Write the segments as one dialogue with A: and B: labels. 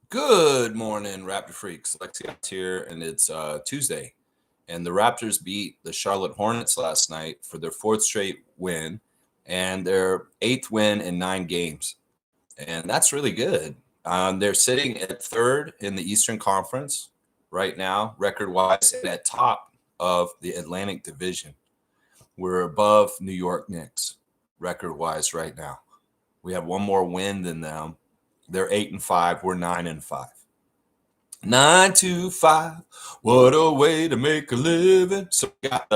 A: Good morning, Raptor Freaks. Lexi's here, and it's Tuesday. And the Raptors beat the Charlotte Hornets last night for their fourth straight win and their eighth win in 9 games. And that's really good. They're sitting at third in the Eastern Conference right now, record wise, and at top of the Atlantic Division. We're above New York Knicks, record wise, right now. We have one more win than them. They're 8-5. We're 9-5. 9 to 5. What a way to make a living. So we got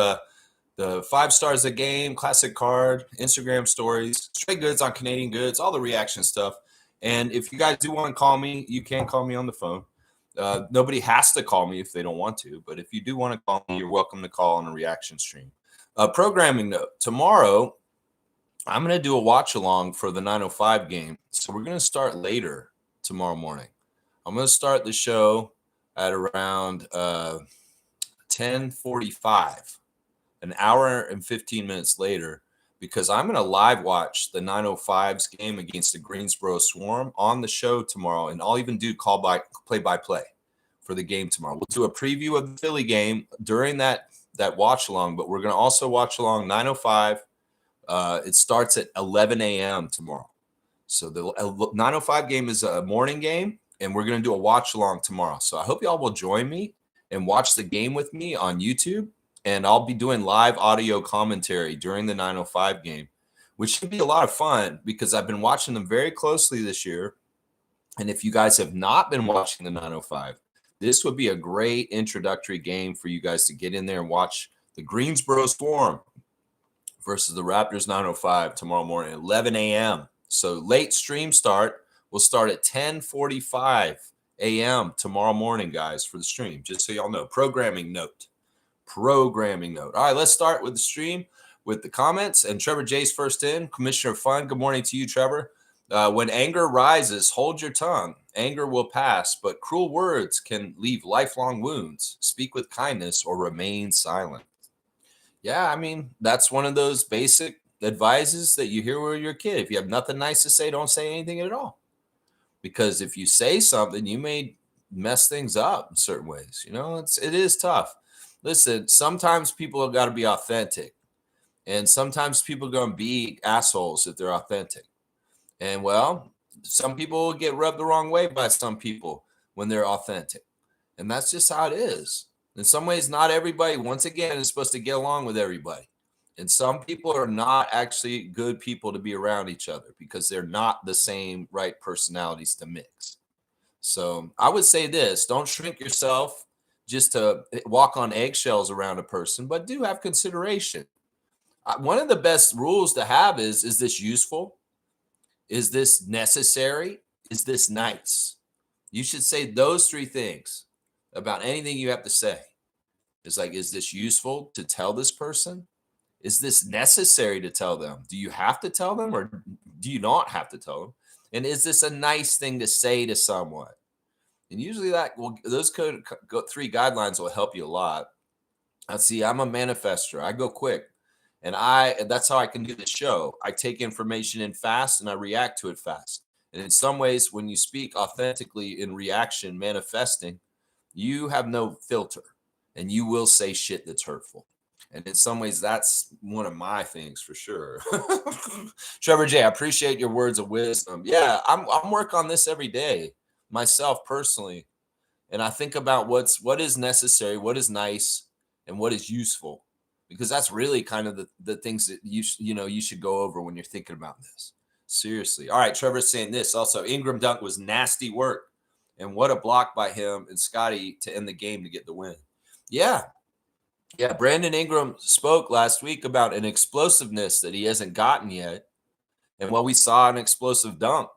A: the 5 stars a game, classic card, Instagram stories, straight goods on Canadian goods, all the reaction stuff. And if you guys do want to call me, you can call me on the phone. Nobody has to call me if they don't want to, but if you do want to call me, you're welcome to call on a reaction stream. Programming note: tomorrow, I'm going to do a watch along for the 9:05 game. So we're going to start later tomorrow morning. I'm going to start the show at around 10:45, an hour and 15 minutes later, because I'm going to live watch the 9:05's game against the Greensboro Swarm on the show tomorrow, and I'll even do play-by-play for the game tomorrow. We'll do a preview of the Philly game during that watch along, but we're going to also watch along 9:05. It starts at 11 a.m. tomorrow. So the 9:05 game is a morning game, and we're going to do a watch along tomorrow. So I hope y'all will join me and watch the game with me on YouTube. And I'll be doing live audio commentary during the 9:05 game, which should be a lot of fun because I've been watching them very closely this year. And if you guys have not been watching the 9:05, this would be a great introductory game for you guys to get in there and watch the Greensboro Swarm versus the Raptors 9:05 tomorrow morning at 11 a.m. So late stream start. We'll start at 10:45 a.m. tomorrow morning, guys, for the stream, just so y'all know. Programming note. All right, let's start with the stream with the comments. And Trevor J's first in. Commissioner of Fun, good morning to you, Trevor. When anger rises, hold your tongue. Anger will pass, but cruel words can leave lifelong wounds. Speak with kindness or remain silent. Yeah, I mean, that's one of those basic advices that you hear when you're a kid. If you have nothing nice to say, don't say anything at all. Because if you say something, you may mess things up in certain ways. You know, it is tough. Listen, sometimes people have got to be authentic. And sometimes people are going to be assholes if they're authentic. And, well, some people will get rubbed the wrong way by some people when they're authentic. And that's just how it is. In some ways, not everybody, once again, is supposed to get along with everybody. And some people are not actually good people to be around each other because they're not the same right personalities to mix. So I would say this: don't shrink yourself just to walk on eggshells around a person, but do have consideration. One of the best rules to have is this useful? Is this necessary? Is this nice? You should say those 3 things about anything you have to say. It's like, is this useful to tell this person? Is this necessary to tell them? Do you have to tell them or do you not have to tell them? And is this a nice thing to say to someone? And usually those 3 guidelines will help you a lot. See, I'm a manifester. I go quick. And that's how I can do the show. I take information in fast and I react to it fast. And in some ways, when you speak authentically in reaction, manifesting, you have no filter and you will say shit that's hurtful. And in some ways, that's one of my things for sure. Trevor J, I appreciate your words of wisdom. Yeah, I'm working on this every day myself personally. And I think about what is necessary, what is nice, and what is useful. Because that's really kind of the things that you should go over when you're thinking about this. Seriously. All right, Trevor's saying this also. Ingram dunk was nasty work. And what a block by him and Scotty to end the game to get the win. Yeah, Brandon Ingram spoke last week about an explosiveness that he hasn't gotten yet. And we saw an explosive dunk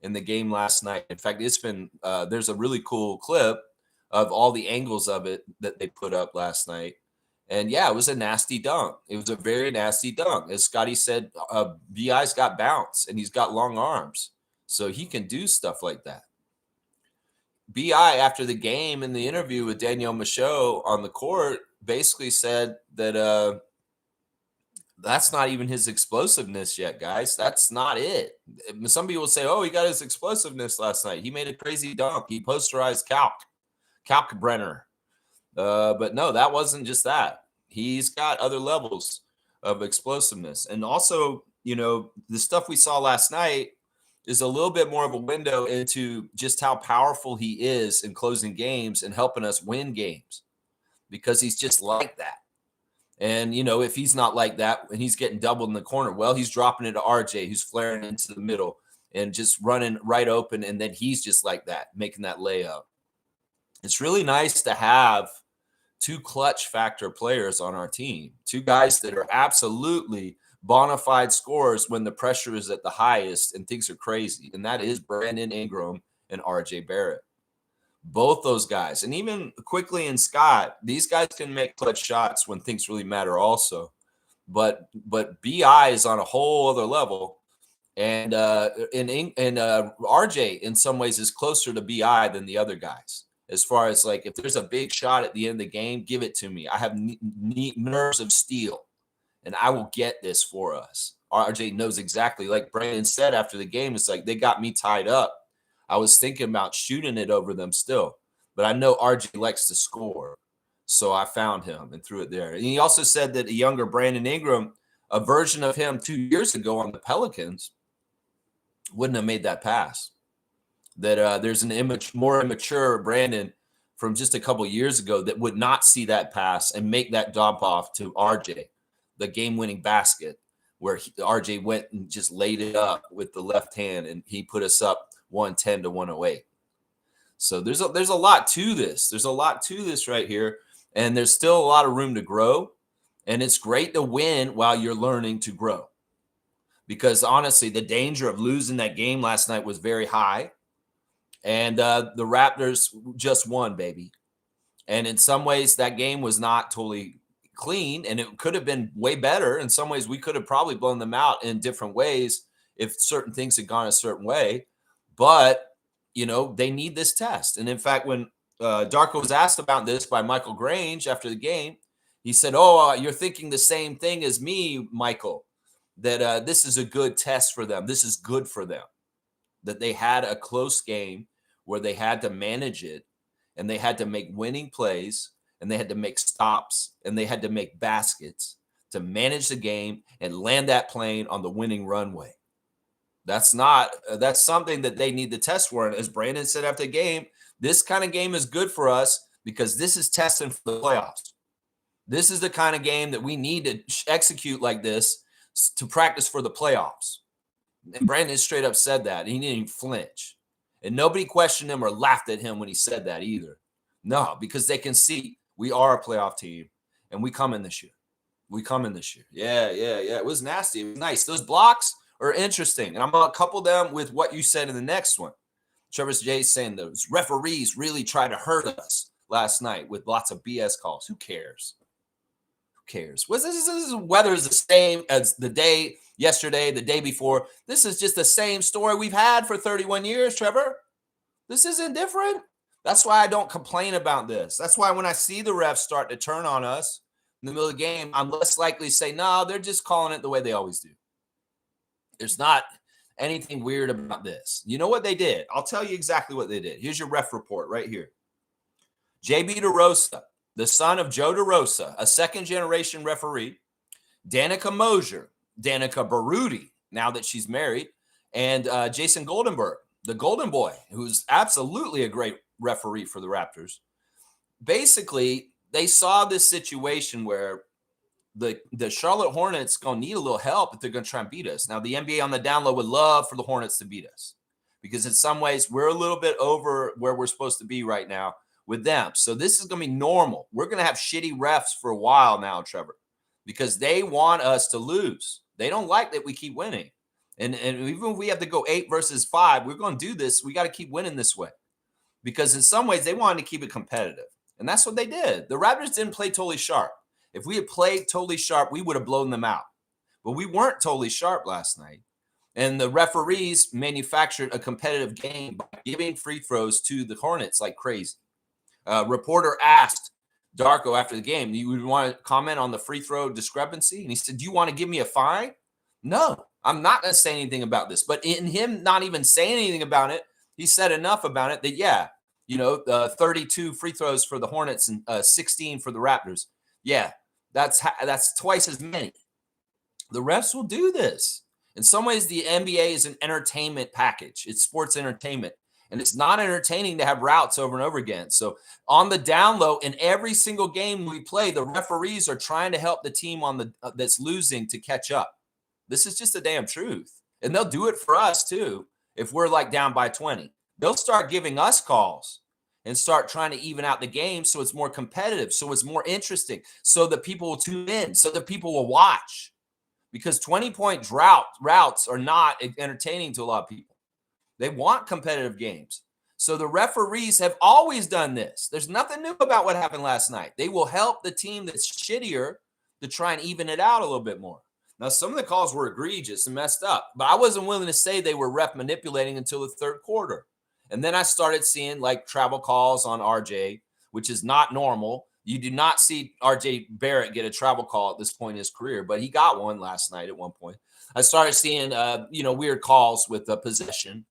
A: in the game last night. In fact, it's been there's a really cool clip of all the angles of it that they put up last night. And, yeah, it was a nasty dunk. It was a very nasty dunk. As Scotty said, B.I.'s got bounce, and he's got long arms. So he can do stuff like that. B.I., after the game in the interview with Danielle Michaud on the court, basically said that That's not even his explosiveness yet, guys. That's not it. Some people say, oh, he got his explosiveness last night. He made a crazy dunk. He posterized Kalkbrenner. But no, that wasn't just that. He's got other levels of explosiveness. And also, the stuff we saw last night is a little bit more of a window into just how powerful he is in closing games and helping us win games, because he's just like that. And, if he's not like that and he's getting doubled in the corner, well, he's dropping it to RJ, who's flaring into the middle and just running right open. And then he's just like that, making that layup. It's really nice to have two clutch factor players on our team, two guys that are absolutely bona fide scorers when the pressure is at the highest and things are crazy. And that is Brandon Ingram and RJ Barrett. Both those guys, and even Quickly and Scott, these guys can make clutch shots when things really matter also. But BI is on a whole other level. And RJ in some ways is closer to BI than the other guys. As far as like, if there's a big shot at the end of the game, give it to me. I have nerves of steel, and I will get this for us. RJ knows exactly, like Brandon said after the game, it's like they got me tied up. I was thinking about shooting it over them still, but I know RJ likes to score. So I found him and threw it there. And he also said that a younger Brandon Ingram, a version of him 2 years ago on the Pelicans, wouldn't have made that pass. That there's an more immature Brandon from just a couple years ago that would not see that pass and make that dump off to RJ, the game-winning basket, where RJ went and just laid it up with the left hand, and he put us up 110 to 108. So there's a lot to this. There's a lot to this right here, and there's still a lot of room to grow. And it's great to win while you're learning to grow, because honestly, the danger of losing that game last night was very high. And the Raptors just won, baby. And in some ways, that game was not totally clean, and it could have been way better. In some ways, we could have probably blown them out in different ways if certain things had gone a certain way. But, they need this test. And in fact, when Darko was asked about this by Michael Grange after the game, he said, you're thinking the same thing as me, Michael, that this is a good test for them. This is good for them, that they had a close game where they had to manage it, and they had to make winning plays, and they had to make stops, and they had to make baskets to manage the game and land that plane on the winning runway. That's something that they need to test for. And as Brandon said after the game, this kind of game is good for us because this is testing for the playoffs. This is the kind of game that we need to execute like this to practice for the playoffs. And Brandon straight up said that. He didn't even flinch. And nobody questioned him or laughed at him when he said that either. No, because they can see we are a playoff team, and we come in this year. Yeah. It was nasty. It was nice. Those blocks are interesting. And I'm going to couple them with what you said in the next one. Travis J saying those referees really tried to hurt us last night with lots of BS calls. Who cares? This weather is the same as the day yesterday, the day before. This is just the same story we've had for 31 years, Trevor. This isn't different. That's why I don't complain about this. That's why when I see the refs start to turn on us in the middle of the game, I'm less likely to say, no, they're just calling it the way they always do. There's not anything weird about this. You know what they did? I'll tell you exactly what they did. Here's your ref report right here. JB DeRosa, the son of Joe DeRosa, a second-generation referee, Danica Mosier, Danica Baruti, now that she's married, and Jason Goldenberg, the Golden Boy, who's absolutely a great referee for the Raptors. Basically, they saw this situation where the Charlotte Hornets going to need a little help if they're going to try and beat us. Now, the NBA on the down low would love for the Hornets to beat us because in some ways we're a little bit over where we're supposed to be right now with them. So this is going to be normal. We're going to have shitty refs for a while now, Trevor, because they want us to lose. They don't like that we keep winning. And even if we have to go 8 versus 5, we're going to do this. We got to keep winning this way because in some ways they wanted to keep it competitive. And that's what they did. The Raptors didn't play totally sharp. If we had played totally sharp, we would have blown them out. But we weren't totally sharp last night. And the referees manufactured a competitive game by giving free throws to the Hornets like crazy. Reporter asked Darko after the game, you would want to comment on the free throw discrepancy? And he said, do you want to give me a fine? No, I'm not going to say anything about this. But in him not even saying anything about it, he said enough about it that, yeah, 32 free throws for the Hornets and 16 for the Raptors. Yeah, that's twice as many. The refs will do this. In some ways, the NBA is an entertainment package. It's sports entertainment. And it's not entertaining to have routes over and over again. So on the down low, in every single game we play, the referees are trying to help the team on the that's losing to catch up. This is just the damn truth. And they'll do it for us too. If we're like down by 20, they'll start giving us calls and start trying to even out the game so it's more competitive, so it's more interesting, so that people will tune in, so that people will watch. Because 20-point routes are not entertaining to a lot of people. They want competitive games. So the referees have always done this. There's nothing new about what happened last night. They will help the team that's shittier to try and even it out a little bit more. Now, some of the calls were egregious and messed up, but I wasn't willing to say they were ref manipulating until the third quarter. And then I started seeing like travel calls on RJ, which is not normal. You do not see RJ Barrett get a travel call at this point in his career, but he got one last night at one point. I started seeing, weird calls with possession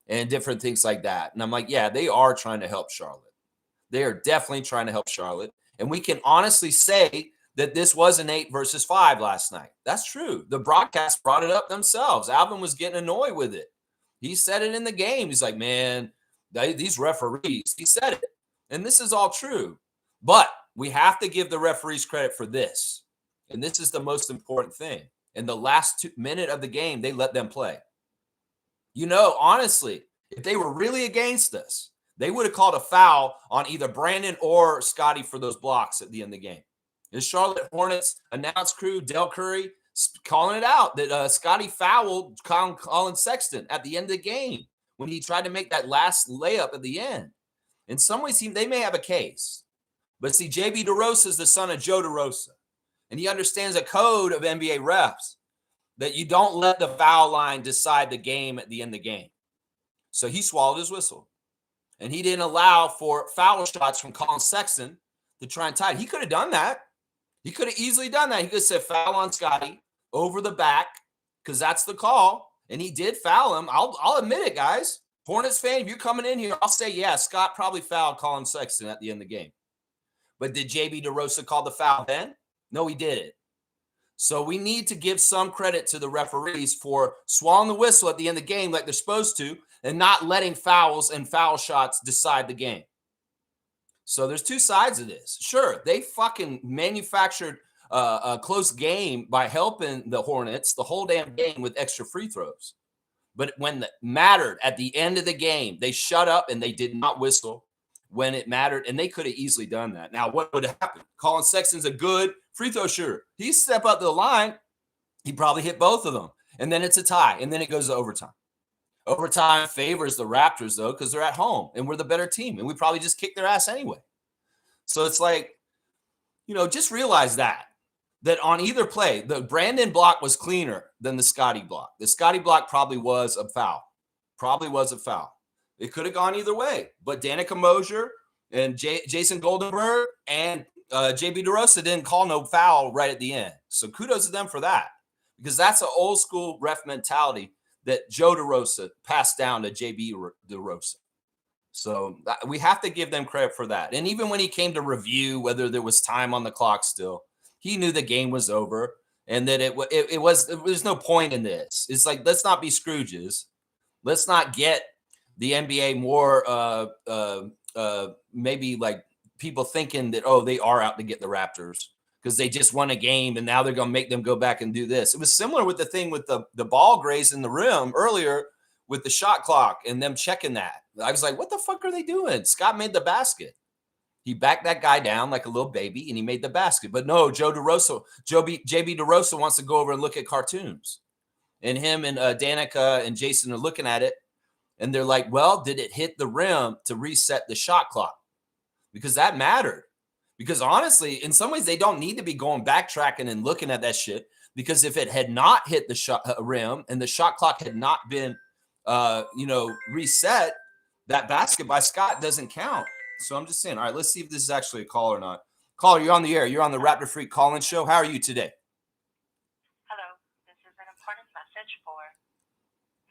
A: and different things like that. And I'm like, yeah, they are trying to help Charlotte. They are definitely trying to help Charlotte. And we can honestly say that this was an 8 versus 5 last night. That's true. The broadcast brought it up themselves. Alvin was getting annoyed with it. He said it in the game. He's like, man, these referees, he said it. And this is all true. But we have to give the referees credit for this. And this is the most important thing. In the last minute of the game, they let them play. Honestly, if they were really against us, they would have called a foul on either Brandon or Scotty for those blocks at the end of the game. The Charlotte Hornets announce crew, Del Curry, calling it out that Scotty fouled Colin Sexton at the end of the game when he tried to make that last layup at the end. In some ways, they may have a case. But see, JB DeRosa is the son of Joe DeRosa, and he understands a code of NBA refs that you don't let the foul line decide the game at the end of the game. So he swallowed his whistle, and he didn't allow for foul shots from Colin Sexton to try and tie it. He could have done that. He could have easily done that. He could have said foul on Scotty over the back because that's the call, and he did foul him. I'll admit it, guys. Hornets fan, if you're coming in here, I'll say, yeah, Scott probably fouled Colin Sexton at the end of the game. But did JB DeRosa call the foul then? No, he didn't. So we need to give some credit to the referees for swallowing the whistle at the end of the game like they're supposed to and not letting fouls and foul shots decide the game. So there's two sides of this. Sure, they fucking manufactured a close game by helping the Hornets the whole damn game with extra free throws. But when it mattered at the end of the game, they shut up and they did not whistle when it mattered, and they could have easily done that. Now, what would have happened? Colin Sexton's a good free throw shooter. He step up to the line, he probably hit both of them, and then it's a tie, and then it goes to overtime. Overtime favors the Raptors, though, because they're at home, and we're the better team, and we probably just kick their ass anyway. So it's like, just realize that on either play, the Brandon block was cleaner than the Scotty block. The Scotty block probably was a foul. It could have gone either way, but Danica Mosier and Jason Goldenberg and JB DeRosa didn't call no foul right at the end. So kudos to them for that, because that's an old school ref mentality that Joe DeRosa passed down to JB DeRosa. So we have to give them credit for that. And even when he came to review whether there was time on the clock still, he knew the game was over and that there's no point in this. It's like, let's not be Scrooges. Let's not get the NBA more maybe like people thinking that, oh, they are out to get the Raptors because they just won a game and now they're going to make them go back and do this. It was similar with the thing with the ball grazing the rim earlier with the shot clock and them checking that. I was like, what the fuck are they doing? Scott made the basket. He backed that guy down like a little baby and he made the basket. But no, JB DeRosa wants to go over and look at cartoons. And him and Danica and Jason are looking at it. And they're like, well, did it hit the rim to reset the shot clock? Because that mattered. Because honestly, in some ways, they don't need to be going backtracking and looking at that shit. Because if it had not hit the rim and the shot clock had not been, reset, that basket by Scott doesn't count. So I'm just saying, all right, let's see if this is actually a call or not. Caller, you're on the air. You're on the Raptor Freak call-in show. How are you today?
B: Hello. This is an important message for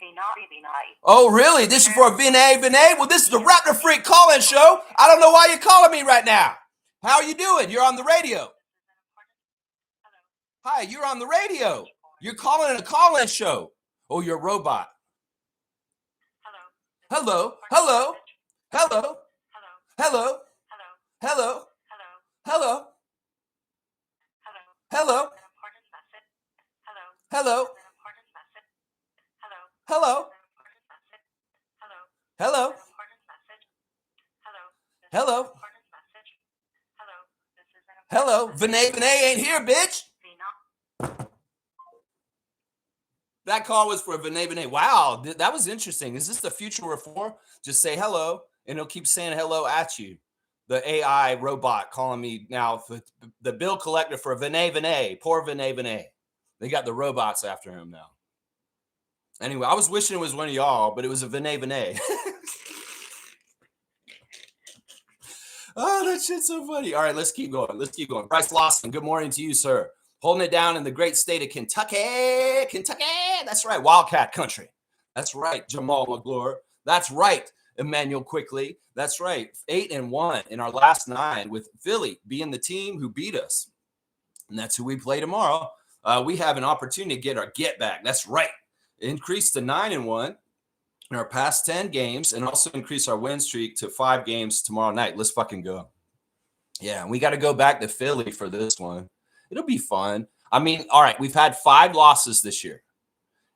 B: Vinay.
A: Oh, really? This is for Vinay? Well, this is the Raptor Freak call-in show. I don't know why you're calling me right now. How are you doing? You're on the radio. Hi, you're on the radio. You're calling it a call-in show. Oh, you're a robot. Hello. Hello. Hello. Hello. Hello. Hello. Hello. Hello. Hello. Hello. Hello. Hello. Vinay ain't here, bitch. That call was for Vinay. Wow, that was interesting. Is this the future we're for? Just say hello, and it'll keep saying hello at you. The AI robot calling me now, the bill collector for Vinay. Poor Vinay. They got the robots after him now. Anyway, I was wishing it was one of y'all, but it was a Vinay. Oh, that shit's so funny. All right, let's keep going. Bryce Lawson, good morning to you, sir. Holding it down in the great state of Kentucky. That's right, Wildcat country. That's right, Jamal McGlure. That's right, Emmanuel Quickly. That's right, 8-1 in our last 9 with Philly being the team who beat us. And that's who we play tomorrow. We have an opportunity to get our get back. That's right. Increase to 9-1 in our past 10 games and also increase our win streak to 5 games tomorrow night. Let's fucking go. Yeah, we got to go back to Philly for this one. It'll be fun. I mean, all right, we've had 5 losses this year,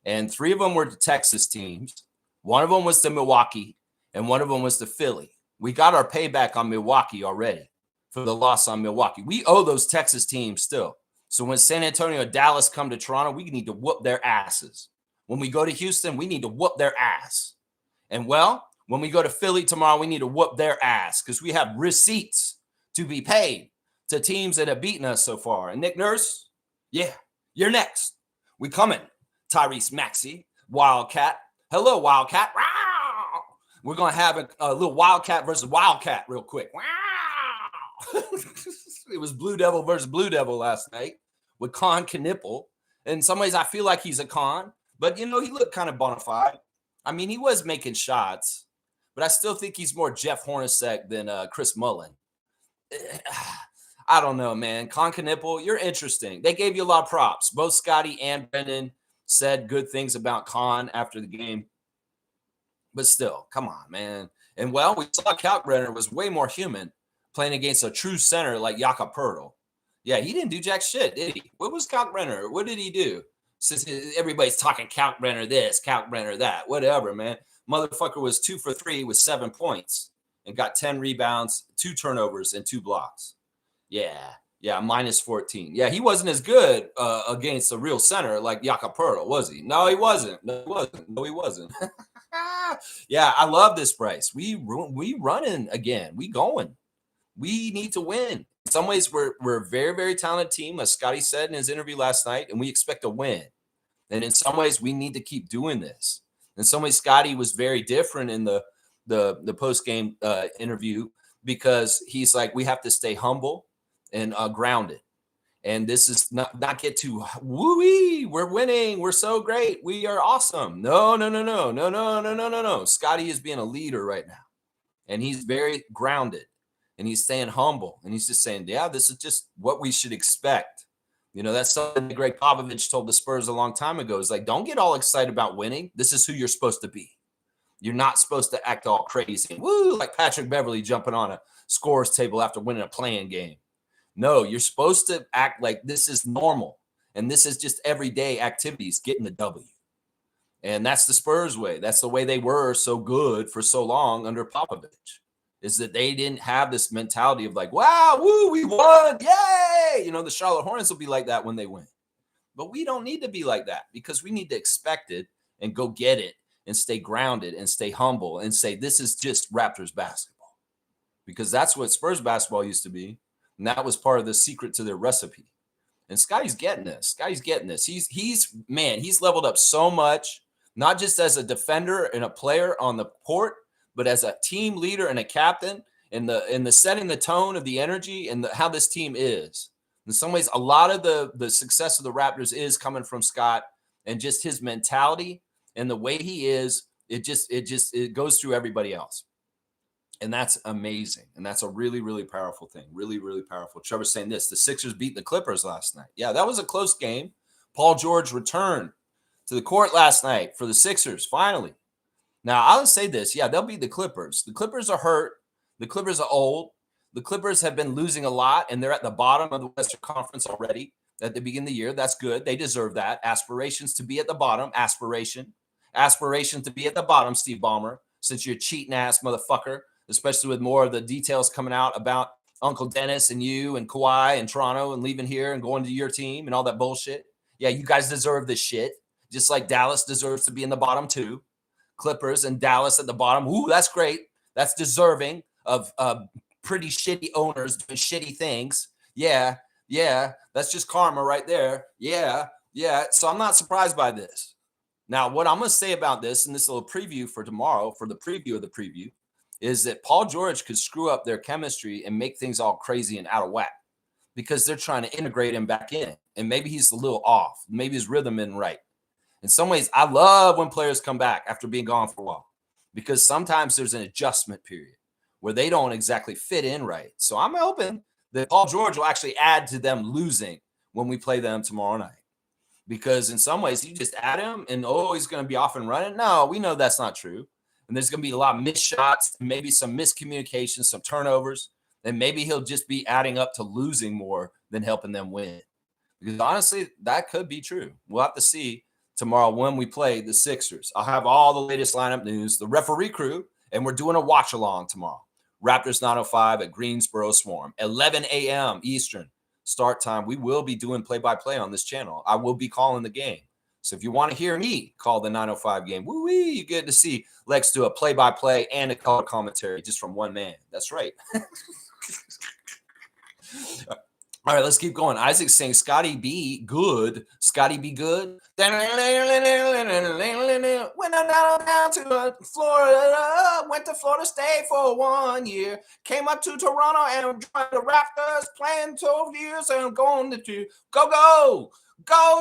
A: and 3 of them were to Texas teams. 1 of them was to Milwaukee, and 1 of them was to Philly. We got our payback on Milwaukee already for the loss on Milwaukee. We owe those Texas teams still. So when San Antonio and Dallas come to Toronto, we need to whoop their asses. When we go to Houston, we need to whoop their ass. And, well, when we go to Philly tomorrow, we need to whoop their ass because we have receipts to be paid to teams that have beaten us so far. And Nick Nurse, yeah, you're next. We coming. Tyrese Maxey, Wildcat. Hello, Wildcat. We're going to have a little Wildcat versus Wildcat real quick. It was Blue Devil versus Blue Devil last night with Con Knipple. In some ways, I feel like he's a con, but, he looked kind of bona fide. I mean, he was making shots, but I still think he's more Jeff Hornacek than Chris Mullin. I don't know, man. Con Knipple, you're interesting. They gave you a lot of props. Both Scotty and Brendan said good things about Con after the game. But still, come on, man. And, well, we saw Kalkbrenner was way more human playing against a true center like Jakob Poeltl. Yeah, he didn't do jack shit, did he? What was Kalkbrenner? What did he do? Since everybody's talking Kalkbrenner this, Kalkbrenner that, whatever, man. Motherfucker was 2 for 3 with 7 points and got 10 rebounds, 2 turnovers, and 2 blocks. Yeah, minus 14. Yeah, he wasn't as good against a real center like Jakob Poeltl, was he? No, he wasn't. No, he wasn't. Yeah, I love this, Bryce. We running again. We going. We need to win. In some ways, we're a very, very talented team, as Scotty said in his interview last night, and we expect to win. And in some ways, we need to keep doing this. In some ways, Scotty was very different in the post-game interview because he's like, we have to stay humble and grounded. And this is not get too woo-wee. We're winning. We're so great. We are awesome. No. Scotty is being a leader right now. And he's very grounded. And he's staying humble. And he's just saying, yeah, this is just what we should expect. That's something that Greg Popovich told the Spurs a long time ago. It's like, don't get all excited about winning. This is who you're supposed to be. You're not supposed to act all crazy. Woo, like Patrick Beverly jumping on a scores table after winning a playing game. No, you're supposed to act like this is normal. And this is just everyday activities, getting the W. And that's the Spurs way. That's the way they were so good for so long under Popovich, is that they didn't have this mentality of like, wow, woo, we won, yay! The Charlotte Hornets will be like that when they win. But we don't need to be like that because we need to expect it and go get it and stay grounded and stay humble and say, this is just Raptors basketball. Because that's what Spurs basketball used to be. And that was part of the secret to their recipe. And Scotty's getting this. He's leveled up so much, not just as a defender and a player on the court, but as a team leader and a captain and the setting the tone of the energy and how this team is. In some ways, a lot of the success of the Raptors is coming from Scott and just his mentality and the way he is. It goes through everybody else. And that's amazing. And that's a really, really powerful thing. Really, really powerful. Trevor's saying this. The Sixers beat the Clippers last night. Yeah, that was a close game. Paul George returned to the court last night for the Sixers, finally. Now, I'll say this. Yeah, they'll beat the Clippers. The Clippers are hurt. The Clippers are old. The Clippers have been losing a lot, and they're at the bottom of the Western Conference already at the beginning of the year. That's good. They deserve that. Aspirations to be at the bottom. Aspiration to be at the bottom, Steve Ballmer, since you're a cheating ass motherfucker, especially with more of the details coming out about Uncle Dennis and you and Kawhi and Toronto and leaving here and going to your team and all that bullshit. Yeah, you guys deserve this shit, just like Dallas deserves to be in the bottom too. Clippers and Dallas at the bottom. Ooh, that's great. That's deserving of pretty shitty owners doing shitty things. Yeah, that's just karma right there. Yeah. So I'm not surprised by this. Now, what I'm going to say about this, and this little preview for tomorrow, for the preview of the preview, is that Paul George could screw up their chemistry and make things all crazy and out of whack because they're trying to integrate him back in. And maybe he's a little off. Maybe his rhythm isn't right. In some ways, I love when players come back after being gone for a while because sometimes there's an adjustment period where they don't exactly fit in right. So I'm hoping that Paul George will actually add to them losing when we play them tomorrow night. Because in some ways, you just add him and, he's going to be off and running. No, we know that's not true. And there's going to be a lot of missed shots, maybe some miscommunication, some turnovers. And maybe he'll just be adding up to losing more than helping them win. Because honestly, that could be true. We'll have to see tomorrow when we play the Sixers. I'll have all the latest lineup news, the referee crew, and we're doing a watch along tomorrow. Raptors 905 at Greensboro Swarm, 11 a.m. Eastern start time. We will be doing play-by-play on this channel. I will be calling the game. So if you want to hear me call the 905 game, woo-wee, you get to see Lex do a play-by-play and a color commentary just from one man. That's right. All right, let's keep going. Isaac's saying, Scotty be good. Scotty be good. Went down to Florida, went to Florida State for 1 year, came up to Toronto and joined the Raptors, playing 12 years and going to go,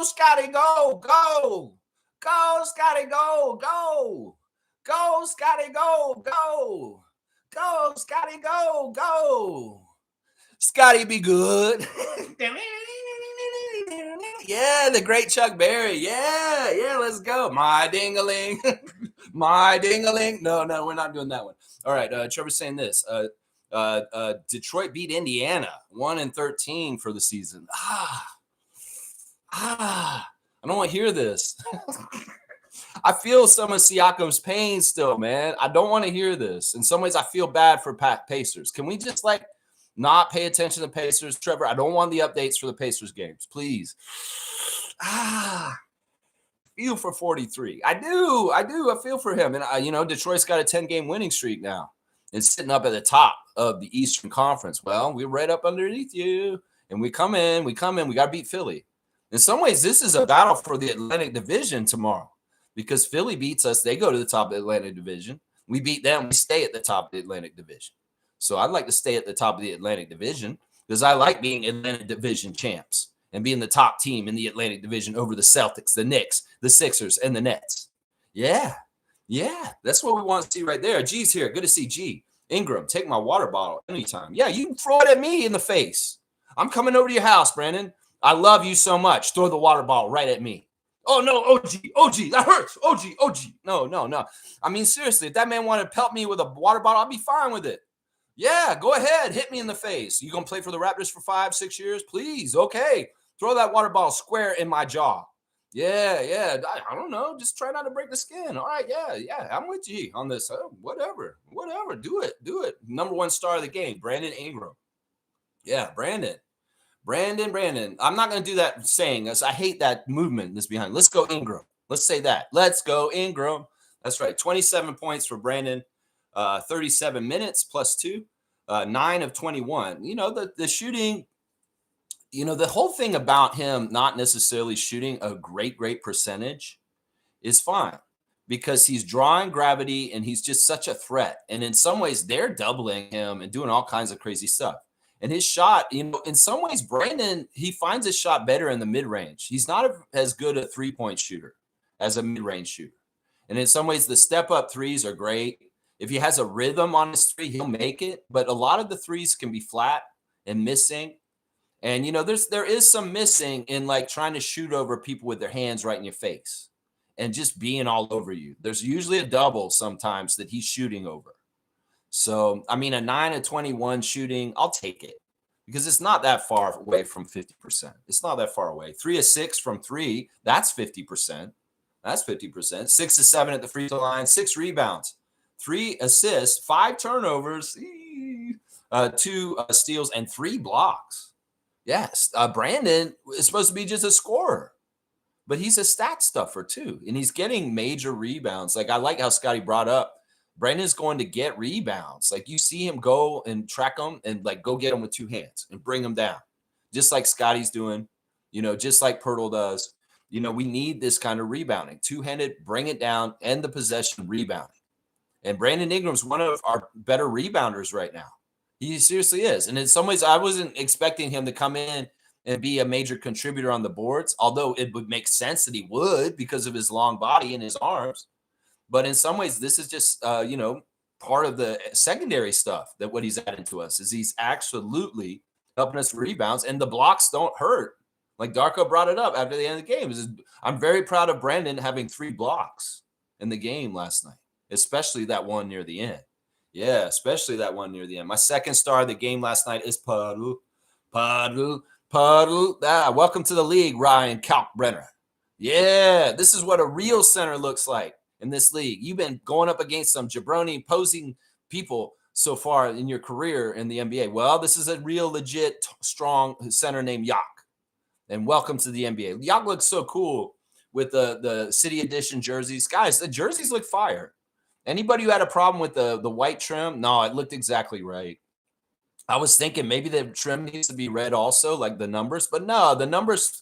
A: Scotty, go, Scotty, go, Scotty, go, Scotty, go. Scotty be good. Yeah, the great Chuck Berry. Yeah, let's go. My ding-a-ling. My ding-a-ling. No, we're not doing that one. All right, Trevor's saying this. Detroit beat Indiana 1-13 for the season. I don't want to hear this. I feel some of Siakam's pain still, man. I don't want to hear this. In some ways, I feel bad for Pacers. Can we just not pay attention to Pacers? Trevor, I don't want the updates for the Pacers games, please. Feel for 43. I do. I feel for him. And, Detroit's got a 10-game winning streak now. It's sitting up at the top of the Eastern Conference. Well, we're right up underneath you. And we come in. We got to beat Philly. In some ways, this is a battle for the Atlantic Division tomorrow. Because Philly beats us, they go to the top of the Atlantic Division. We beat them, we stay at the top of the Atlantic Division. So I'd like to stay at the top of the Atlantic Division because I like being Atlantic Division champs and being the top team in the Atlantic Division over the Celtics, the Knicks, the Sixers, and the Nets. Yeah, that's what we want to see right there. G's here. Good to see G. Ingram, take my water bottle anytime. Yeah, you can throw it at me in the face. I'm coming over to your house, Brandon. I love you so much. Throw the water bottle right at me. Oh, no, OG, that hurts. OG. No. I mean, seriously, if that man wanted to pelt me with a water bottle, I'd be fine with it. Yeah, go ahead. Hit me in the face. You going to play for the Raptors for 5-6 years? Please. Okay. Throw that water bottle square in my jaw. Yeah. I don't know. Just try not to break the skin. All right. Yeah. I'm with you on this. Whatever. Do it. Number one star of the game, Brandon Ingram. Yeah, Brandon. I'm not going to do that saying this. I hate that movement that's behind. Let's go Ingram. Let's say that. Let's go Ingram. That's right. 27 points for Brandon. 37 minutes plus 2. 9 of 21. The shooting, the whole thing about him not necessarily shooting a great percentage is fine because he's drawing gravity and he's just such a threat. And in some ways, they're doubling him and doing all kinds of crazy stuff. And his shot, in some ways, Brandon, he finds his shot better in the mid-range. He's not as good a three-point shooter as a mid-range shooter. And in some ways, the step-up threes are great. If he has a rhythm on his three, he'll make it. But a lot of the threes can be flat and missing. And, there is some missing in like trying to shoot over people with their hands right in your face and just being all over you. There's usually a double sometimes that he's shooting over. So, a 9 of 21 shooting, I'll take it because it's not that far away from 50%. It's not that far away. 3 of 6 from 3, that's 50%. That's 50%. 6 of 7 at the free throw line, 6 rebounds, 3 assists, 5 turnovers, 2 steals, and 3 blocks. Yes, Brandon is supposed to be just a scorer, but he's a stat stuffer too, and he's getting major rebounds. Like I like how Scotty brought up, Brandon's going to get rebounds. Like you see him go and track them and like go get them with 2 hands and bring them down, just like Scotty's doing, just like Pirtle does. We need this kind of rebounding, 2-handed, bring it down, end the possession rebounding. And Brandon Ingram's one of our better rebounders right now. He seriously is. And in some ways, I wasn't expecting him to come in and be a major contributor on the boards, although it would make sense that he would because of his long body and his arms. But in some ways, this is just, part of the secondary stuff that what he's adding to us is he's absolutely helping us rebounds, and the blocks don't hurt. Like Darko brought it up after the end of the game. I'm very proud of Brandon having 3 blocks in the game last night, especially that one near the end. Yeah, especially that one near the end. My second star of the game last night is Puddle. Welcome to the league, Ryan Kalkbrenner. Yeah, this is what a real center looks like in this league. You've been going up against some jabroni posing people so far in your career in the NBA. Well, this is a real legit strong center named Yak. And welcome to the NBA. Yak looks so cool with the City Edition jerseys. Guys, the jerseys look fire. Anybody who had a problem with the white trim? No, it looked exactly right. I was thinking maybe the trim needs to be red also, like the numbers. But no, the numbers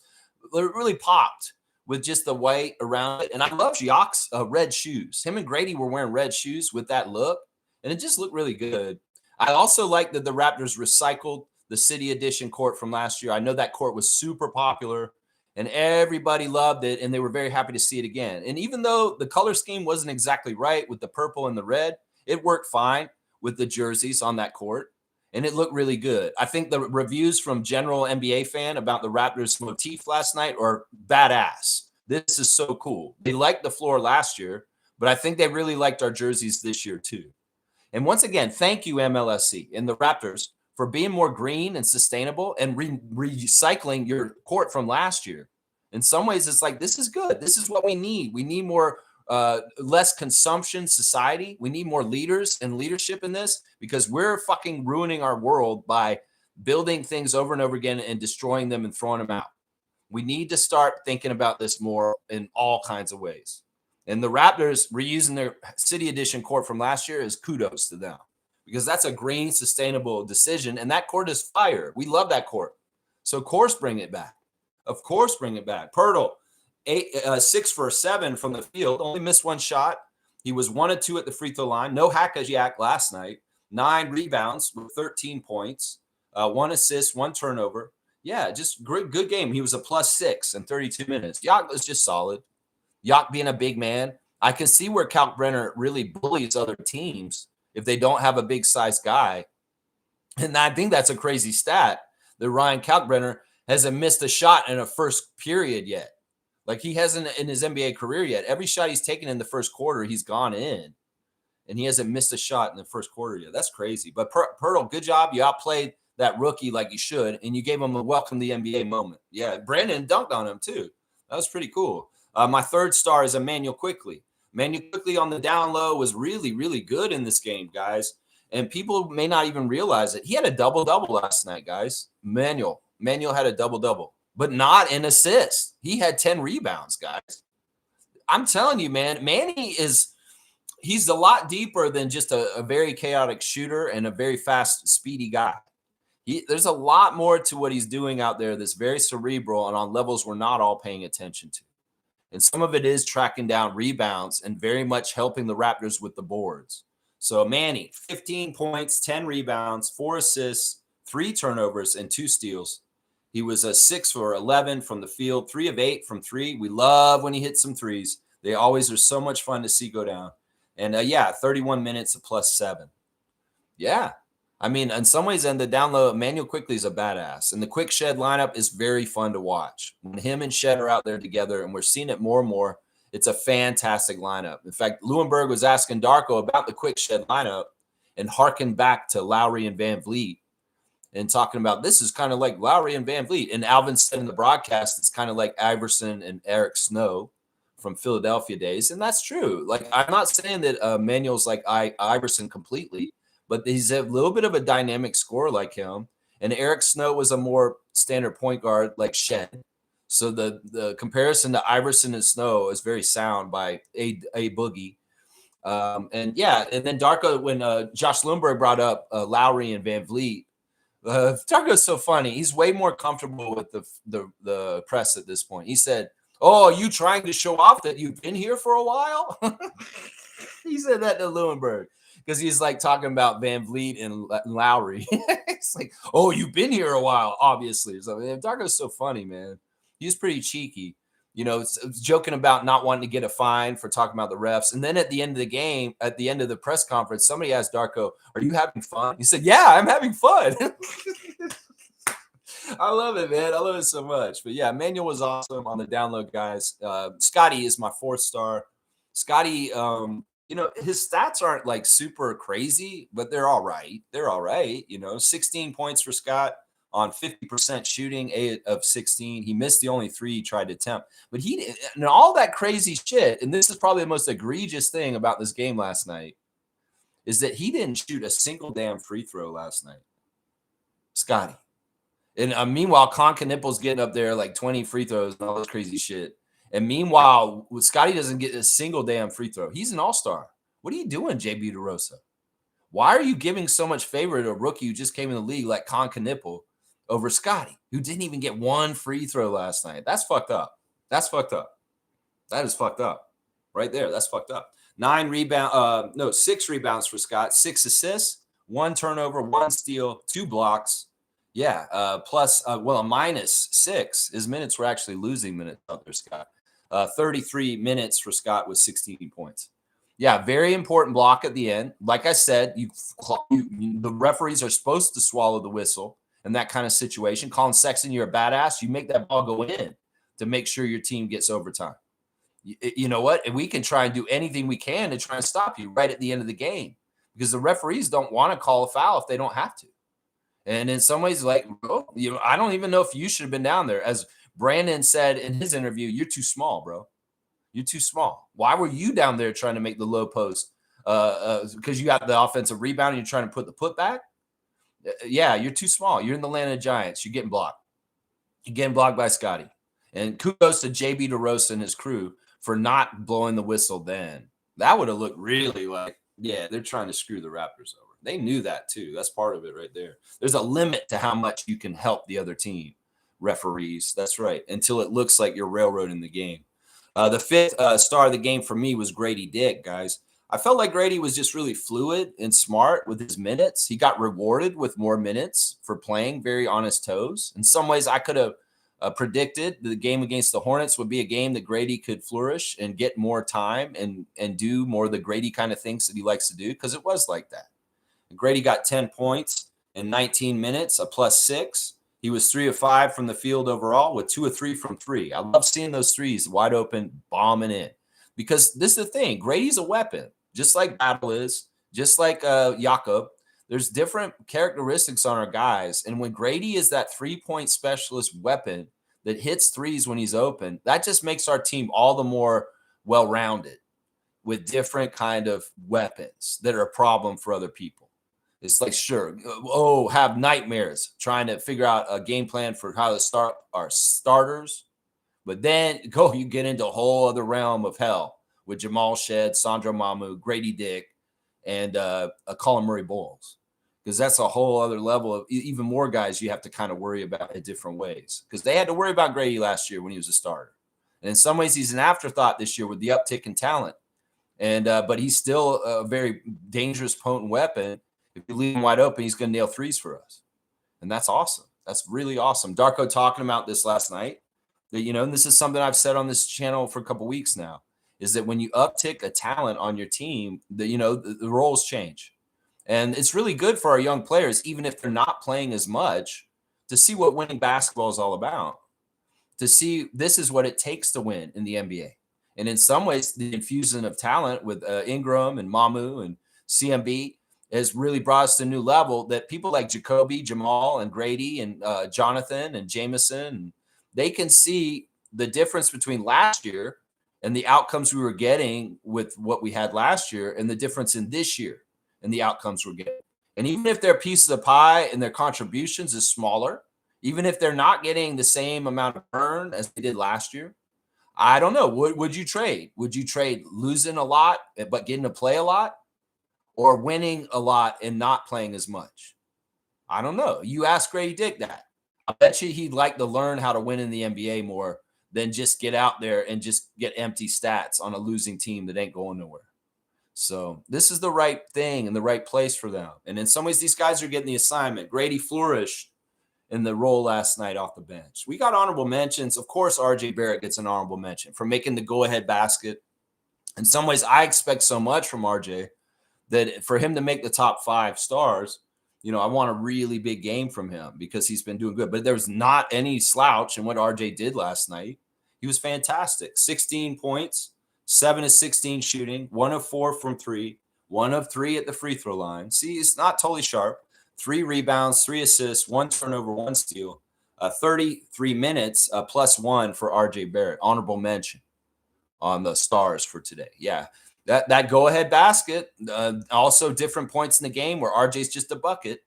A: really popped with just the white around it. And I love Yak's red shoes. Him and Grady were wearing red shoes with that look. And it just looked really good. I also like that the Raptors recycled the City Edition court from last year. I know that court was super popular and everybody loved it, and they were very happy to see it again. And even though the color scheme wasn't exactly right with the purple and the red, it worked fine with the jerseys on that court, and it looked really good. I think the reviews from general NBA fan about the Raptors motif last night are badass. This is so cool. They liked the floor last year, but I think they really liked our jerseys this year too. And once again, thank you, MLSC and the Raptors, for being more green and sustainable and recycling your court from last year. In some ways, it's like, this is good. This is what we need. We need more, less consumption society. We need more leaders and leadership in this because we're fucking ruining our world by building things over and over again and destroying them and throwing them out. We need to start thinking about this more in all kinds of ways. And the Raptors reusing their City Edition court from last year is kudos to them, because that's a green, sustainable decision, and that court is fire. We love that court. So, of course, bring it back. Of course, bring it back. Pirtle, 6 for 7 from the field, only missed 1 shot. He was 1 of 2 at the free throw line. No hack as yak last night. 9 rebounds with 13 points, 1 assist, 1 turnover. Yeah, just good game. He was a +6 in 32 minutes. Yak was just solid. Yak being a big man. I can see where Kalkbrenner really bullies other teams if they don't have a big size guy. And I think that's a crazy stat that Ryan Kalkbrenner hasn't missed a shot in a first period yet. Like he hasn't in his NBA career yet. Every shot he's taken in the first quarter, he's gone in. And he hasn't missed a shot in the first quarter yet. That's crazy. But Pirtle, good job. You outplayed that rookie like you should. And you gave him a welcome to the NBA moment. Yeah, Brandon dunked on him too. That was pretty cool. My third star is Emmanuel Quickley. Emmanuel Quickley on the down low was really, really good in this game, guys. And people may not even realize it. He had a double-double last night, guys. Emmanuel had a double-double, but not an assist. He had 10 rebounds, guys. I'm telling you, man, Manny he's a lot deeper than just a very chaotic shooter and a very fast, speedy guy. There's a lot more to what he's doing out there that's very cerebral and on levels we're not all paying attention to. And some of it is tracking down rebounds and very much helping the Raptors with the boards. So Manny, 15 points, 10 rebounds, 4 assists, 3 turnovers, and 2 steals. He was a 6 for 11 from the field, 3 of 8 from 3. We love when he hits some threes. They always are so much fun to see go down. And 31 minutes of +7. Yeah. I mean, in some ways, in the down low, Emmanuel Quickley is a badass. And the Quick Shed lineup is very fun to watch. When him and Shed are out there together, and we're seeing it more and more, it's a fantastic lineup. In fact, Lewinberg was asking Darko about the Quick Shed lineup and harkened back to Lowry and Van Vliet and talking about this is kind of like Lowry and Van Vliet. And Alvin said in the broadcast, it's kind of like Iverson and Eric Snow from Philadelphia days. And that's true. Like, I'm not saying that Emmanuel's like Iverson completely, but he's a little bit of a dynamic scorer like him. And Eric Snow was a more standard point guard like Shed. So the comparison to Iverson and Snow is very sound by a Boogie. And then Darko, when Josh Lundberg brought up Lowry and Van Vliet, Darko's so funny. He's way more comfortable with the press at this point. He said, "Oh, are you trying to show off that you've been here for a while?" He said that to Lewinberg because he's like talking about Van Vliet and Lowry. It's like, "Oh, you've been here a while, obviously." So Darko's so funny, man. He's pretty cheeky, joking about not wanting to get a fine for talking about the refs. And then at the end of the game, at the end of the press conference, somebody asked Darko, "Are you having fun?" He said, "Yeah, I'm having fun." I love it, man. I love it so much. But yeah, Manuel was awesome on the download, guys. Scotty is my 4th star. Scotty, his stats aren't like super crazy, but they're all right. They're all right. 16 points for Scott on 50% shooting, 8 of 16. He missed the only 3 he tried to attempt. But and all that crazy shit, and this is probably the most egregious thing about this game last night, is that he didn't shoot a single damn free throw last night. Scotty. And meanwhile, Con Knippel's getting up there like 20 free throws and all this crazy shit. And meanwhile, Scotty doesn't get a single damn free throw. He's an all-star. What are you doing, JB DeRosa? Why are you giving so much favor to a rookie who just came in the league like Con Knippel over Scotty, who didn't even get 1 free throw last night? That's fucked up. That's fucked up. That is fucked up. Right there. That's fucked up. 6 rebounds for Scott, 6 assists, 1 turnover, 1 steal, 2 blocks. Yeah, plus a -6. His minutes were actually losing minutes out there, Scott. 33 minutes for Scott with 16 points. Yeah, very important block at the end. Like I said, the referees are supposed to swallow the whistle in that kind of situation. Colin Sexton, you're a badass. You make that ball go in to make sure your team gets overtime. You know what? And we can try and do anything we can to try and stop you right at the end of the game because the referees don't want to call a foul if they don't have to. And in some ways, like, I don't even know if you should have been down there. As Brandon said in his interview, you're too small, bro. You're too small. Why were you down there trying to make the low post? Because you got the offensive rebound and you're trying to put the putback? Yeah, you're too small. You're in the land of giants. You're getting blocked. You're getting blocked by Scotty. And kudos to JB DeRosa and his crew for not blowing the whistle then. That would have looked really like, yeah, they're trying to screw the Raptors over. They knew that too. That's part of it right there. There's a limit to how much you can help the other team, referees. That's right. Until it looks like you're railroading the game. The 5th star of the game for me was Grady Dick, guys. I felt like Grady was just really fluid and smart with his minutes. He got rewarded with more minutes for playing very on his toes. In some ways, I could have predicted the game against the Hornets would be a game that Grady could flourish and get more time and do more of the Grady kind of things that he likes to do because it was like that. Grady got 10 points in 19 minutes, a +6. He was 3 of 5 from the field overall with 2 of 3 from 3. I love seeing those threes wide open, bombing in. Because this is the thing. Grady's a weapon, just like Battle is, just like Jakob. There's different characteristics on our guys. And when Grady is that 3-point specialist weapon that hits threes when he's open, that just makes our team all the more well-rounded with different kind of weapons that are a problem for other people. It's like, sure, have nightmares trying to figure out a game plan for how to start our starters. But then you get into a whole other realm of hell with Jamal Shed, Sandro Mamu, Grady Dick, and Colin Murray Bowles. Because that's a whole other level of even more guys you have to kind of worry about in different ways. Because they had to worry about Grady last year when he was a starter. And in some ways, he's an afterthought this year with the uptick in talent. And but he's still a very dangerous, potent weapon. If you leave him wide open, he's going to nail threes for us. And that's awesome. That's really awesome. Darko talking about this last night. That, and this is something I've said on this channel for a couple of weeks now, is that when you uptick a talent on your team, the roles change. And it's really good for our young players, even if they're not playing as much, to see what winning basketball is all about, to see this is what it takes to win in the NBA. And in some ways, the infusion of talent with Ingram and Mamu and CMB has really brought us to a new level that people like Jacoby, Jamal, and Grady, and Jonathan, and Jameson, they can see the difference between last year and the outcomes we were getting with what we had last year, and the difference in this year and the outcomes we're getting. And even if their pieces of pie and their contributions is smaller, even if they're not getting the same amount of burn as they did last year, I don't know. Would you trade? Would you trade losing a lot but getting to play a lot, or winning a lot and not playing as much? I don't know. You ask Grady Dick that. I bet you he'd like to learn how to win in the NBA more than just get out there and just get empty stats on a losing team that ain't going nowhere. So this is the right thing and the right place for them. And in some ways, these guys are getting the assignment. Grady flourished in the role last night off the bench. We got honorable mentions. Of course, RJ Barrett gets an honorable mention for making the go-ahead basket. In some ways, I expect so much from RJ that for him to make the top 5 stars, I want a really big game from him because he's been doing good. But there's not any slouch in what RJ did last night. He was fantastic. 16 points, 7 of 16 shooting, 1 of 4 from 3, 1 of 3 at the free throw line. See, it's not totally sharp. 3 rebounds, 3 assists, 1 turnover, 1 steal, 33 minutes, +1 for RJ Barrett. Honorable mention on the stars for today. Yeah. That go-ahead basket, also different points in the game where RJ's just a bucket,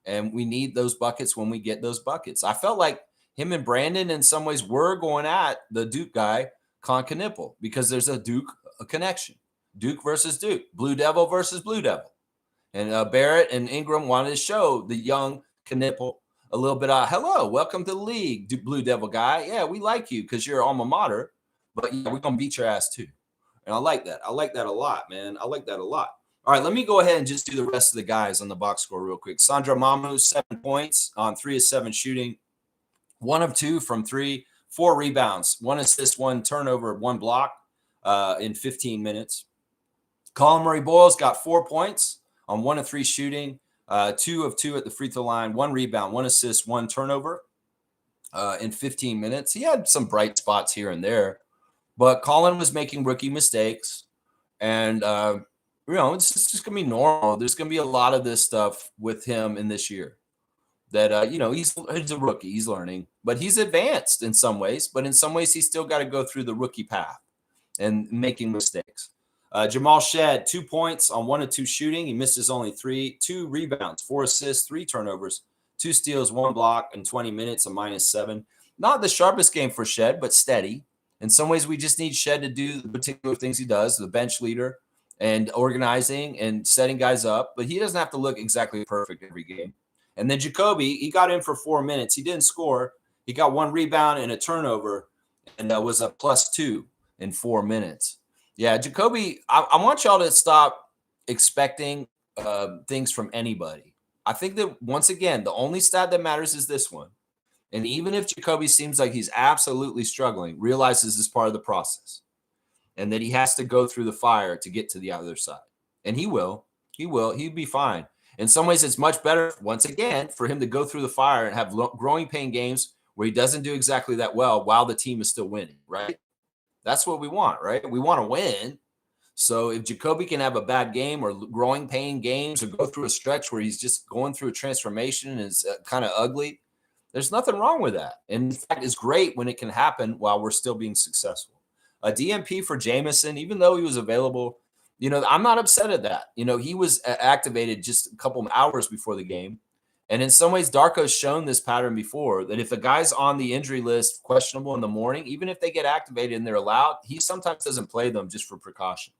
A: and we need those buckets when we get those buckets. I felt like him and Brandon in some ways were going at the Duke guy, Knipple, because there's a connection. Duke versus Duke, Blue Devil versus Blue Devil. And Barrett and Ingram wanted to show the young Knipple a little bit of, hello, welcome to the league, Blue Devil guy. Yeah, we like you because you're alma mater, but yeah, we're going to beat your ass too. And I like that. I like that a lot, man. I like that a lot. All right, let me go ahead and just do the rest of the guys on the box score real quick. Sandra Mamu, 7 points on 3 of 7 shooting, 1 of 2 from 3, 4 rebounds, 1 assist, 1 turnover, 1 block in 15 minutes. Colin Murray Boyles got 4 points on 1 of 3 shooting, 2 of 2 at the free throw line, 1 rebound, 1 assist, 1 turnover in 15 minutes. He had some bright spots here and there. But Colin was making rookie mistakes, and, it's just going to be normal. There's going to be a lot of this stuff with him in this year that, he's a rookie. He's learning, but he's advanced in some ways. But in some ways, he's still got to go through the rookie path and making mistakes. Jamal Shed, 2 points on 1 of 2 shooting. He misses only 3, 2 rebounds, 4 assists, 3 turnovers, 2 steals, 1 block in 20 minutes, a -7. Not the sharpest game for Shed, but steady. In some ways, we just need Shed to do the particular things he does, the bench leader and organizing and setting guys up. But he doesn't have to look exactly perfect every game. And then Jacoby, he got in for 4 minutes. He didn't score. He got 1 rebound and a turnover, and that was a +2 in 4 minutes. Yeah, Jacoby, I want y'all to stop expecting things from anybody. I think that, once again, the only stat that matters is this one. And even if Jacoby seems like he's absolutely struggling, realizes this is part of the process and that he has to go through the fire to get to the other side. And he will. He'll be fine. In some ways, it's much better, once again, for him to go through the fire and have growing pain games where he doesn't do exactly that well while the team is still winning, right? That's what we want, right? We want to win. So if Jacoby can have a bad game or growing pain games or go through a stretch where he's just going through a transformation and is kind of ugly, there's nothing wrong with that. And in fact, it's great when it can happen while we're still being successful. A DMP for Jameson, even though he was available, I'm not upset at that. He was activated just a couple of hours before the game. And in some ways, Darko's shown this pattern before, that if a guy's on the injury list, questionable in the morning, even if they get activated and they're allowed, he sometimes doesn't play them just for precaution.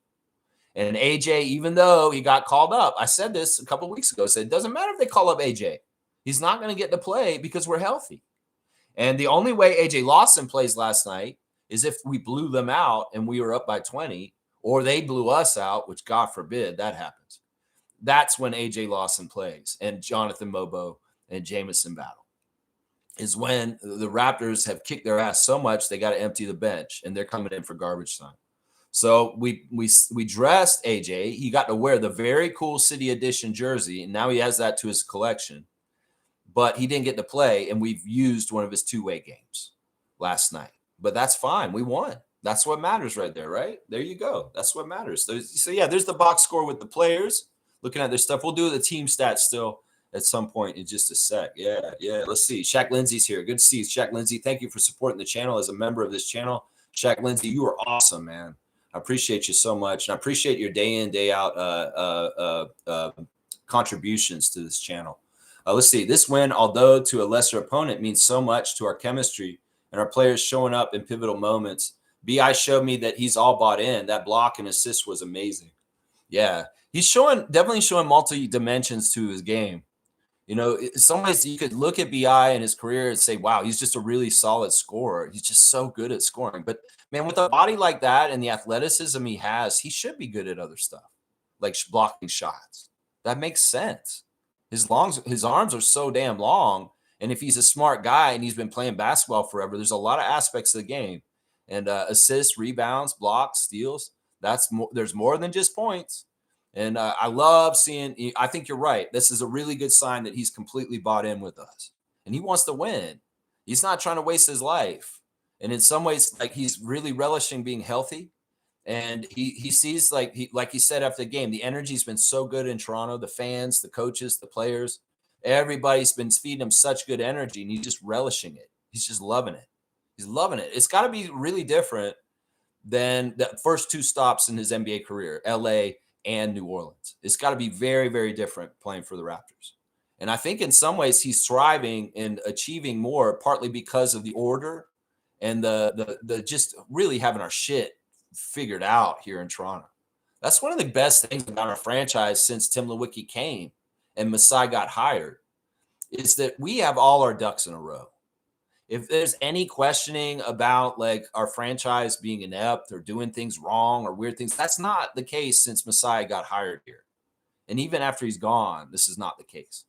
A: And AJ, even though he got called up, I said this a couple of weeks ago, said it doesn't matter if they call up AJ. He's not going to get to play because we're healthy. And the only way AJ Lawson plays last night is if we blew them out and we were up by 20, or they blew us out, which God forbid that happens. That's when AJ Lawson plays and Jonathan Mobo and Jamison battle. Is when the Raptors have kicked their ass so much they got to empty the bench and they're coming in for garbage time. So we dressed AJ. He got to wear the very cool City Edition jersey, and now he has that to his collection. But he didn't get to play, and we've used one of his two-way games last night. But that's fine. We won. That's what matters right there, right? There you go. That's what matters. So yeah, there's the box score with the players. Looking at their stuff. We'll do the team stats still at some point in just a sec. Yeah. Let's see. Shaq Lindsay's here. Good to see you, Shaq Lindsay. Thank you for supporting the channel as a member of this channel. Shaq Lindsay, you are awesome, man. I appreciate you so much. And I appreciate your day in, day out contributions to this channel. Let's see. This win, although to a lesser opponent, means so much to our chemistry and our players showing up in pivotal moments. BI showed me that he's all bought in. That block and assist was amazing. Yeah. He's definitely showing multi dimensions to his game. You know, in some ways you could look at BI and his career and say, wow, he's just a really solid scorer. He's just so good at scoring. But man, with a body like that and the athleticism he has, he should be good at other stuff, like blocking shots. That makes sense. His arms are so damn long. And if he's a smart guy and he's been playing basketball forever, there's a lot of aspects of the game. And assists, rebounds, blocks, steals, there's more than just points. And I love seeing, I think you're right. This is a really good sign that he's completely bought in with us. And he wants to win. He's not trying to waste his life. And in some ways, like, he's really relishing being healthy. And he sees, like he said after the game, the energy's been so good in Toronto. The fans, the coaches, the players, everybody's been feeding him such good energy. And he's just relishing it. He's just loving it. He's loving it. It's got to be really different than the first two stops in his NBA career, LA and New Orleans. It's got to be very, very different playing for the Raptors. And I think in some ways he's thriving and achieving more, partly because of the order and the just really having our shit figured out here in Toronto. That's one of the best things about our franchise since Tim Lewicki came and Masai got hired, is that we have all our ducks in a row. If there's any questioning about like our franchise being inept or doing things wrong or weird things, that's not the case since Masai got hired here. And even after he's gone, this is not the case.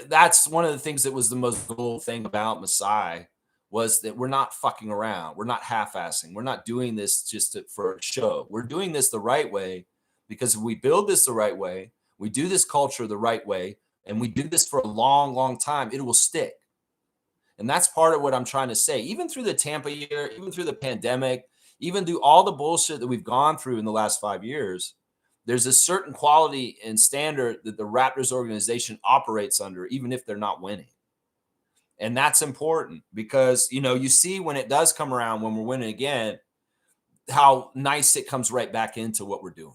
A: That's one of the things that was the most cool thing about Masai, was that we're not fucking around. We're not half-assing. We're not doing this just for a show. We're doing this the right way, because if we build this the right way, we do this culture the right way, and we do this for a long, long time, it will stick. And that's part of what I'm trying to say. Even through the Tampa year, even through the pandemic, even through all the bullshit that we've gone through in the last 5 years, there's a certain quality and standard that the Raptors organization operates under, even if they're not winning. And that's important because, you know, you see when it does come around, when we're winning again, how nice it comes right back into what we're doing.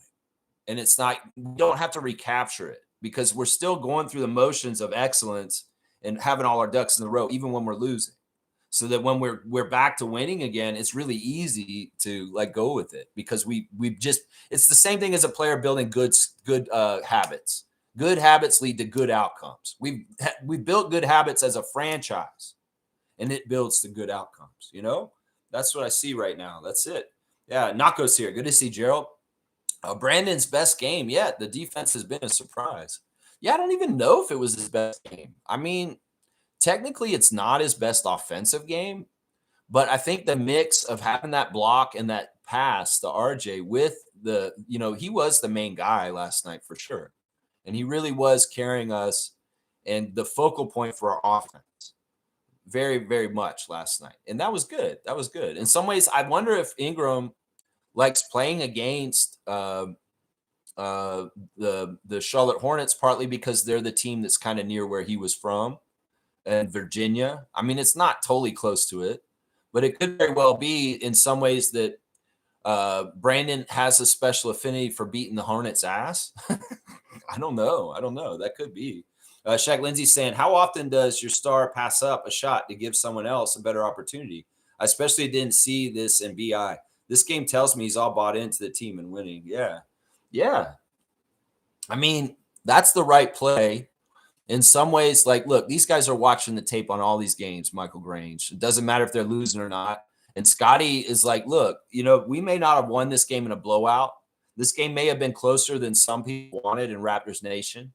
A: And it's not, we don't have to recapture it because we're still going through the motions of excellence and having all our ducks in a row, even when we're losing. So that when we're back to winning again, it's really easy to like go with it, because we just, it's the same thing as a player building good habits. Good habits lead to good outcomes. We've built good habits as a franchise, and it builds to good outcomes. You know, that's what I see right now. That's it. Yeah, Nako's here. Good to see Gerald. Brandon's best game yet. The defense has been a surprise. Yeah, I don't even know if it was his best game. I mean, technically it's not his best offensive game, but I think the mix of having that block and that pass to RJ with the, you know, he was the main guy last night for sure. And he really was carrying us and the focal point for our offense very, very much last night. And that was good. That was good. In some ways, I wonder if Ingram likes playing against the Charlotte Hornets, partly because they're the team that's kind of near where he was from, and Virginia. I mean, it's not totally close to it, but it could very well be in some ways that Brandon has a special affinity for beating the Hornets' ass. I don't know. That could be. Shaq Lindsay saying, how often does your star pass up a shot to give someone else a better opportunity? I especially didn't see this in BI. This game tells me he's all bought into the team and winning. Yeah. I mean, that's the right play. In some ways, like, look, these guys are watching the tape on all these games, Michael Grange. It doesn't matter if they're losing or not. And Scotty is like, look, we may not have won this game in a blowout. This game may have been closer than some people wanted in Raptors Nation,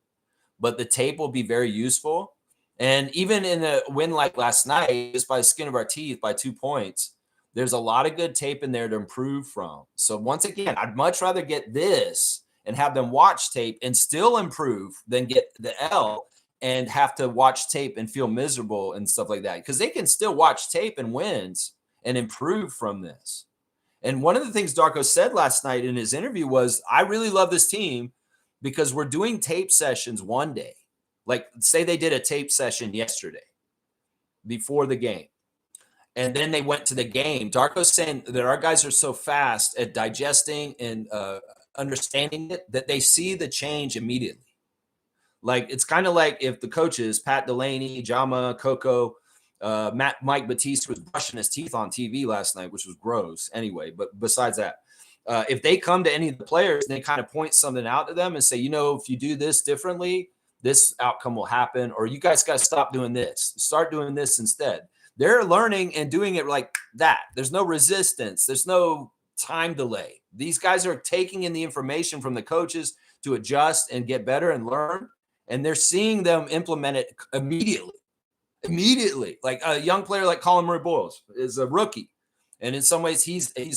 A: but the tape will be very useful. And even in a win like last night, just by the skin of our teeth, by 2 points, there's a lot of good tape in there to improve from. So once again, I'd much rather get this and have them watch tape and still improve than get the L and have to watch tape and feel miserable and stuff like that. Because they can still watch tape and wins and improve from this. And one of the things Darko said last night in his interview was, I really love this team because we're doing tape sessions one day. Like, say they did a tape session yesterday before the game, and then they went to the game. Darko's saying that our guys are so fast at digesting and understanding it that they see the change immediately. Like, it's kind of like if the coaches, Pat Delaney, Jama, Coco, Mike Batiste was brushing his teeth on TV last night, which was gross anyway. But besides that, if they come to any of the players and they kind of point something out to them and say, if you do this differently, this outcome will happen, or you guys got to stop doing this. Start doing this instead. They're learning and doing it like that. There's no resistance. There's no time delay. These guys are taking in the information from the coaches to adjust and get better and learn, and they're seeing them implement it immediately. Like a young player like Colin Murray-Boyles is a rookie. And in some ways, he's a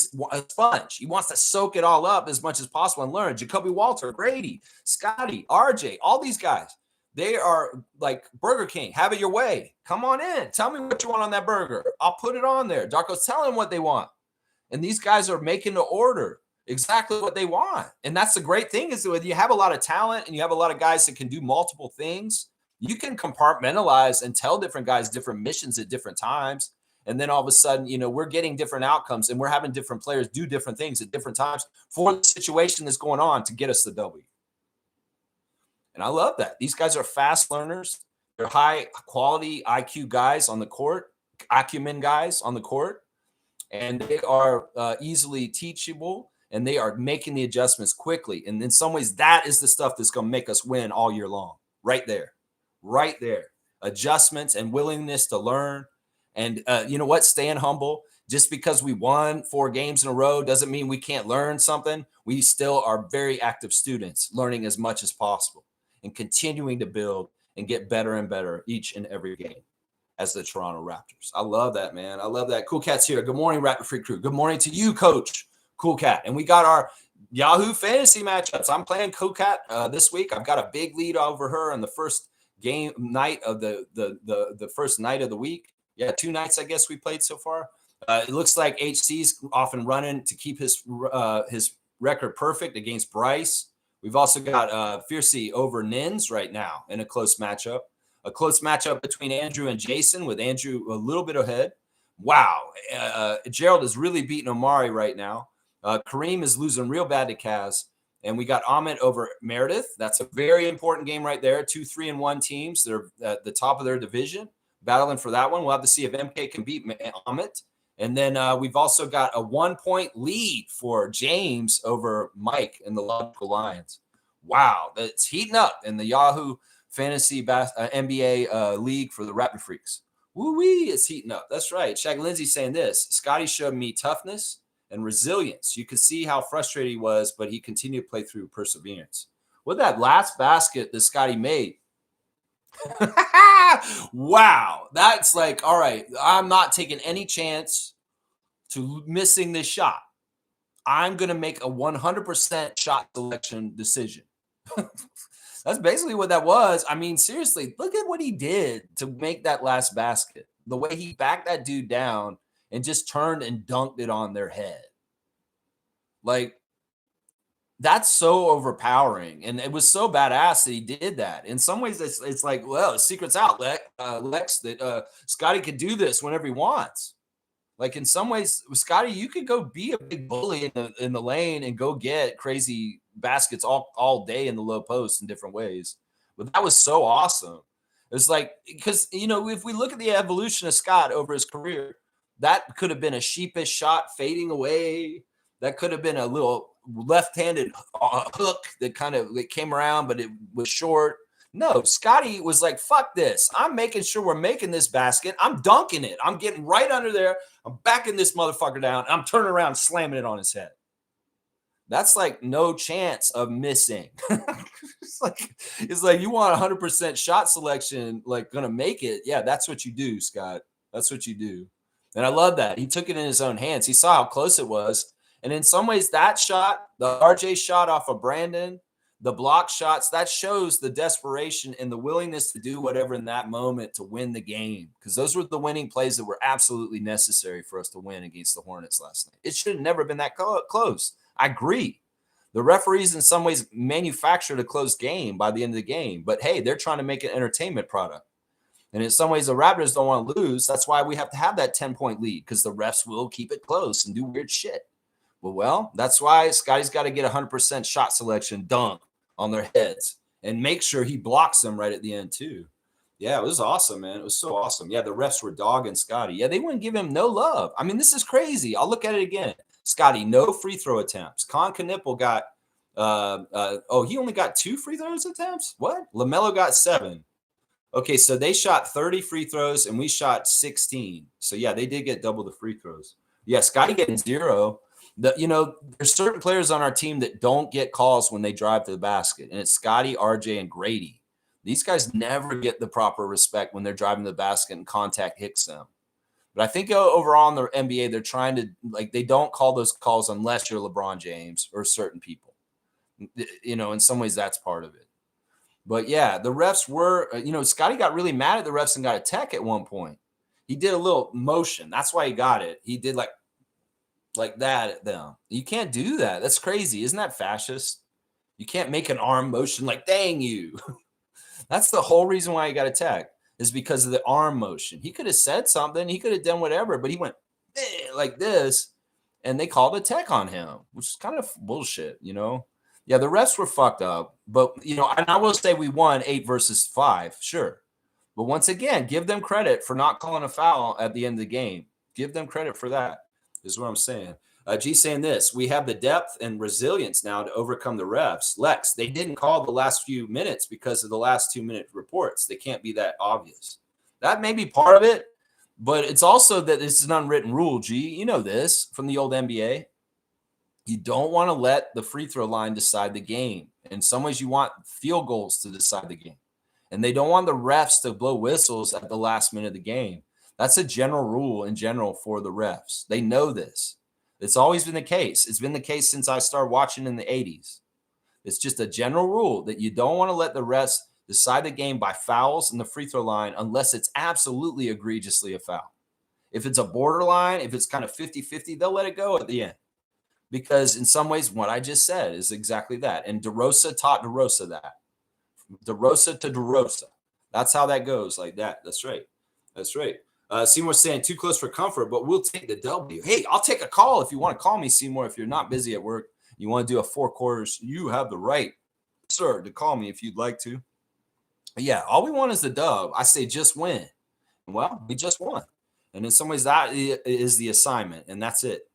A: sponge. He wants to soak it all up as much as possible and learn. Jacoby Walter, Grady, Scotty, RJ, all these guys, they are like Burger King. Have it your way. Come on in. Tell me what you want on that burger. I'll put it on there. Darko's telling them what they want. And these guys are making the order exactly what they want. And that's the great thing is that when you have a lot of talent and you have a lot of guys that can do multiple things, you can compartmentalize and tell different guys different missions at different times. And then all of a sudden, we're getting different outcomes and we're having different players do different things at different times for the situation that's going on to get us the W. And I love that. These guys are fast learners. They're high quality IQ guys on the court, acumen guys on the court, and they are easily teachable and they are making the adjustments quickly. And in some ways, that is the stuff that's going to make us win all year long. Right there. Adjustments and willingness to learn. And you know what? Staying humble. Just because we won 4 games in a row doesn't mean we can't learn something. We still are very active students, learning as much as possible and continuing to build and get better and better each and every game as the Toronto Raptors. I love that, man. I love that. Cool Cat's here. Good morning, Raptor Freak Crew. Good morning to you, Coach Cool Cat. And we got our Yahoo fantasy matchups. I'm playing Cool Cat this week. I've got a big lead over her on the first game night of the first night of the week. Yeah, 2 nights, I guess, we played so far. It looks like HC's often running to keep his record perfect against Bryce. We've also got Fiercey over Nins right now in a close matchup. A close matchup between Andrew and Jason, with Andrew a little bit ahead. Wow. Gerald is really beating Omari right now. Kareem is losing real bad to Kaz. And we got Amit over Meredith. That's a very important game right there. 2 3-1 teams. They're at the top of their division, battling for that one. We'll have to see if MK can beat Amit. And then we've also got a 1-point lead for James over Mike in the Logical Lions. Wow, it's heating up in the Yahoo Fantasy NBA League for the Raptor Freaks. Woo-wee, it's heating up. That's right. Shaq Lindsay saying this. Scotty showed me toughness and resilience. You could see how frustrated he was, but he continued to play through perseverance. With that last basket that Scotty made, wow, that's like, all right, I'm not taking any chance to missing this shot. I'm going to make a 100% shot selection decision. That's basically what that was. I mean, seriously, look at what he did to make that last basket. The way he backed that dude down and just turned and dunked it on their head. Like, that's so overpowering. And it was so badass that he did that. In some ways, it's like, well, the secret's out, Lex, that Scotty could do this whenever he wants. Like, in some ways, Scotty, you could go be a big bully in the lane and go get crazy baskets all day in the low post in different ways. But that was so awesome. It was like, because, if we look at the evolution of Scott over his career, that could have been a sheepish shot fading away. That could have been a little left-handed hook that came around, but it was short. No, Scotty was like, fuck this. I'm making sure we're making this basket. I'm dunking it. I'm getting right under there. I'm backing this motherfucker down. I'm turning around, slamming it on his head. That's like no chance of missing. it's like you want 100% shot selection, like gonna make it. Yeah, that's what you do, Scott. That's what you do. And I love that. He took it in his own hands. He saw how close it was. And in some ways, that shot, the RJ shot off of Brandon, the block shots, that shows the desperation and the willingness to do whatever in that moment to win the game. Because those were the winning plays that were absolutely necessary for us to win against the Hornets last night. It should have never been that close. I agree. The referees in some ways manufactured a close game by the end of the game. But hey, they're trying to make an entertainment product. And in some ways, the Raptors don't want to lose. That's why we have to have that 10-point lead, because the refs will keep it close and do weird shit. Well, that's why Scotty's got to get 100% shot selection dunk on their heads and make sure he blocks them right at the end too. Yeah, it was awesome, man. It was so awesome. Yeah, the refs were dogging Scotty. Yeah, they wouldn't give him no love. I mean, this is crazy. I'll look at it again. Scotty, no free throw attempts. Con Knipple got, he only got 2 free throws attempts? What? LaMelo got 7. Okay, so they shot 30 free throws and we shot 16. So yeah, they did get double the free throws. Yeah, Scotty getting 0. There's certain players on our team that don't get calls when they drive to the basket, and it's Scotty, RJ, and Grady. These guys never get the proper respect when they're driving to the basket and contact hits them. But I think overall in the NBA, they're trying to, they don't call those calls unless you're LeBron James or certain people. In some ways, that's part of it. But yeah, the refs were, Scotty got really mad at the refs and got a tech at one point. He did a little motion. That's why he got it. He did like that at them. You can't do that. That's crazy. Isn't that fascist? You can't make an arm motion like, dang you. That's the whole reason why he got a tech, is because of the arm motion. He could have said something. He could have done whatever, but he went like this, and they called a tech on him, which is kind of bullshit, Yeah, the refs were fucked up, but, and I will say we won 8 versus 5, sure. But once again, give them credit for not calling a foul at the end of the game. Give them credit for that, is what I'm saying. G saying this: we have the depth and resilience now to overcome the refs. Lex, they didn't call the last few minutes because of the last 2-minute reports. They can't be that obvious. That may be part of it, but it's also that this is an unwritten rule, G. You know this from the old NBA. You don't want to let the free throw line decide the game. In some ways, you want field goals to decide the game. And they don't want the refs to blow whistles at the last minute of the game. That's a general rule in general for the refs. They know this. It's always been the case. It's been the case since I started watching in the 80s. It's just a general rule that you don't want to let the refs decide the game by fouls in the free throw line unless it's absolutely egregiously a foul. If it's a borderline, if it's kind of 50-50, they'll let it go at the end. Because in some ways, what I just said is exactly that. And DeRosa taught DeRosa that. DeRosa to DeRosa. That's how that goes, like that. That's right. That's right. Seymour's saying too close for comfort, but we'll take the W. Hey, I'll take a call if you want to call me, Seymour. If you're not busy at work, you want to do a 4 quarters, you have the right, sir, to call me if you'd like to. But yeah, all we want is the dub. I say just win. Well, we just won. And in some ways, that is the assignment, and that's it.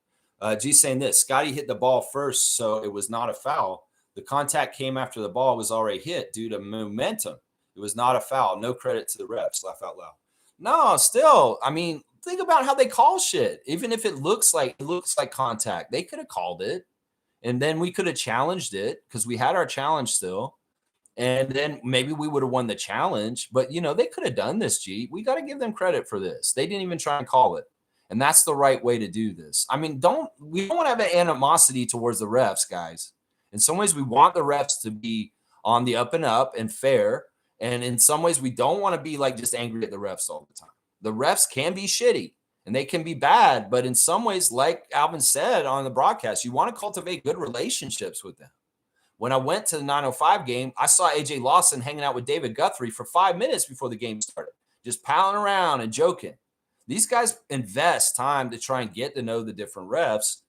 A: G's saying this: Scotty hit the ball first, so it was not a foul. The contact came after the ball was already hit due to momentum. It was not a foul. No credit to the refs. Laugh out loud. No, still, I mean, think about how they call shit. Even if it looks like contact, they could have called it, and then we could have challenged it because we had our challenge still, and then maybe we would have won the challenge. But they could have done this. G, we got to give them credit for this. They didn't even try and call it. And that's the right way to do this. I mean, we don't have an animosity towards the refs, guys. In some ways, we want the refs to be on the up and up and fair. And in some ways, we don't want to be just angry at the refs all the time. The refs can be shitty and they can be bad. But in some ways, like Alvin said on the broadcast, you want to cultivate good relationships with them. When I went to the 905 game, I saw AJ Lawson hanging out with David Guthrie for 5 minutes before the game started, just palling around and joking. These guys invest time to try and get to know the different refs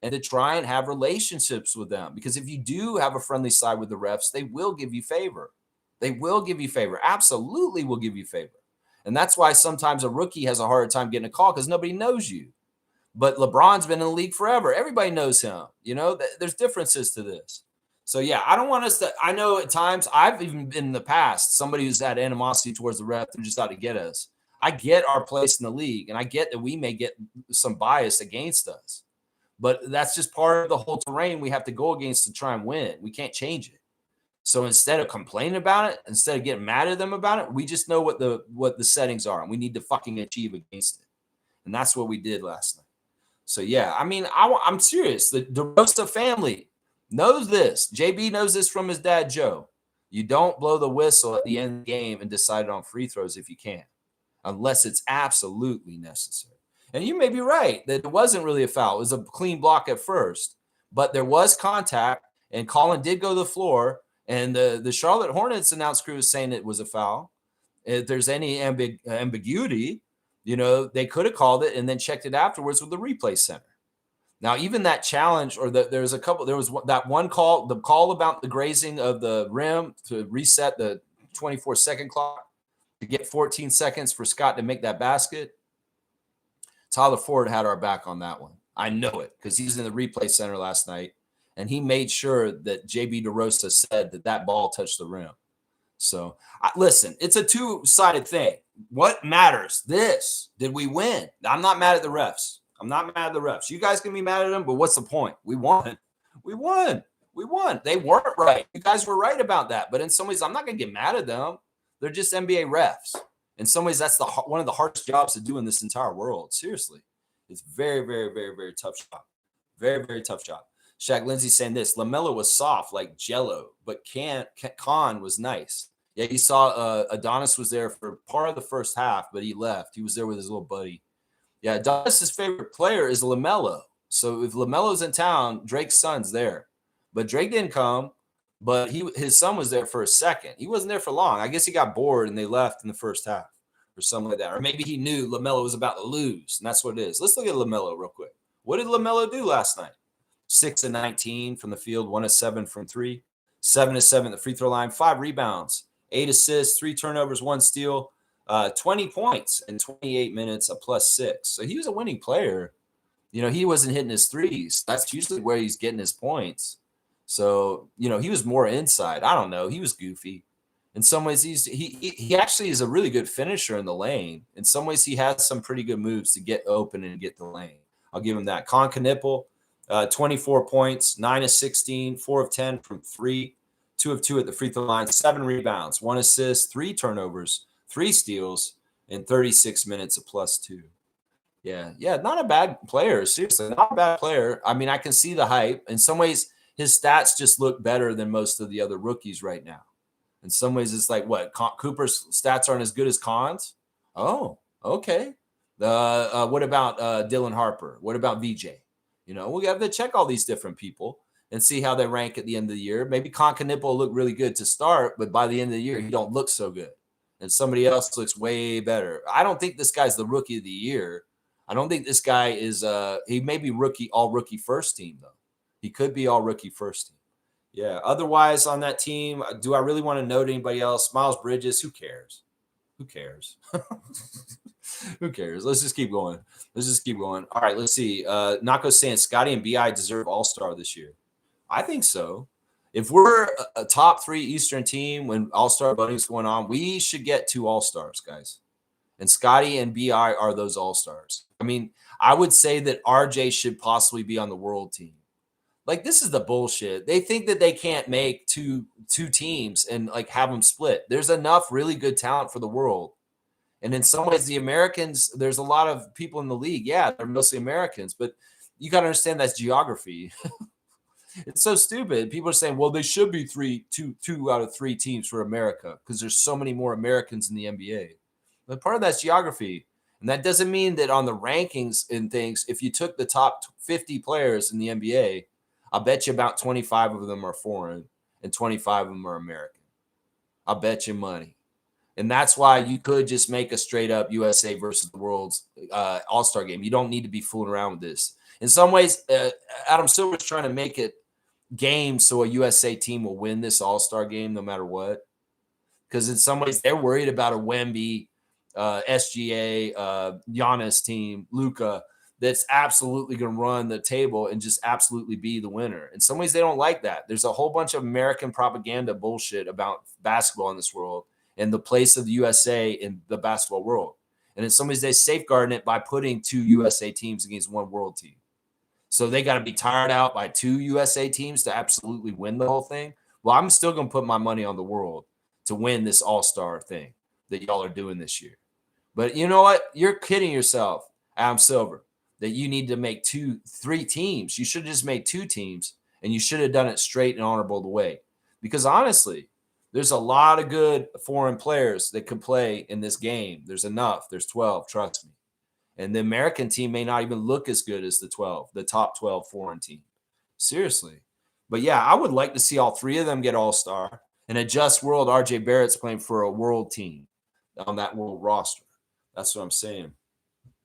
A: and to try and have relationships with them. Because if you do have a friendly side with the refs, they will give you favor. They will give you favor. Absolutely will give you favor. And that's why sometimes a rookie has a hard time getting a call because nobody knows you. But LeBron's been in the league forever. Everybody knows him. There's differences to this. So, yeah, I don't want us to – I know at times I've even been in the past somebody who's had animosity towards the ref. They're just out to get us. I get our place in the league, and I get that we may get some bias against us. But that's just part of the whole terrain we have to go against to try and win. We can't change it. So instead of complaining about it, instead of getting mad at them about it, we just know what the settings are, and we need to fucking achieve against it. And that's what we did last night. So, yeah, I mean, I'm serious. The DeRosa family knows this. JB knows this from his dad, Joe. You don't blow the whistle at the end of the game and decide on free throws if you can, unless it's absolutely necessary. And you may be right that it wasn't really a foul. It was a clean block at first, but there was contact, and Colin did go to the floor, and the Charlotte Hornets announce crew is saying it was a foul. If there's any ambiguity, they could have called it and then checked it afterwards with the replay center. Now, even that challenge, or there was that one call, the call about the grazing of the rim to reset the 24-second clock to get 14 seconds for Scott to make that basket. Tyler Ford had our back on that one. I know it because he's in the replay center last night, and he made sure that JB DeRosa said that ball touched the rim. So, listen, it's a two-sided thing. What matters? Did we win? I'm not mad at the refs. You guys can be mad at them, but what's the point? We won. They weren't right. You guys were right about that. But in some ways, I'm not going to get mad at them. They're just NBA refs. In some ways, that's one of the hardest jobs to do in this entire world. Seriously. It's very, very, very, very tough job. Very, very tough job. Shaq Lindsay saying this, LaMelo was soft like Jello, but Khan was nice. Yeah, he saw Adonis was there for part of the first half, but he left. He was there with his little buddy. Yeah, Adonis' favorite player is LaMelo. So if LaMelo's in town, Drake's son's there. But Drake didn't come, but his son was there for a second. He wasn't there for long. I guess he got bored and they left in the first half or something like that. Or maybe he knew LaMelo was about to lose, and that's what it is. Let's look at LaMelo real quick. What did LaMelo do last night? 6 of 19 from the field, 1 of 7 from 3, 7 of 7 at the free throw line, 5 rebounds, 8 assists, 3 turnovers, 1 steal, 20 points in 28 minutes, a +6. So he was a winning player. He wasn't hitting his threes. That's usually where he's getting his points. So, he was more inside. I don't know. He was goofy. In some ways, he actually is a really good finisher in the lane. In some ways, he has some pretty good moves to get open and get the lane. I'll give him that. Con Knipple, 24 points, 9 of 16, 4 of 10 from 3, 2 of 2 at the free throw line, 7 rebounds, 1 assist, 3 turnovers, 3 steals in 36 minutes, a +2. Yeah, not a bad player. Seriously, not a bad player. I mean, I can see the hype. In some ways, his stats just look better than most of the other rookies right now. In some ways, it's like, what? Cooper's stats aren't as good as Khan's? Oh, okay. What about Dylan Harper? What about VJ? We have to check all these different people and see how they rank at the end of the year. Maybe Con Knipple will look really good to start, but by the end of the year, he don't look so good. And somebody else looks way better. I don't think this guy's the rookie of the year. I don't think this guy is he may be all rookie first team, though. He could be all rookie first team. Yeah. Otherwise, on that team, do I really want to note anybody else? Miles Bridges, who cares? Who cares? Who cares? Let's just keep going. All right, let's see. Nako's saying Scotty and BI deserve All-Star this year. I think so. If we're a top 3 Eastern team when All-Star voting's going on, we should get 2 All-Stars, guys. And Scotty and BI are those All-Stars. I mean, I would say that RJ should possibly be on the world team. Like, this is the bullshit. They think that they can't make two teams and have them split. There's enough really good talent for the world. And in some ways, the Americans, there's a lot of people in the league. Yeah, they're mostly Americans, but you got to understand that's geography. It's so stupid. People are saying, well, they should be two out of 3 teams for America because there's so many more Americans in the NBA. But part of that's geography. And that doesn't mean that on the rankings and things, if you took the top 50 players in the NBA, I'll bet you about 25 of them are foreign and 25 of them are American. I'll bet you money. And that's why you could just make a straight up USA versus the world's All-Star game. You don't need to be fooling around with this. In some ways, Adam Silver's trying to make it game so a USA team will win this All-Star game no matter what. Because in some ways, they're worried about a Wemby, SGA, Giannis team, Luka. that's absolutely going to run the table and just absolutely be the winner. In some ways, they don't like that. There's a whole bunch of American propaganda bullshit about basketball in this world and the place of the USA in the basketball world. And in some ways, they safeguard it by putting 2 USA teams against 1 world team. So they got to be tired out by 2 USA teams to absolutely win the whole thing. Well, I'm still going to put my money on the world to win this all-star thing that y'all are doing this year. But you know what? You're kidding yourself, Adam Silver, that you need to make 3 teams. You should have just made 2 teams, and you should have done it straight and honorable the way. Because honestly, there's a lot of good foreign players that could play in this game. There's enough. There's 12, trust me. And the American team may not even look as good as the top 12 foreign team. Seriously. But yeah, I would like to see all 3 of them get all-star. In a just world, RJ Barrett's playing for a world team on that world roster. That's what I'm saying.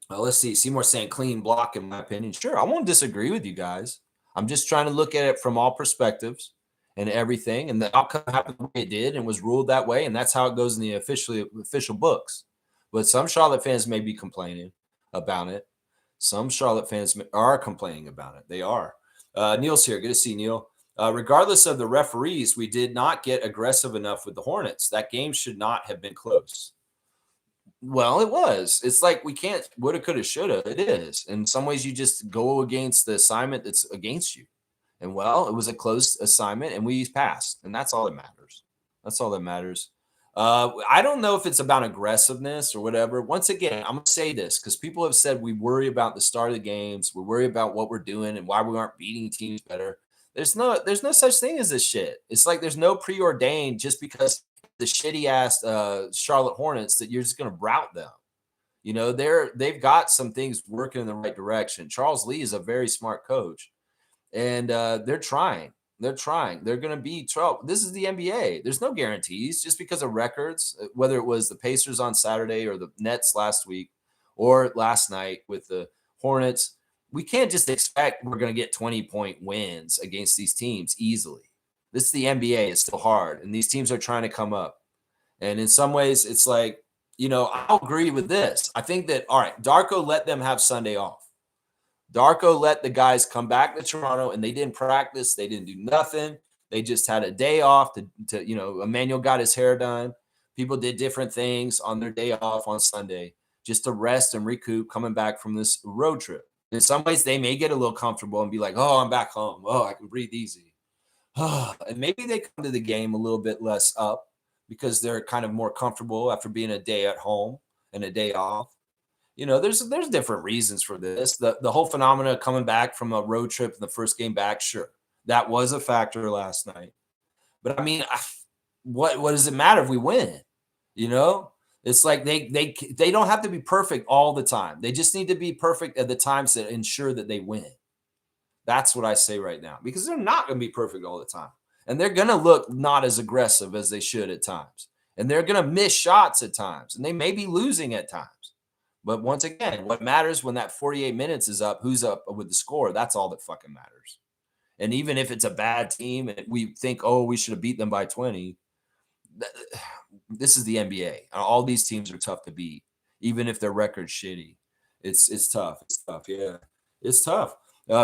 A: Let's see. Seymour saying clean block, in my opinion. Sure, I won't disagree with you guys. I'm just trying to look at it from all perspectives and everything. And the outcome happened the way it did and was ruled that way. And that's how it goes in the official books. But some Charlotte fans may be complaining about it. Some Charlotte fans are complaining about it. They are. Neil's here. Good to see Neil. Regardless of the referees, we did not get aggressive enough with the Hornets. That game should not have been close. Well, it was. It's like we can't woulda, coulda, shoulda. It is. In some ways, you just go against the assignment that's against you. And well, it was a close assignment, and we passed, and that's all that matters. That's all that matters. I don't know if it's about aggressiveness or whatever. Once again, I'm going to say this because people have said we worry about the start of the games. We worry about what we're doing and why we aren't beating teams better. There's no such thing as this shit. It's like there's no preordained just because the shitty ass Charlotte Hornets that you're just going to rout them. You know, they've got some things working in the right direction. Charles Lee is a very smart coach, and they're trying. They're trying. They're going to be trouble. This is the NBA. There's no guarantees just because of records, whether it was the Pacers on Saturday or the Nets last week or last night with the Hornets. We can't just expect we're going to get 20-point wins against these teams easily. This is the NBA. It's still hard, and these teams are trying to come up. And in some ways, it's like, you know, I'll agree with this. I think that, all right, Darko let them have Sunday off. Darko let the guys come back to Toronto, and they didn't practice. They didn't do nothing. They just had a day off to you know, Emmanuel got his hair done. People did different things on their day off on Sunday just to rest and recoup coming back from this road trip. In some ways, they may get a little comfortable and be like, oh, I'm back home. Oh, I can breathe easy. And maybe they come to the game a little bit less up because they're kind of more comfortable after being a day at home and a day off. You know, there's different reasons for this. The whole phenomena of coming back from a road trip in the first game back, sure, that was a factor last night. But I mean, what does it matter if we win? You know, it's like they don't have to be perfect all the time. They just need to be perfect at the times that ensure that they win. That's what I say right now, because they're not going to be perfect all the time. And they're going to look not as aggressive as they should at times. And they're going to miss shots at times. And they may be losing at times. But once again, what matters when that 48 minutes is up, who's up with the score, that's all that fucking matters. And even if it's a bad team and we think, oh, we should have beat them by 20, this is the NBA. All these teams are tough to beat, even if their record's shitty. It's tough. It's tough. Yeah, it's tough.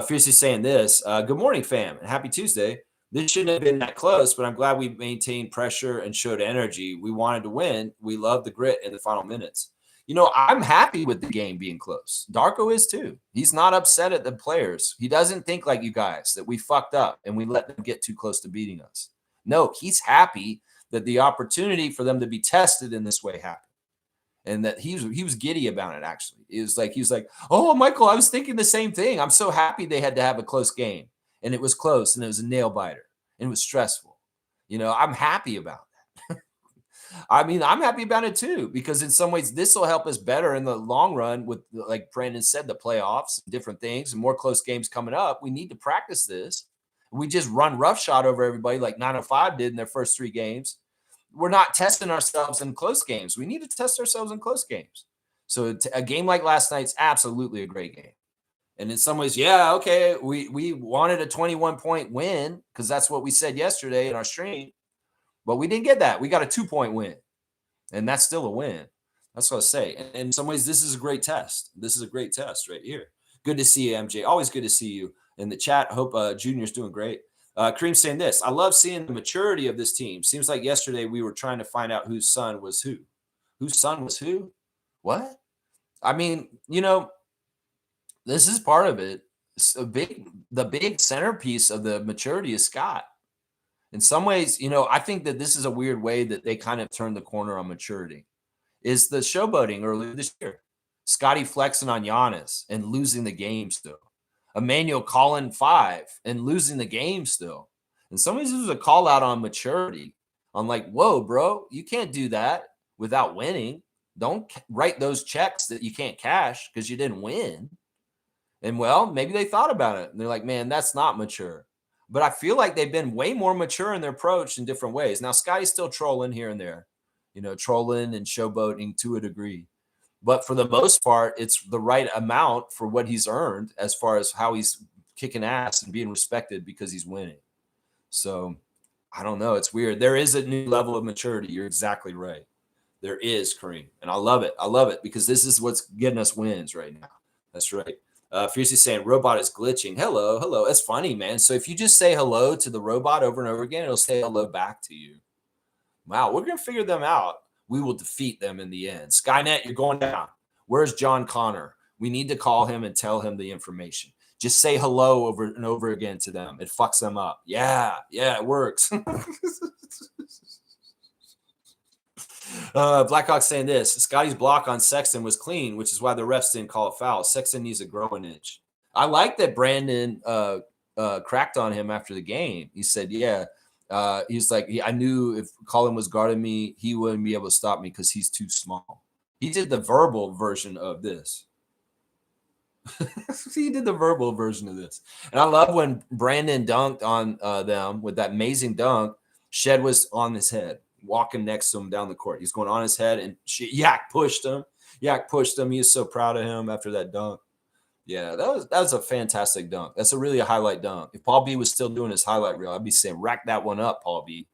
A: Fiercely saying this. Good morning, fam, and happy Tuesday. This shouldn't have been that close, but I'm glad we maintained pressure and showed energy. We wanted to win. We love the grit in the final minutes. You know, I'm happy with the game being close. Darko is too. He's not upset at the players. He doesn't think like you guys that we fucked up and we let them get too close to beating us. No, he's happy that the opportunity for them to be tested in this way happened. And that he was giddy about it, actually. He was like, oh, Michael, I was thinking the same thing. I'm so happy they had to have a close game. And it was close, and it was a nail biter. And it was stressful. You know, I'm happy about that. I mean, I'm happy about it too, because in some ways, this will help us better in the long run with, like Brandon said, the playoffs, different things, and more close games coming up. We need to practice this. We just run roughshod over everybody like 905 did in their first 3 games. We're not testing ourselves in close games. We need to test ourselves in close games. So a game like last night's absolutely a great game. And in some ways, yeah, okay, we wanted a 21-point win because that's what we said yesterday in our stream. But we didn't get that. We got a 2-point win. And that's still a win. That's what I say. And in some ways, this is a great test. This is a great test right here. Good to see you, MJ. Always good to see you in the chat. Hope Junior's doing great. Kareem saying this. I love seeing the maturity of this team. Seems like yesterday we were trying to find out whose son was who. Whose son was who? What? I mean, this is part of it. The big centerpiece of the maturity is Scott. In some ways, I think that this is a weird way that they kind of turned the corner on maturity. Is the showboating earlier this year. Scotty flexing on Giannis and losing the game still. Emmanuel calling 5 and losing the game still. In some ways, this was a call out on maturity. On like, whoa, bro, you can't do that without winning. Don't write those checks that you can't cash because you didn't win. And well, maybe they thought about it. And they're like, man, that's not mature. But I feel like they've been way more mature in their approach in different ways. Now, Scotty's still trolling here and there, trolling and showboating to a degree. But for the most part, it's the right amount for what he's earned as far as how he's kicking ass and being respected because he's winning. So I don't know. It's weird. There is a new level of maturity. You're exactly right. There is, Kareem. And I love it. I love it because this is what's getting us wins right now. That's right. Fiercely saying robot is glitching. Hello, hello. That's funny, man. So if you just say hello to the robot over and over again, it'll say hello back to you. Wow, we're going to figure them out. We will defeat them in the end. Skynet, you're going down. Where's John Connor? We need to call him and tell him the information. Just say hello over and over again to them. It fucks them up. Yeah, it works. Blackhawk saying this. Scotty's block on Sexton was clean, which is why the refs didn't call a foul. Sexton needs a growing inch. I like that Brandon cracked on him after the game. He said, yeah. He's like, I knew if Colin was guarding me, he wouldn't be able to stop me because he's too small. He did the verbal version of this. He did the verbal version of this. And I love when Brandon dunked on them with that amazing dunk. Shed was on his head, walking next to him down the court. He's going on his head, and Yak pushed him. He was so proud of him after that dunk. Yeah, that was a fantastic dunk. That's really a highlight dunk. If Paul B was still doing his highlight reel, I'd be saying, rack that one up, Paul B.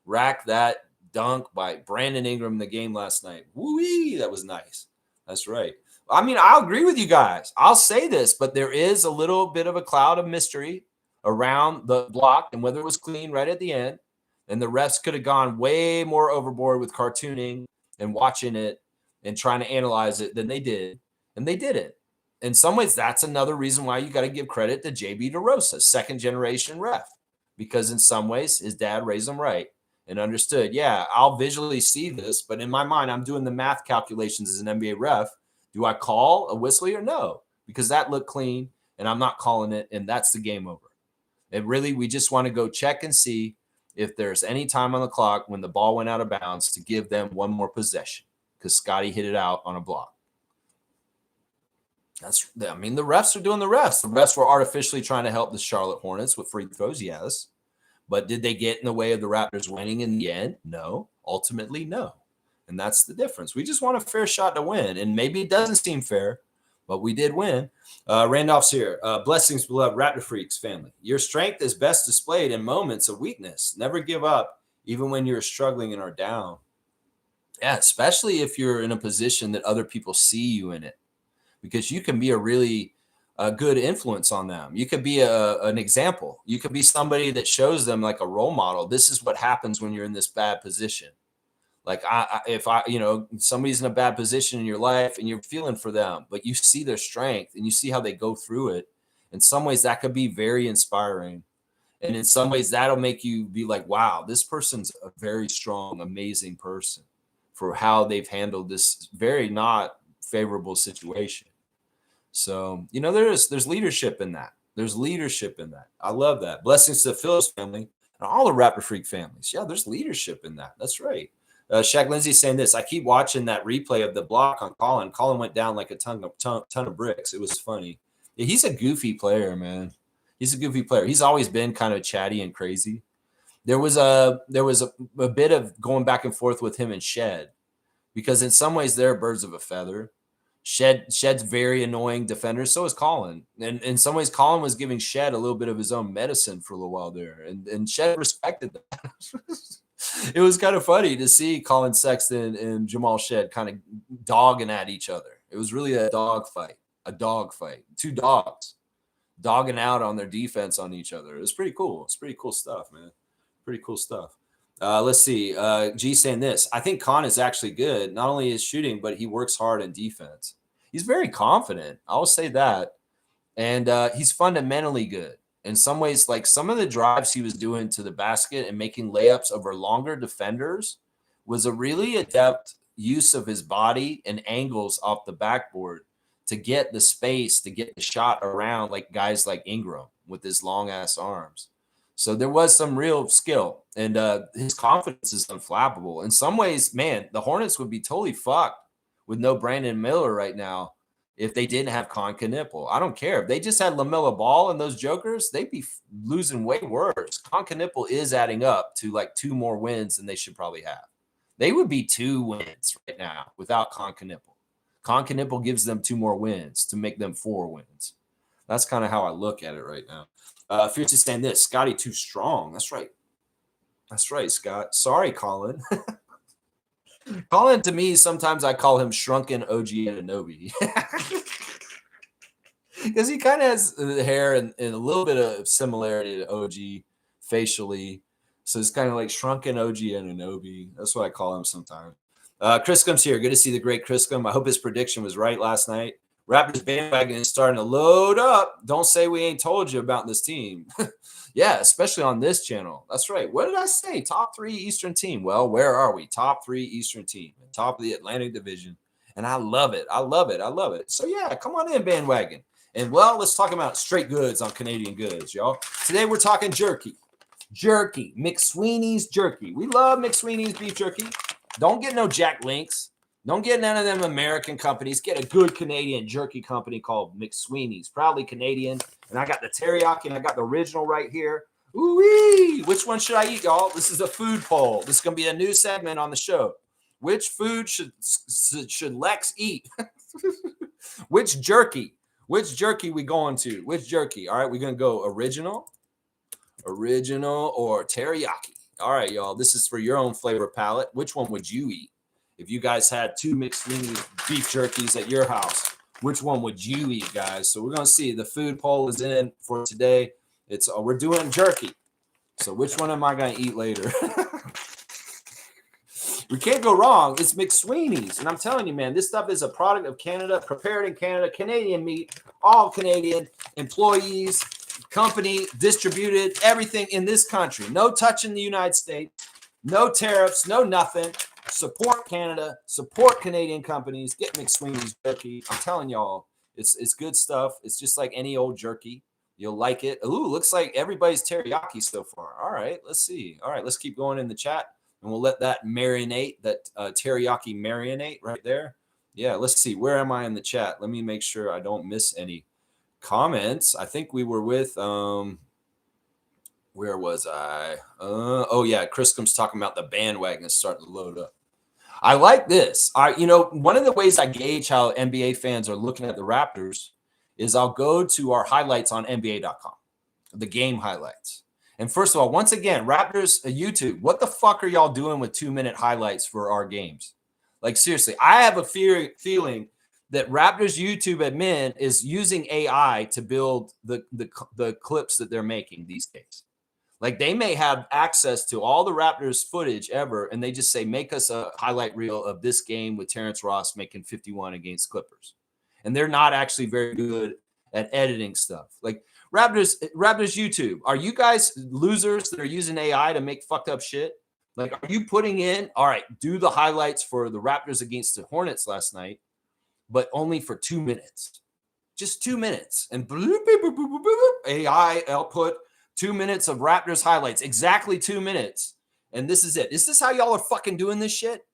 A: Rack that dunk by Brandon Ingram in the game last night. Woo-wee, that was nice. That's right. I mean, I'll agree with you guys. I'll say this, but there is a little bit of a cloud of mystery around the block and whether it was clean right at the end. And the refs could have gone way more overboard with cartooning and watching it and trying to analyze it than they did. And they didn't. In some ways, that's another reason why you got to give credit to JB DeRosa, second-generation ref, because in some ways, his dad raised him right and understood, yeah, I'll visually see this, but in my mind, I'm doing the math calculations as an NBA ref. Do I call a whistle or no? Because that looked clean, and I'm not calling it, and that's the game over. And really, we just want to go check and see if there's any time on the clock when the ball went out of bounds to give them one more possession because Scotty hit it out on a block. The refs are doing the refs. The refs were artificially trying to help the Charlotte Hornets with free throws, yes. But did they get in the way of the Raptors winning in the end? No. Ultimately, no. And that's the difference. We just want a fair shot to win. And maybe it doesn't seem fair, but we did win. Randolph's here. Blessings, beloved Raptor Freaks family. Your strength is best displayed in moments of weakness. Never give up, even when you're struggling and are down. Yeah, especially if you're in a position that other people see you in it. Because you can be a really good influence on them. You could be an example. You could be somebody that shows them like a role model. This is what happens when you're in this bad position. Like if somebody's in a bad position in your life and you're feeling for them, but you see their strength and you see how they go through it. In some ways that could be very inspiring. And in some ways that'll make you be like, wow, this person's a very strong, amazing person for how they've handled this very not favorable situation. So, there's leadership in that. There's leadership in that. I love that. Blessings to the Phillips family and all the Raptor Freak families. Yeah, there's leadership in that. That's right. Shaq Lindsay saying this. I keep watching that replay of the block on Colin. Colin went down like a ton of bricks. It was funny. Yeah, he's a goofy player, man. He's a goofy player. He's always been kind of chatty and crazy. There was a bit of going back and forth with him and Shed because in some ways they're birds of a feather. Shed's very annoying defender. So is Colin. And in some ways, Colin was giving Shed a little bit of his own medicine for a little while there. And Shed respected that. It was kind of funny to see Colin Sexton and Jamal Shed kind of dogging at each other. It was really a dog fight. a dog fight. Two dogs dogging out on their defense on each other. It was pretty cool. It's pretty cool stuff, man. Pretty cool stuff. Let's see. G saying this. I think Khan is actually good. Not only his shooting, but he works hard in defense. He's very confident. I'll say that. And he's fundamentally good. In some ways, like some of the drives he was doing to the basket and making layups over longer defenders was a really adept use of his body and angles off the backboard to get the space, to get the shot around like guys like Ingram with his long ass arms. So there was some real skill, and his confidence is unflappable. In some ways, man, the Hornets would be totally fucked with no Brandon Miller right now if they didn't have Con Knipple. I don't care. If they just had LaMelo Ball and those jokers, they'd be losing way worse. Con Knipple is adding up to like 2 more wins than they should probably have. They would be 2 wins right now without Con Knipple. Con Knipple gives them 2 more wins to make them 4 wins. That's kind of how I look at it right now. Fierce is saying this, Scotty too strong. That's right. That's right, Scott. Sorry, Colin. Colin, to me, sometimes I call him shrunken OG Anunoby. Because he kind of has the hair and a little bit of similarity to OG facially. So it's kind of like shrunken OG Anunoby. That's what I call him sometimes. Chris comes here. Good to see the great Chris come. I hope his prediction was right last night. Raptors bandwagon is starting to load up. Don't say we ain't told you about this team. Yeah, especially on this channel. That's right. What did I say? Top 3 Eastern team. Well, where are we? Top 3 Eastern team. Top of the Atlantic Division. And I love it. I love it. I love it. So, yeah, come on in, bandwagon. And, well, let's talk about straight goods on Canadian goods, y'all. Today we're talking jerky. Jerky. McSweeney's jerky. We love McSweeney's beef jerky. Don't get no Jack Links. Don't get none of them American companies. Get a good Canadian jerky company called McSweeney's. Proudly Canadian. And I got the teriyaki and I got the original right here. Ooh-wee! Which one should I eat, y'all? This is a food poll. This is going to be a new segment on the show. Which food should Lex eat? Which jerky? Which jerky we going to? Which jerky? All right, we're going to go original or teriyaki. All right, y'all. This is for your own flavor palette. Which one would you eat? If you guys had 2 McSweeney beef jerkies at your house, which one would you eat, guys? So we're going to see. The food poll is in for today. It's we're doing jerky. So which one am I going to eat later? We can't go wrong. It's McSweeney's. And I'm telling you, man, this stuff is a product of Canada, prepared in Canada, Canadian meat, all Canadian employees, company, distributed, everything in this country. No touch in the United States. No tariffs, no nothing. Support Canada, support Canadian companies, get McSweeney's jerky. I'm telling y'all, it's good stuff. It's just like any old jerky. You'll like it. Ooh, looks like everybody's teriyaki so far. All right, let's see. All right, let's keep going in the chat, and we'll let that marinate, that teriyaki marinate right there. Yeah, let's see. Where am I in the chat? Let me make sure I don't miss any comments. I think we were with where was I? Oh yeah, Chris comes talking about the bandwagon starting to load up. I like this. One of the ways I gauge how NBA fans are looking at the Raptors is I'll go to our highlights on NBA.com, the game highlights. And first of all, once again, Raptors YouTube, what the fuck are y'all doing with 2-minute highlights for our games? Like seriously, I have a feeling that Raptors YouTube admin is using AI to build the clips that they're making these days. Like they may have access to all the Raptors footage ever, and they just say, make us a highlight reel of this game with Terrence Ross making 51 against Clippers. And they're not actually very good at editing stuff. Like Raptors YouTube, are you guys losers that are using AI to make fucked up shit? Like, are you putting in, all right, do the highlights for the Raptors against the Hornets last night, but only for 2 minutes. Just 2 minutes. And AI output 2 minutes of Raptors highlights, exactly 2 minutes. And this is it. Is this how y'all are fucking doing this shit?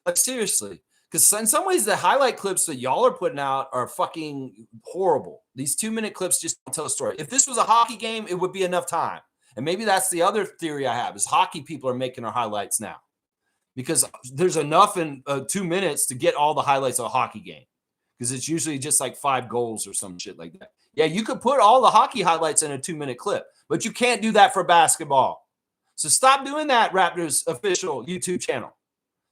A: Like, seriously. Because in some ways, the highlight clips that y'all are putting out are fucking horrible. These 2-minute clips just don't tell a story. If this was a hockey game, it would be enough time. And maybe that's the other theory I have is hockey people are making our highlights now. Because there's enough in 2 minutes to get all the highlights of a hockey game. Because it's usually just like 5 goals or some shit like that. Yeah, you could put all the hockey highlights in a 2-minute clip, but you can't do that for basketball. So stop doing that, Raptors official YouTube channel.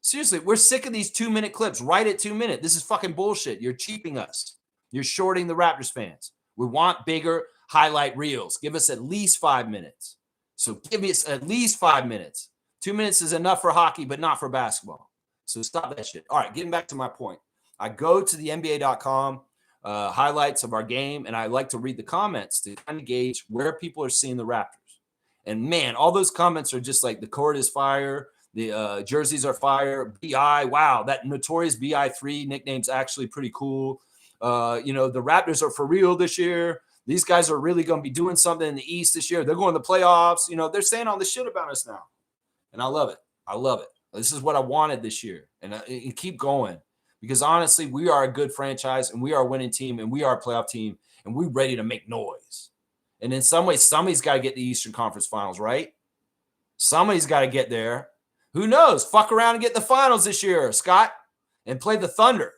A: Seriously, we're sick of these 2-minute clips right at 2 minutes. This is fucking bullshit. You're cheaping us.
C: You're shorting the Raptors fans. We want bigger highlight reels. Give us at least 5 minutes. So give me at least 5 minutes. 2 minutes is enough for hockey, but not for basketball. So stop that shit. All right, getting back to my point. I go to the NBA.com highlights of our game, and I like to read the comments to kind of gauge where people are seeing the Raptors. And man, all those comments are just like the court is fire, the jerseys are fire, BI. Wow, that notorious BI3 nickname's actually pretty cool. The Raptors are for real this year. These guys are really going to be doing something in the East this year. They're going to the playoffs. They're saying all this shit about us now. And I love it. I love it. This is what I wanted this year. And keep going. Because honestly, we are a good franchise, and we are a winning team, and we are a playoff team, and we're ready to make noise. And in some ways, somebody's got to get the Eastern Conference Finals, right? Somebody's got to get there. Who knows? Fuck around and get the finals this year, Scott, and play the Thunder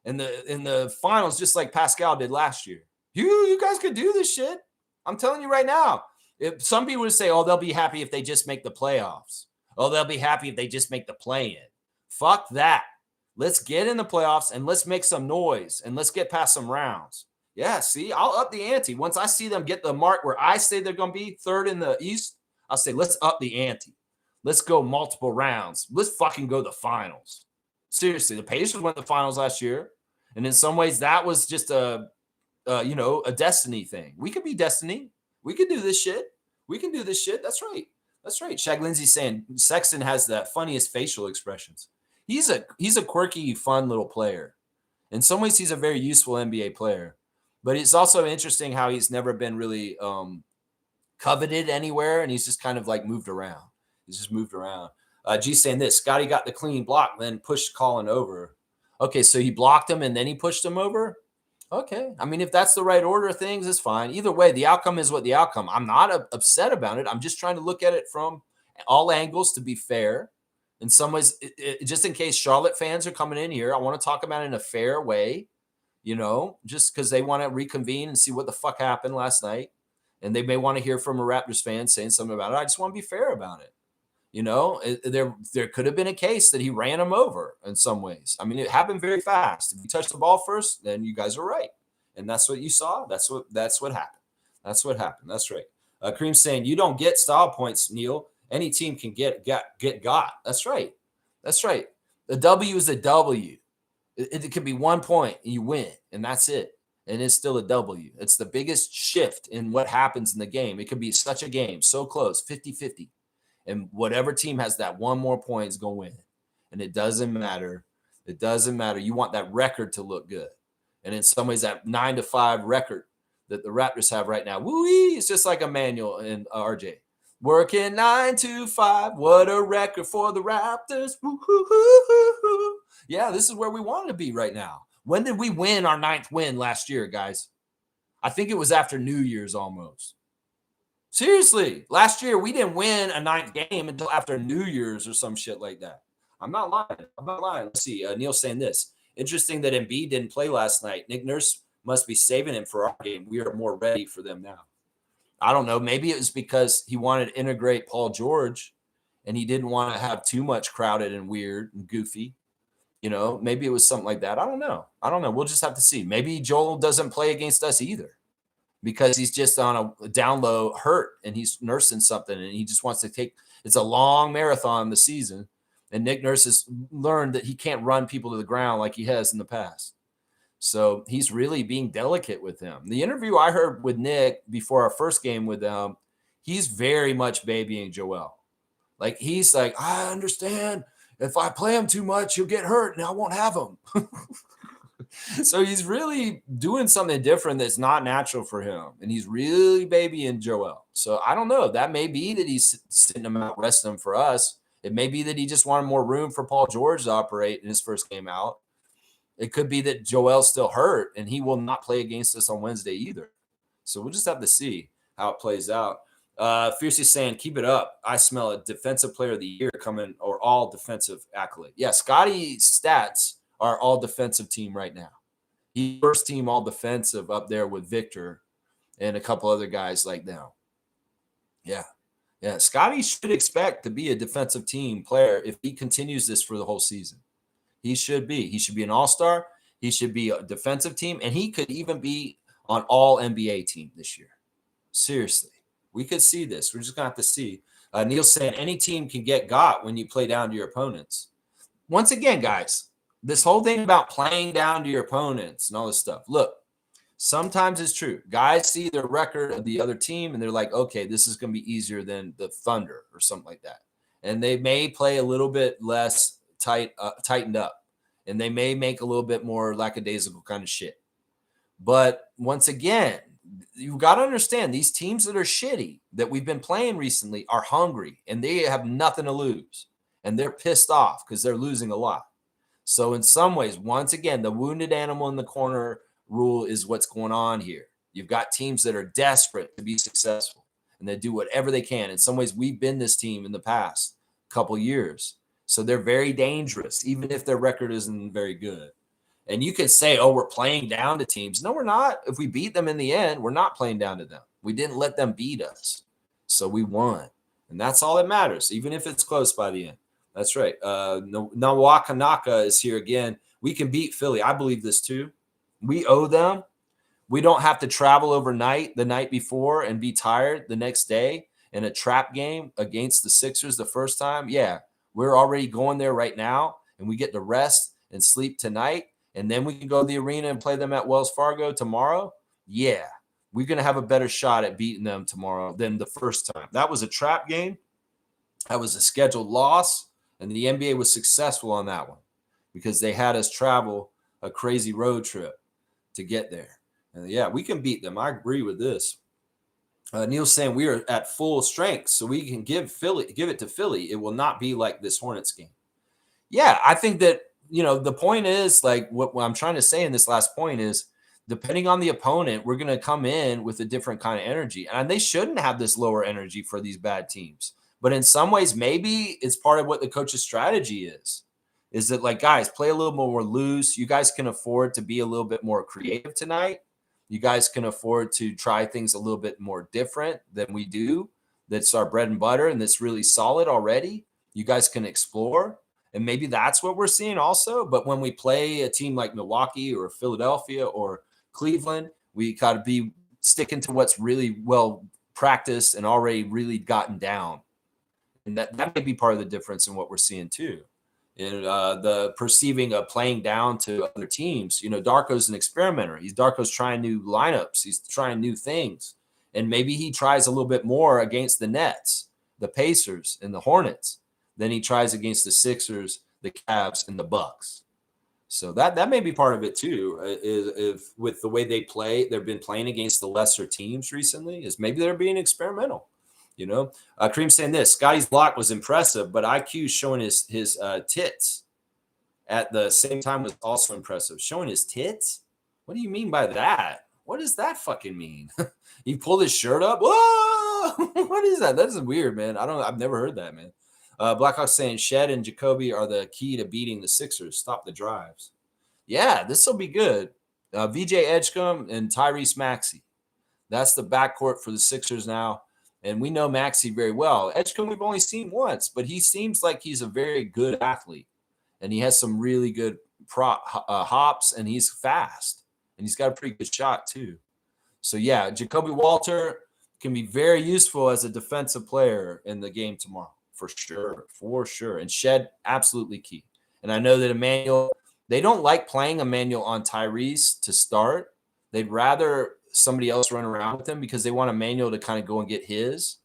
C: in the finals just like Pascal did last year. You guys could do this shit. I'm telling you right now. If some people would say, oh, they'll be happy if they just make the playoffs. Oh, they'll be happy if they just make the play-in. Fuck that. Let's get in the playoffs and let's make some noise and let's get past some rounds. Yeah, see, I'll up the ante. Once I see them get the mark where I say they're going to be third in the East, I'll say, let's up the ante. Let's go multiple rounds. Let's fucking go to the finals. Seriously, the Pacers went to the finals last year. And in some ways, that was just a destiny thing. We could be destiny. We could do this shit. We can do this shit. That's right. That's right. Shaq Lindsay's saying Sexton has the funniest facial expressions. He's a quirky, fun little player. In some ways, he's a very useful NBA player. But it's also interesting how he's never been really coveted anywhere, and he's just kind of like moved around. He's just moved around. G's saying this. Scotty got the clean block, then pushed Colin over. Okay, so he blocked him, and then he pushed him over? Okay. I mean, if that's the right order of things, it's fine. Either way, the outcome is what the outcome. I'm not upset about it. I'm just trying to look at it from all angles to be fair. In some ways, just in case Charlotte fans are coming in here, I want to talk about it in a fair way, just because they want to reconvene and see what the fuck happened last night. And they may want to hear from a Raptors fan saying something about it. I just want to be fair about it. There could have been a case that he ran him over in some ways. I mean, it happened very fast. If you touch the ball first, then you guys are right. And that's what you saw. That's what happened. That's what happened. That's right. Kareem's saying, you don't get style points, Neil. Any team can get got. That's right. That's right. The W is a W. It could be 1 point and you win, and that's it. And it's still a W. It's the biggest shift in what happens in the game. It could be such a game, so close, 50-50. And whatever team has that one more point is going to win. And it doesn't matter. It doesn't matter. You want that record to look good. And in some ways, that 9-5 record that the Raptors have right now, woo-wee, it's just like Emmanuel and RJ. Working 9-5. What a record for the Raptors. Woo-hoo-hoo-hoo-hoo. Yeah, this is where we want to be right now. When did we win our 9th win last year, guys? I think it was after New Year's almost. Seriously, last year we didn't win a 9th game until after New Year's or some shit like that. I'm not lying. Let's see. Neil's saying this. Interesting that Embiid didn't play last night. Nick Nurse must be saving him for our game. We are more ready for them now. I don't know. Maybe it was because he wanted to integrate Paul George and he didn't want to have too much crowded and weird and goofy. Maybe it was something like that. I don't know. We'll just have to see. Maybe Joel doesn't play against us either, because he's just on a down low hurt and he's nursing something and he just wants to it's a long marathon this season. And Nick Nurse has learned that he can't run people to the ground like he has in the past. So he's really being delicate with him. The interview I heard with Nick before our first game with them, he's very much babying Joel. Like, he's like, I understand if I play him too much, he'll get hurt and I won't have him. So he's really doing something different that's not natural for him. And he's really babying Joel. So I don't know. That may be that he's sitting him out, resting him for us. It may be that he just wanted more room for Paul George to operate in his first game out. It could be that Joel's still hurt and he will not play against us on Wednesday either. So we'll just have to see how it plays out. Fiercely saying, keep it up. I smell a defensive player of the year coming, or all defensive accolade. Yeah, Scotty's stats are all defensive team right now. He's first team all defensive up there with Victor and a couple other guys like them. Yeah. Scotty should expect to be a defensive team player if he continues this for the whole season. He should be. He should be an all-star. He should be a defensive team, and he could even be on all NBA team this year. Seriously, we could see this. We're just going to have to see. Neil's saying any team can get got when you play down to your opponents. Once again, guys, this whole thing about playing down to your opponents and all this stuff. Look, sometimes it's true. Guys see the record of the other team, and they're like, okay, this is going to be easier than the Thunder or something like that. And they may play a little bit less tightened up, and they may make a little bit more lackadaisical kind of shit. But once again, you got to understand these teams that are shitty that we've been playing recently are hungry, and they have nothing to lose, and they're pissed off because they're losing a lot. So in some ways, once again, the wounded animal in the corner rule is what's going on here. You've got teams that are desperate to be successful, and they do whatever they can. In some ways, we've been this team in the past couple years. So they're very dangerous, even if their record isn't very good. And you can say, oh, we're playing down to teams. No, we're not. If we beat them in the end, we're not playing down to them. We didn't let them beat us. So we won. And that's all that matters, even if it's close by the end. That's right. Nawakanaka is here again. We can beat Philly. I believe this too. We owe them. We don't have to travel overnight the night before and be tired the next day in a trap game against the Sixers the first time. Yeah, we're already going there right now, and we get to rest and sleep tonight. And then we can go to the arena and play them at Wells Fargo tomorrow. Yeah, we're going to have a better shot at beating them tomorrow than the first time. That was a trap game. That was a scheduled loss. And the NBA was successful on that one because they had us travel a crazy road trip to get there. And yeah, we can beat them. I agree with this. Neil's saying we are at full strength, so we can give it to Philly. It will not be like this Hornets game. Yeah, I think that, the point is, like, what I'm trying to say in this last point is, depending on the opponent, we're going to come in with a different kind of energy. And they shouldn't have this lower energy for these bad teams. But in some ways, maybe it's part of what the coach's strategy is that, like, guys, play a little more loose. You guys can afford to be a little bit more creative tonight. You guys can afford to try things a little bit more different than we do. That's our bread and butter, and that's really solid already. You guys can explore. And maybe that's what we're seeing also. But when we play a team like Milwaukee or Philadelphia or Cleveland, we got to be sticking to what's really well practiced and already really gotten down. And that may be part of the difference in what we're seeing too. And the perceiving of playing down to other teams. Darko's an experimenter. Darko's trying new lineups. He's trying new things. And maybe he tries a little bit more against the Nets, the Pacers, and the Hornets than he tries against the Sixers, the Cavs, and the Bucks. So that may be part of it too. Is with the way they play, they've been playing against the lesser teams recently. Is maybe they're being experimental. Kareem saying this: Scotty's block was impressive, but IQ showing his tits at the same time was also impressive. Showing his tits? What do you mean by that? What does that fucking mean? He pulled his shirt up. Whoa! What is that? That's weird, man. I've never heard that, man. Blackhawks saying Shed and Jacoby are the key to beating the Sixers. Stop the drives. Yeah, this will be good. VJ Edgecombe and Tyrese Maxey. That's the backcourt for the Sixers now. And we know Maxey very well. Edgecombe we've only seen once, but he seems like he's a very good athlete. And he has some really good hops, and he's fast. And he's got a pretty good shot too. So, yeah, Jacoby Walter can be very useful as a defensive player in the game tomorrow. For sure. And Shed, absolutely key. And I know that Emmanuel, they don't like playing Emmanuel on Tyrese to start. They'd rather somebody else run around with him because they want Emmanuel to kind of go and get his.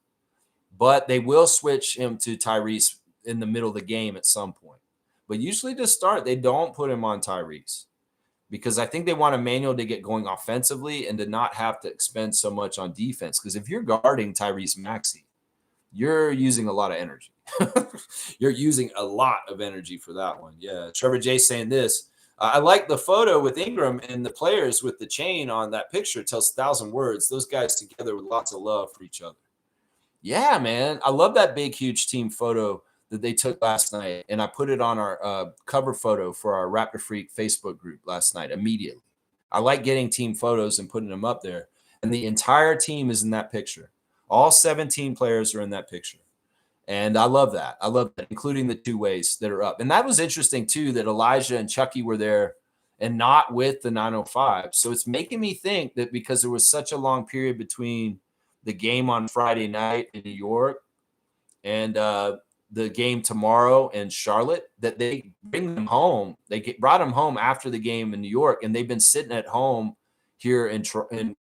C: But they will switch him to Tyrese in the middle of the game at some point. But usually to start, they don't put him on Tyrese because I think they want Emmanuel to get going offensively and to not have to expend so much on defense. Because if you're guarding Tyrese Maxey, you're using a lot of energy. You're using a lot of energy for that one. Yeah. Trevor J saying this. I like the photo with Ingram and the players with the chain on that picture. It tells 1,000 words. Those guys together with lots of love for each other. Yeah, man. I love that big, huge team photo that they took last night. And I put it on our cover photo for our Raptor Freak Facebook group last night immediately. I like getting team photos and putting them up there. And the entire team is in that picture. All 17 players are in that picture. And I love that. including the two ways that are up. And that was interesting, too, that Elijah and Chucky were there and not with the 905. So it's making me think that because there was such a long period between the game on Friday night in New York and the game tomorrow in Charlotte, that they bring them home. They brought them home after the game in New York, and they've been sitting at home here in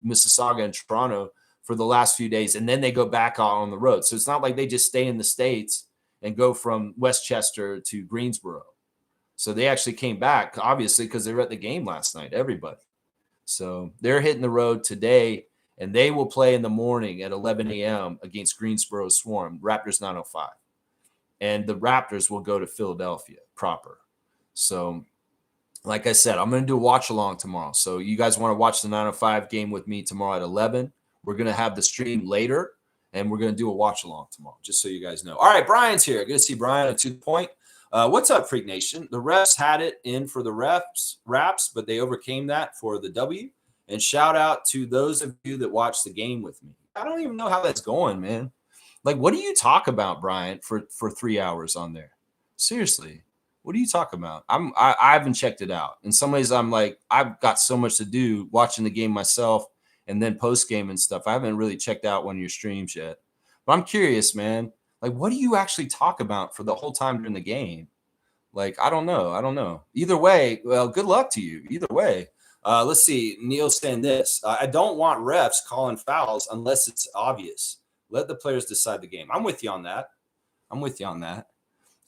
C: Mississauga and Toronto for the last few days, and then they go back out on the road. So it's not like they just stay in the States and go from Westchester to Greensboro. So they actually came back, obviously, because they were at the game last night, everybody. So they're hitting the road today, and they will play in the morning at 11 a.m. against Greensboro Swarm, Raptors 905. And the Raptors will go to Philadelphia proper. So, like I said, I'm going to do a watch-along tomorrow. So you guys want to watch the 905 game with me tomorrow at 11. We're going to have the stream later, and we're going to do a watch-along tomorrow, just so you guys know. All right, Brian's here. Good to see Brian at 2 Point. What's up, Freak Nation? The refs had it in for the Raps, but they overcame that for the W. And shout out to those of you that watched the game with me. I don't even know how that's going, man. Like, what do you talk about, Brian, for 3 hours on there? Seriously, what do you talk about? I haven't checked it out. In some ways, I'm like, I've got so much to do watching the game myself and then post game and stuff. I haven't really checked out one of your streams yet. But I'm curious, man. Like, what do you actually talk about for the whole time during the game? Like, I don't know. Either way, well, good luck to you. Either way. Let's see. Neil saying this. I don't want refs calling fouls unless it's obvious. Let the players decide the game. I'm with you on that.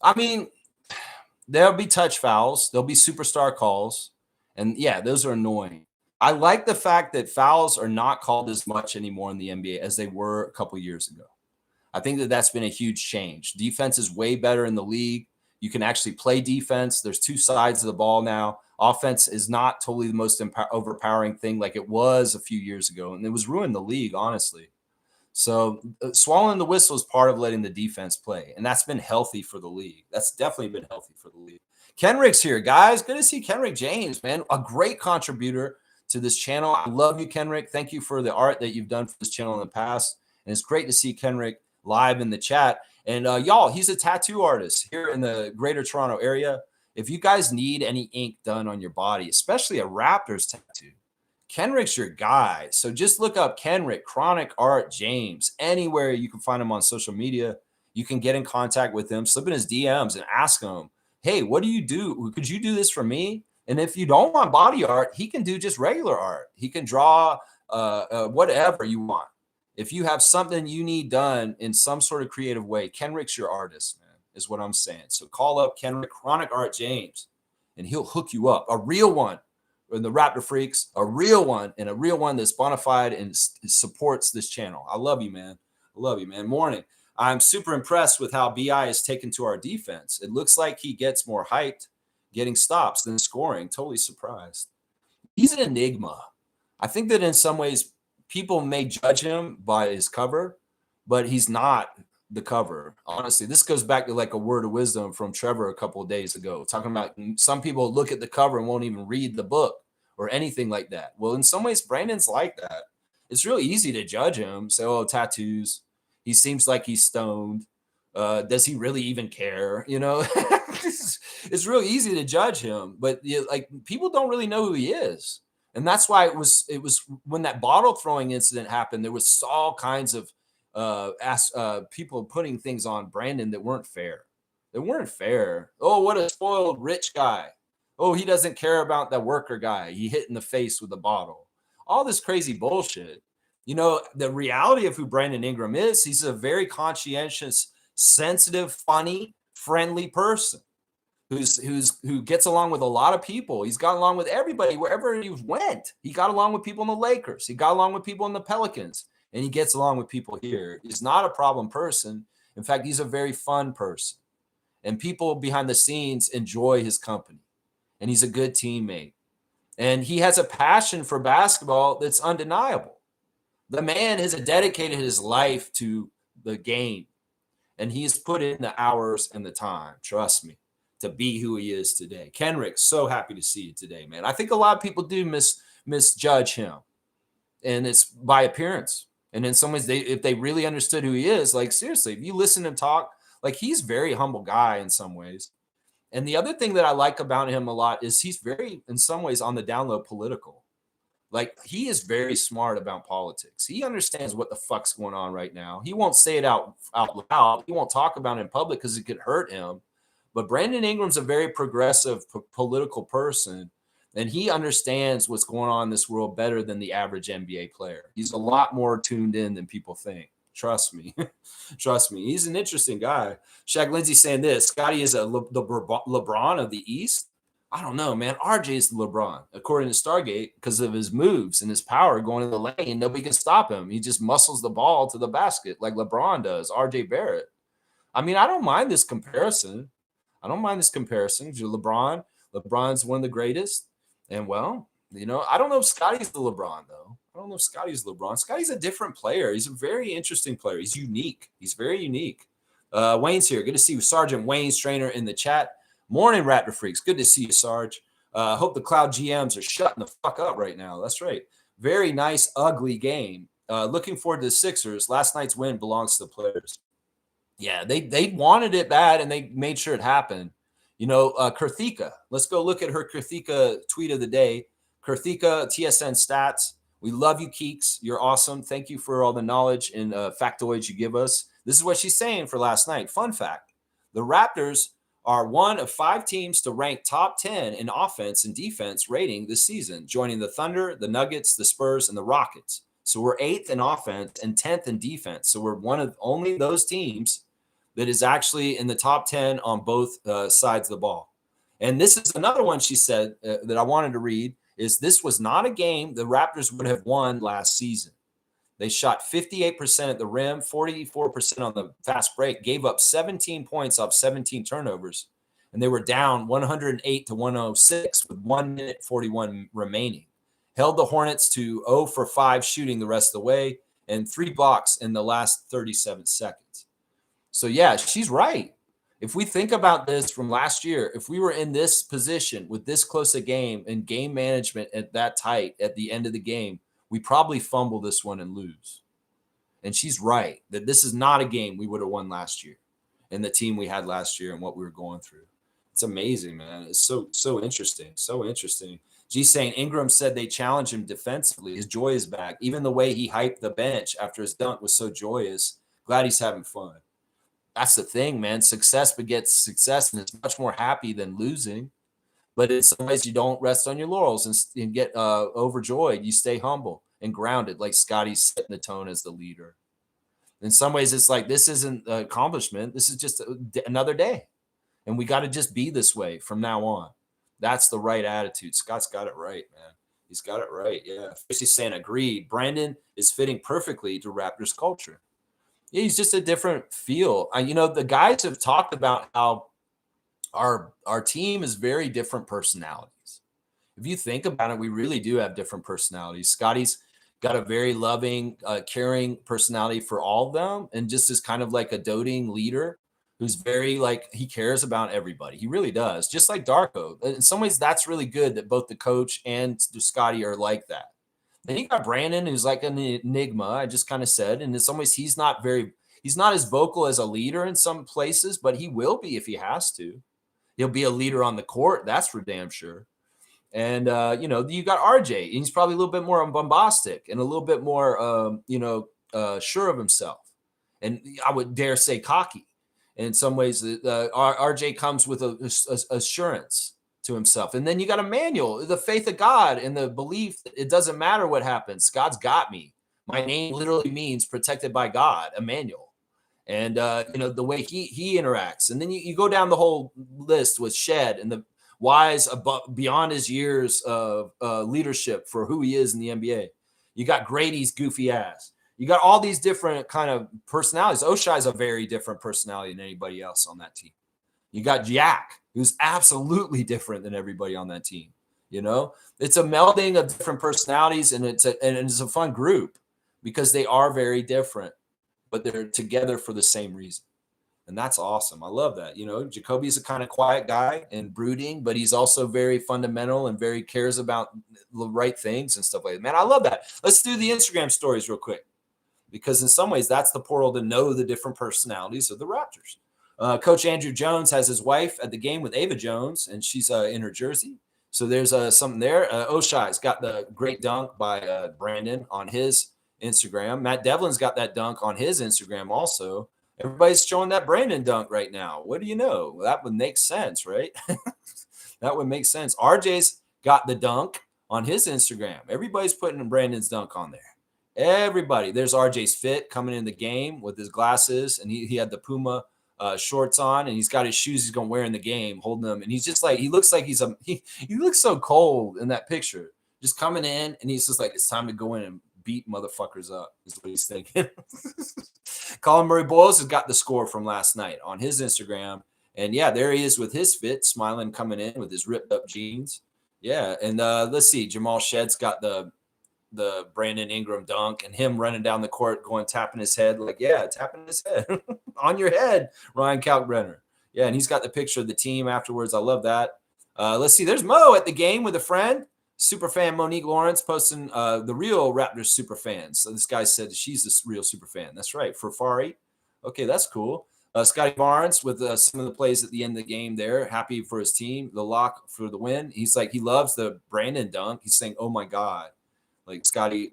C: I mean, there'll be touch fouls. There'll be superstar calls. And, yeah, those are annoying. I like the fact that fouls are not called as much anymore in the NBA as they were a couple years ago. I think that that's been a huge change. Defense is way better in the league. You can actually play defense. There's two sides of the ball now. Offense is not totally the most overpowering thing like it was a few years ago, and it was ruining the league, honestly. So swallowing the whistle is part of letting the defense play, and that's been healthy for the league. That's definitely been healthy for the league. Kenrick's here, guys. Good to see Kenrick James, man. A great contributor to this channel. I love you, Kenrick. Thank you for the art that you've done for this channel in the past, and it's great to see Kenrick live in the chat. And y'all, he's a tattoo artist here in the greater Toronto area. If you guys need any ink done on your body, especially a Raptors tattoo, Kenrick's your guy. So just look up Kenrick, Chronic Art James, anywhere you can find him on social media. You can get in contact with him, slip in his DMs and ask him, hey, what do you do? Could you do this for me? And if you don't want body art, he can do just regular art. He can draw whatever you want. If you have something you need done in some sort of creative way, Kenrick's your artist, man, is what I'm saying. So call up Kenrick, Chronic Art James, and he'll hook you up. A real one, in the Raptor Freaks, a real one, and a real one that's bona fide and supports this channel. I love you, man. I love you, man. Morning. I'm super impressed with how BI is taken to our defense. It looks like he gets more hyped getting stops than scoring. Totally surprised. He's an enigma. I think that in some ways, people may judge him by his cover, but he's not the cover. Honestly, this goes back to like a word of wisdom from Trevor a couple of days ago, talking about some people look at the cover and won't even read the book or anything like that. Well, in some ways, Brandon's like that. It's really easy to judge him. Say, oh, tattoos. He seems like he's stoned. Does he really even care? You know, it's real easy to judge him, but like people don't really know who he is. And that's why it was when that bottle throwing incident happened, there was all kinds of people putting things on Brandon that weren't fair. They weren't fair. Oh, what a spoiled rich guy. Oh, he doesn't care about that worker guy. He hit in the face with a bottle. All this crazy bullshit. You know, the reality of who Brandon Ingram is, he's a very conscientious, sensitive, funny, friendly person. Who gets along with a lot of people. He's got along with everybody wherever he went. He got along with people in the Lakers. He got along with people in the Pelicans. And he gets along with people here. He's not a problem person. In fact, he's a very fun person. And people behind the scenes enjoy his company. And he's a good teammate. And he has a passion for basketball that's undeniable. The man has dedicated his life to the game. And he's put in the hours and the time. Trust me. To be who he is today. Kenrick, so happy to see you today, man. I think a lot of people do misjudge him. And it's by appearance. And in some ways, if they really understood who he is, like seriously, if you listen to him talk, like he's a very humble guy in some ways. And the other thing that I like about him a lot is he's very, in some ways, on the down low political. Like, he is very smart about politics. He understands what the fuck's going on right now. He won't say it out loud. He won't talk about it in public because it could hurt him. But Brandon Ingram's a very progressive political person, and he understands what's going on in this world better than the average NBA player. He's a lot more tuned in than people think. Trust me. Trust me. He's an interesting guy. Shaq Lindsay saying this, Scotty is the LeBron of the East. I don't know, man. RJ is LeBron, according to Stargate, because of his moves and his power going in the lane. Nobody can stop him. He just muscles the ball to the basket like LeBron does, RJ Barrett. I mean, I don't mind this comparison. I don't mind this comparison to LeBron. LeBron's one of the greatest. And, well, you know, I don't know if Scotty's the LeBron, though. I don't know if Scotty's LeBron. Scotty's a different player. He's a very interesting player. He's unique. He's very unique. Wayne's here. Good to see you. Sergeant Wayne's trainer in the chat. Morning, Raptor Freaks. Good to see you, Sarge. Hope the Cloud GMs are shutting the fuck up right now. That's right. Very nice, ugly game. Looking forward to the Sixers. Last night's win belongs to the players. Yeah, they wanted it bad, and they made sure it happened. You know, Kurthika. Let's go look at her Kurthika tweet of the day. Kurthika, TSN stats. We love you, Keeks. You're awesome. Thank you for all the knowledge and factoids you give us. This is what she's saying for last night. Fun fact. The Raptors are one of 5 teams to rank top 10 in offense and defense rating this season, joining the Thunder, the Nuggets, the Spurs, and the Rockets. So we're 8th in offense and 10th in defense. So we're one of only those teams that is actually in the top 10 on both sides of the ball. And this is another one she said that I wanted to read, is this was not a game the Raptors would have won last season. They shot 58% at the rim, 44% on the fast break, gave up 17 points off 17 turnovers, and they were down 108 to 106 with 1 minute 41 remaining. Held the Hornets to 0 for 5 shooting the rest of the way and 3 blocks in the last 37 seconds. So, yeah, she's right. If we think about this from last year, if we were in this position with this close a game and game management at that tight at the end of the game, we probably fumble this one and lose. And she's right that this is not a game we would have won last year and the team we had last year and what we were going through. It's amazing, man. It's so interesting. So interesting. G's saying Ingram said they challenged him defensively. His joy is back. Even the way he hyped the bench after his dunk was so joyous. Glad he's having fun. That's the thing, man. Success begets success, and it's much more happy than losing. But in some ways, you don't rest on your laurels and get overjoyed. You stay humble and grounded, like Scotty's setting the tone as the leader. In some ways, it's like this isn't an accomplishment. This is just another day. And we got to just be this way from now on. That's the right attitude. Scott's got it right, man. He's got it right. Yeah. He's saying agreed. Brandon is fitting perfectly to Raptors culture. Yeah, he's just a different feel. You know, the guys have talked about how our team is very different personalities. If you think about it, we really do have different personalities. Scotty's got a very loving, caring personality for all of them, and just is kind of like a doting leader who's very he cares about everybody. He really does, just like Darko. In some ways, that's really good that both the coach and Scotty are like that. Then you got Brandon, who's like an enigma, I just kind of said. And in some ways, he's not as vocal as a leader in some places, but he will be if he has to. He'll be a leader on the court. That's for damn sure. And, you know, you got RJ. And he's probably a little bit more bombastic and a little bit more, sure of himself. And I would dare say cocky. And in some ways, RJ comes with a assurance to himself. And then you got Emmanuel, the faith of God and the belief that it doesn't matter what happens. God's got me. My name literally means protected by God, Emmanuel. And, the way he interacts. And then you go down the whole list with Shed and the wise beyond his years of leadership for who he is in the NBA. You got Grady's goofy ass. You got all these different kind of personalities. Oshai's a very different personality than anybody else on that team. You got Jack, who's absolutely different than everybody on that team. You know, it's a melding of different personalities, and it's a fun group because they are very different, but they're together for the same reason. And that's awesome. I love that. You know, Jacoby's a kind of quiet guy and brooding, but he's also very fundamental and very cares about the right things and stuff like that. Man, I love that. Let's do the Instagram stories real quick, because in some ways that's the portal to know the different personalities of the Raptors. Coach Andrew Jones has his wife at the game with Ava Jones, and she's in her jersey. So there's something there. Oshai's got the great dunk by Brandon on his Instagram. Matt Devlin's got that dunk on his Instagram also. Everybody's showing that Brandon dunk right now. What do you know? Well, that would make sense, right? That would make sense. RJ's got the dunk on his Instagram. Everybody's putting Brandon's dunk on there. Everybody. There's RJ's fit coming in the game with his glasses, and he had the Puma shorts on, and he's got his shoes he's going to wear in the game, holding them. And he's just like, he looks like he looks so cold in that picture, just coming in, and he's just like, it's time to go in and beat motherfuckers up, is what he's thinking. Colin Murray Boyles has got the score from last night on his Instagram. And yeah, there he is with his fit, smiling, coming in with his ripped up jeans. Yeah. And let's see, Jamal Shedd's got the Brandon Ingram dunk, and him running down the court, going, tapping his head, like, yeah, tapping his head on your head, Ryan Kalkbrenner. Yeah. And he's got the picture of the team afterwards. I love that. Let's see, there's Mo at the game with a friend. Superfan Monique Lawrence posting the real Raptors super fan. So this guy said she's the real super fan. That's right. For Fari. Okay, that's cool. Scotty Barnes with some of the plays at the end of the game there. Happy for his team. The lock for the win. He's like, he loves the Brandon dunk. He's saying, oh my God. Like Scotty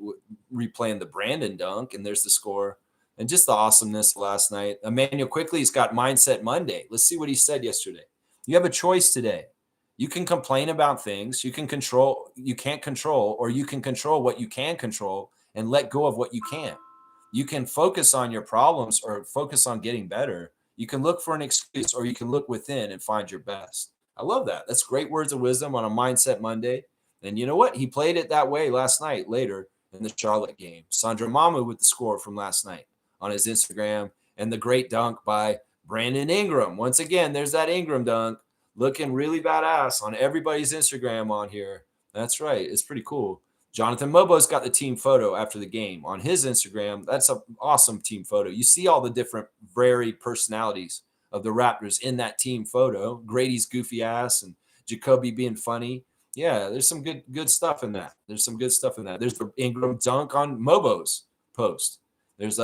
C: replaying the Brandon dunk, and there's the score. And just the awesomeness last night. Emmanuel Quickly's got Mindset Monday. Let's see what he said yesterday. You have a choice today. You can complain about things you can't control, or you can control what you can control and let go of what you can't. You can focus on your problems or focus on getting better. You can look for an excuse, or you can look within and find your best. I love that. That's great words of wisdom on a Mindset Monday. And you know what? He played it that way last night later in the Charlotte game. Sandra Mamu with the score from last night on his Instagram, and the great dunk by Brandon Ingram. Once again, there's that Ingram dunk. Looking really badass on everybody's Instagram on here. That's right. It's pretty cool. Jonathan Mobo's got the team photo after the game on his Instagram. That's an awesome team photo. You see all the different varied personalities of the Raptors in that team photo. Grady's goofy ass and Jacoby being funny. Yeah, there's some good stuff in that. There's the Ingram dunk on Mobo's post. This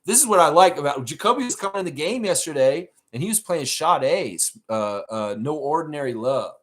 C: is what I like about Jacoby was coming in the game yesterday, and he was playing Sade's No Ordinary Love.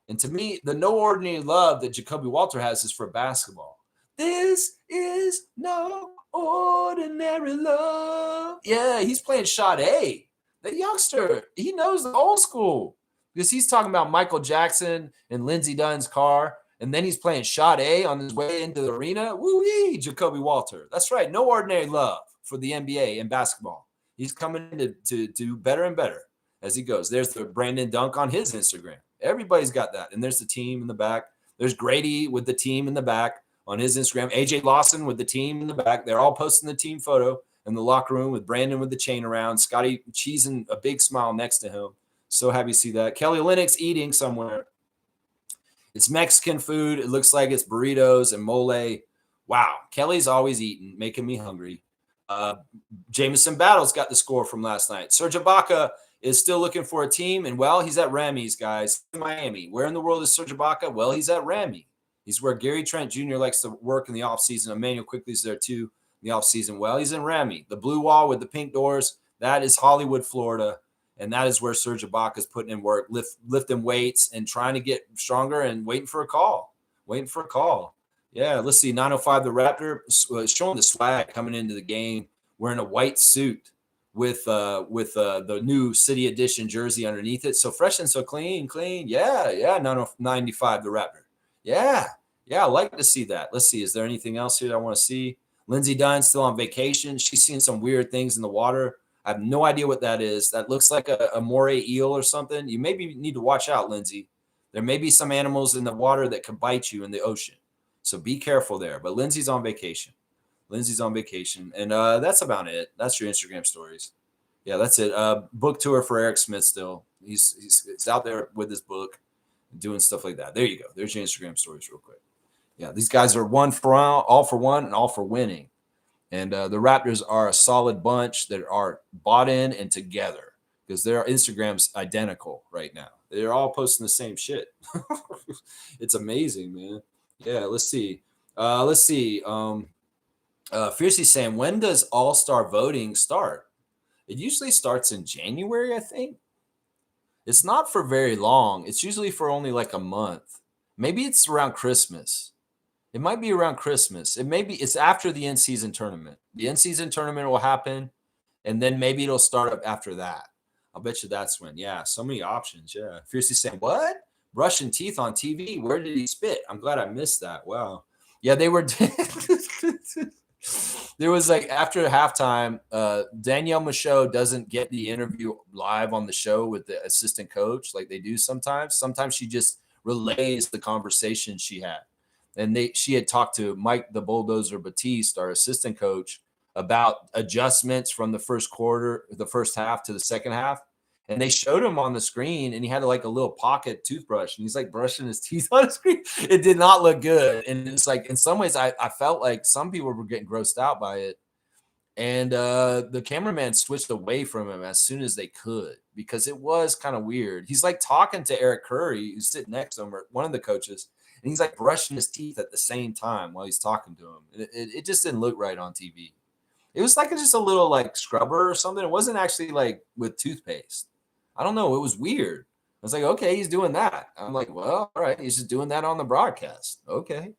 C: And to me, the No Ordinary Love that Jacoby Walter has is for basketball. This is no ordinary love. Yeah, he's playing Sade. The youngster, he knows the old school, because he's talking about Michael Jackson and Lindsey Dunn's car, and then he's playing Sade on his way into the arena. Woo-wee, Jacoby Walter. That's right, No Ordinary Love for the NBA and basketball. He's coming to do better and better as he goes. There's the Brandon dunk on his Instagram. Everybody's got that. And there's the team in the back. There's Grady with the team in the back on his Instagram. AJ Lawson with the team in the back. They're all posting the team photo in the locker room with Brandon with the chain around. Scotty cheesing a big smile next to him. So happy to see that. Kelly Olynyk eating somewhere. It's Mexican food. It looks like it's burritos and mole. Wow. Kelly's always eating, making me hungry. Jameson Battles got the score from last night. Serge Ibaka is still looking for a team, and well, he's at Ramy's, guys, in Miami. Where in the world is Serge Ibaka? Well, he's at Ramy. He's where Gary Trent Jr. likes to work in the offseason. Emmanuel Quickly's there too in the offseason. Well, he's in Ramy. The blue wall with the pink doors, that is Hollywood, Florida, and that is where Serge Ibaka is putting in work, lifting weights and trying to get stronger and waiting for a call. Yeah, let's see. 905, the Raptor showing the swag coming into the game, wearing a white suit with the new City Edition jersey underneath it. So fresh and so clean. Yeah, 995, the Raptor. Yeah, I like to see that. Let's see. Is there anything else here that I want to see? Lindsey Dunn's still on vacation. She's seeing some weird things in the water. I have no idea what that is. That looks like a moray eel or something. You maybe need to watch out, Lindsey. There may be some animals in the water that can bite you in the ocean. So be careful there. But Lindsay's on vacation. And that's about it. That's your Instagram stories. Yeah, that's it. Book tour for Eric Smith still. He's out there with his book, doing stuff like that. There you go. There's your Instagram stories real quick. Yeah, these guys are one for all for one and all for winning. And the Raptors are a solid bunch that are bought in and together, because their Instagram's identical right now. They're all posting the same shit. It's amazing, man. Yeah, let's see. Fiercely saying, when does All-Star voting start? It usually starts in January, I think. It's not for very long. It's usually for only like a month. Maybe it's around Christmas. It might be around Christmas. It's after the in-season tournament. The in-season tournament will happen, and then maybe it'll start up after that. I'll bet you that's when. Yeah, so many options. Yeah. Fiercely saying, what? Brushing teeth on TV. Where did he spit? I'm glad I missed that. Wow. Yeah, they were. There was like after halftime, Danielle Michaud doesn't get the interview live on the show with the assistant coach like they do sometimes. Sometimes she just relays the conversation she had. And she had talked to Mike the Bulldozer Batiste, our assistant coach, about adjustments from the first half to the second half. And they showed him on the screen, and he had like a little pocket toothbrush, and he's like brushing his teeth on the screen. It did not look good. And it's like, in some ways, I felt like some people were getting grossed out by it. And the cameraman switched away from him as soon as they could, because it was kind of weird. He's like talking to Eric Curry, who's sitting next to him, or one of the coaches, and he's like brushing his teeth at the same time while he's talking to him. It just didn't look right on TV. It was like just a little like scrubber or something. It wasn't actually like with toothpaste. I don't know. It was weird. I was like, okay, he's doing that. I'm like, well, all right. He's just doing that on the broadcast. Okay.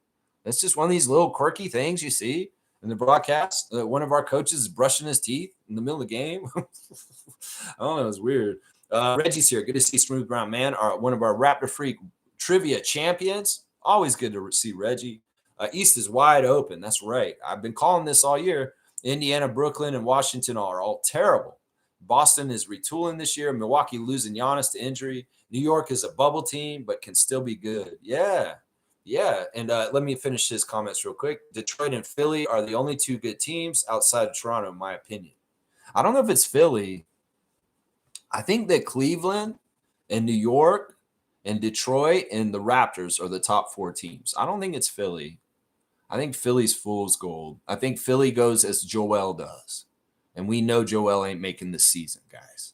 C: That's just one of these little quirky things you see in the broadcast. One of our coaches is brushing his teeth in the middle of the game. I don't know. It was weird. Reggie's here. Good to see Smooth Brown Man, one of our Raptor Freak trivia champions. Always good to see Reggie. East is wide open. That's right. I've been calling this all year. Indiana, Brooklyn, and Washington are all terrible. Boston is retooling this year. Milwaukee losing Giannis to injury. New York is a bubble team, but can still be good. Yeah. And let me finish his comments real quick. Detroit and Philly are the only two good teams outside of Toronto, in my opinion. I don't know if it's Philly. I think that Cleveland and New York and Detroit and the Raptors are the top 4 teams. I don't think it's Philly. I think Philly's fool's gold. I think Philly goes as Joel does. And we know Joel ain't making this season, guys.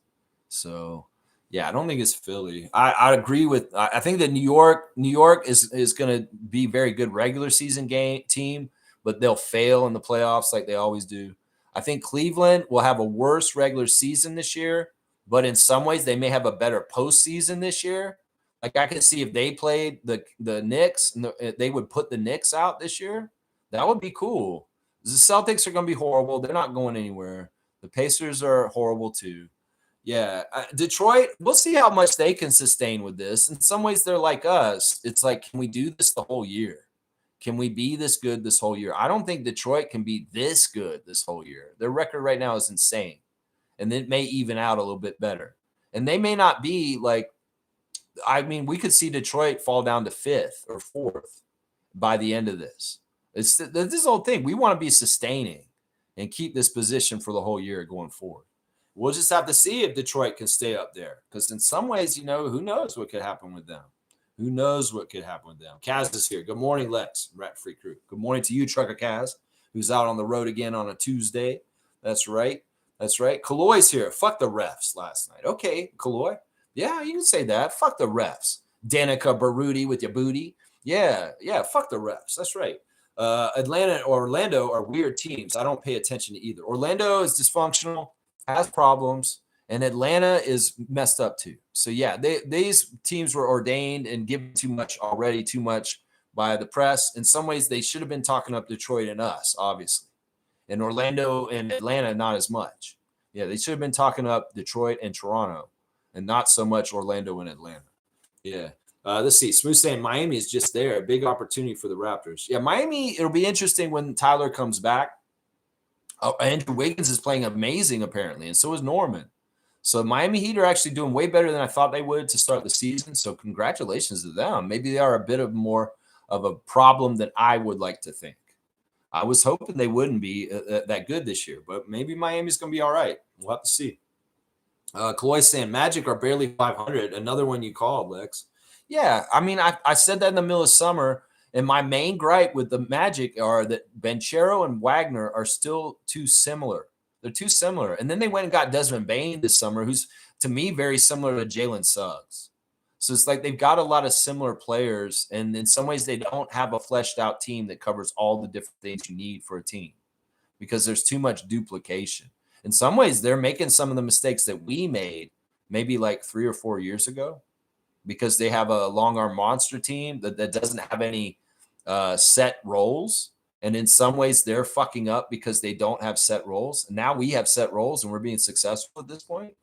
C: So, yeah, I don't think it's Philly. I agree with – I think that New York is going to be very good regular season team, but they'll fail in the playoffs like they always do. I think Cleveland will have a worse regular season this year, but in some ways they may have a better postseason this year. Like I could see if they played the Knicks and they would put the Knicks out this year. That would be cool. The Celtics are going to be horrible. They're not going anywhere. The Pacers are horrible too. Yeah. Detroit, we'll see how much they can sustain with this. In some ways, they're like us. It's like, can we do this the whole year? Can we be this good this whole year? I don't think Detroit can be this good this whole year. Their record right now is insane. And it may even out a little bit better. And they may not be like, I mean, we could see Detroit fall down to 5th or 4th by the end of this. It's this whole thing. We want to be sustaining and keep this position for the whole year going forward. We'll just have to see if Detroit can stay up there. Because in some ways, who knows what could happen with them? Who knows what could happen with them? Kaz is here. Good morning, Lex, Rat Free Crew. Good morning to you, Trucker Kaz, who's out on the road again on a Tuesday. That's right. Kaloy's here. Fuck the refs last night. Okay, Kaloy. Yeah, you can say that. Fuck the refs. Danica Baruti with your booty. Yeah, fuck the refs. That's right. Atlanta and Orlando are weird teams. I don't pay attention to either. Orlando is dysfunctional, has problems, and Atlanta is messed up too. So yeah, these teams were ordained and given too much by the press. In some ways, they should have been talking up Detroit and us, obviously. And Orlando and Atlanta, not as much. Yeah, they should have been talking up Detroit and Toronto, and not so much Orlando and Atlanta. Yeah. Let's see. Smooth saying Miami is just there. A big opportunity for the Raptors. Yeah, Miami, it'll be interesting when Tyler comes back. Andrew Wiggins is playing amazing, apparently, and so is Norman. So Miami Heat are actually doing way better than I thought they would to start the season. So congratulations to them. Maybe they are a bit of more of a problem than I would like to think. I was hoping they wouldn't be that good this year, but maybe Miami's going to be all right. We'll have to see. Kaloy saying Magic are barely 500. Another one you called, Lex. Yeah, I mean, I said that in the middle of summer, and my main gripe with the Magic are that Banchero and Wagner are still too similar. They're too similar. And then they went and got Desmond Bane this summer, who's, to me, very similar to Jalen Suggs. So it's like they've got a lot of similar players, and in some ways they don't have a fleshed-out team that covers all the different things you need for a team because there's too much duplication. in some ways, they're making some of the mistakes that we made maybe like 3 or 4 years ago, because they have a long arm monster team that doesn't have any set roles. And in some ways, they're fucking up because they don't have set roles. And now we have set roles and we're being successful at this point.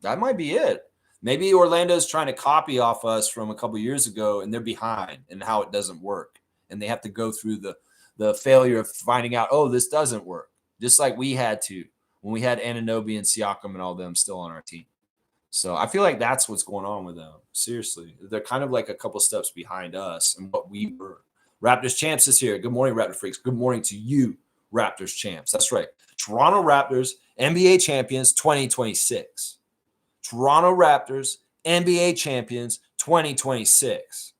C: That might be it. Maybe Orlando's trying to copy off us from a couple years ago, and they're behind in how it doesn't work. And they have to go through the failure of finding out, oh, this doesn't work. Just like we had to when we had Anunoby and Siakam and all them still on our team. So I feel like that's what's going on with them. Seriously. They're kind of like a couple steps behind us and what we were. Raptors Champs is here. Good morning, Raptor Freaks. Good morning to you, Raptors Champs. That's right. Toronto Raptors, NBA Champions 2026. Toronto Raptors, NBA Champions 2026.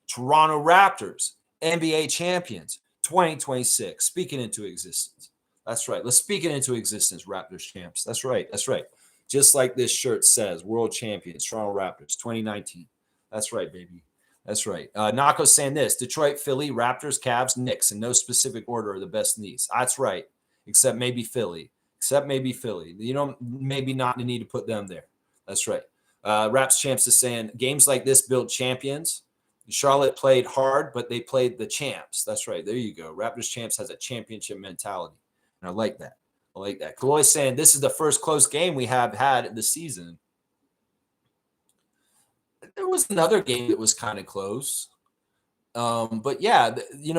C: Toronto Raptors, NBA Champions 2026. Speaking into existence. That's right. Let's speak it into existence, Raptors Champs. That's right. That's right. Just like this shirt says, World Champions, Toronto Raptors 2019. That's right, baby. That's right. Nako's saying this: Detroit, Philly, Raptors, Cavs, Knicks, in no specific order are the best in the East. That's right. Except maybe Philly. You don't maybe not need to put them there. That's right. Raps Champs is saying games like this build champions. Charlotte played hard, but they played the champs. That's right. There you go. Raptors Champs has a championship mentality. And I like that. I like that. Chloe's saying this is the first close game we have had this season. There was another game that was kind of close. But yeah,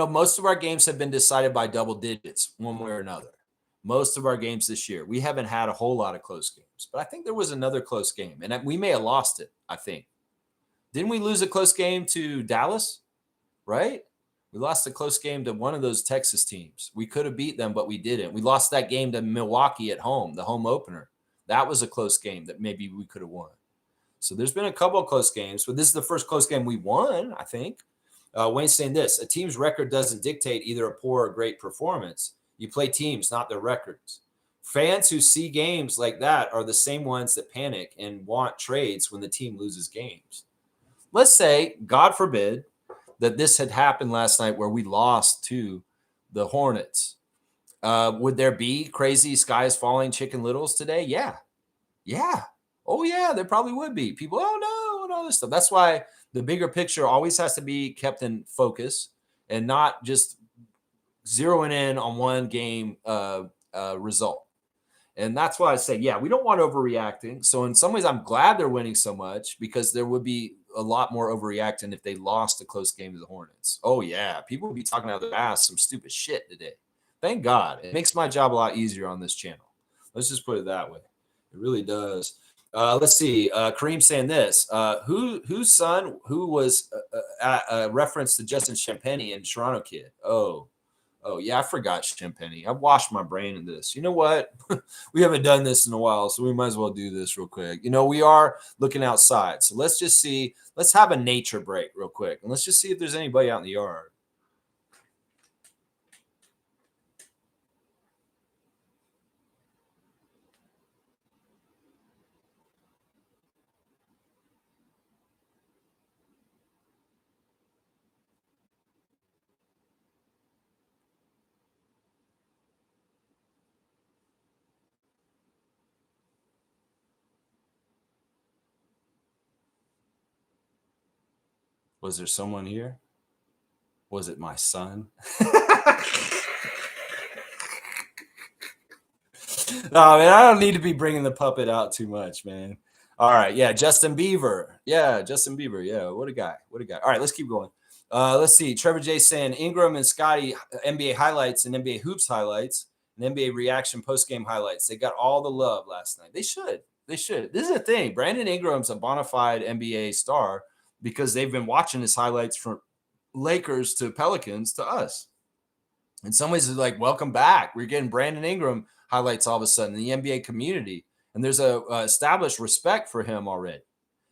C: most of our games have been decided by double digits one way or another. Most of our games this year, we haven't had a whole lot of close games, but I think there was another close game, and we may have lost it. I think. Didn't we lose a close game to Dallas? Right? We lost a close game to one of those Texas teams. We could have beat them, but we didn't. We lost that game to Milwaukee at home, the home opener. That was a close game that maybe we could have won. So there's been a couple of close games, but this is the first close game we won, I think. Wayne's saying this: a team's record doesn't dictate either a poor or great performance. You play teams, not their records. Fans who see games like that are the same ones that panic and want trades when the team loses games. Let's say, God forbid, that this had happened last night where we lost to the Hornets. Would there be crazy skies falling chicken littles today? Yeah. Yeah. Oh, yeah, there probably would be. People, oh, no, and all this stuff. That's why the bigger picture always has to be kept in focus and not just zeroing in on one game result. And that's why I say, yeah, we don't want overreacting. So in some ways, I'm glad they're winning so much, because there would be a lot more overreacting if they lost a close game to the Hornets. Oh, yeah. People would be talking out of their ass some stupid shit today. Thank God. It makes my job a lot easier on this channel. Let's just put it that way. It really does. Let's see. Kareem saying this. Whose son who was a reference to Justin Champagny and Toronto kid? Oh, yeah, I forgot Champagny. I washed my brain in this. You know what? We haven't done this in a while, so we might as well do this real quick. We are looking outside. So let's just see. Let's have a nature break real quick. And let's just see if there's anybody out in the yard. Was there someone here? Was it my son? No, man, I don't need to be bringing the puppet out too much, man. All right. Yeah, Justin Bieber. Yeah, what a guy. All right, let's keep going. Let's see. Trevor J saying Ingram and Scotty NBA highlights and NBA hoops highlights and NBA reaction post-game highlights. They got all the love last night. They should. This is the thing. Brandon Ingram's a bona fide NBA star, because they've been watching his highlights from Lakers to Pelicans to us. In some ways, it's like, welcome back. We're getting Brandon Ingram highlights all of a sudden in the NBA community. And there's a established respect for him already.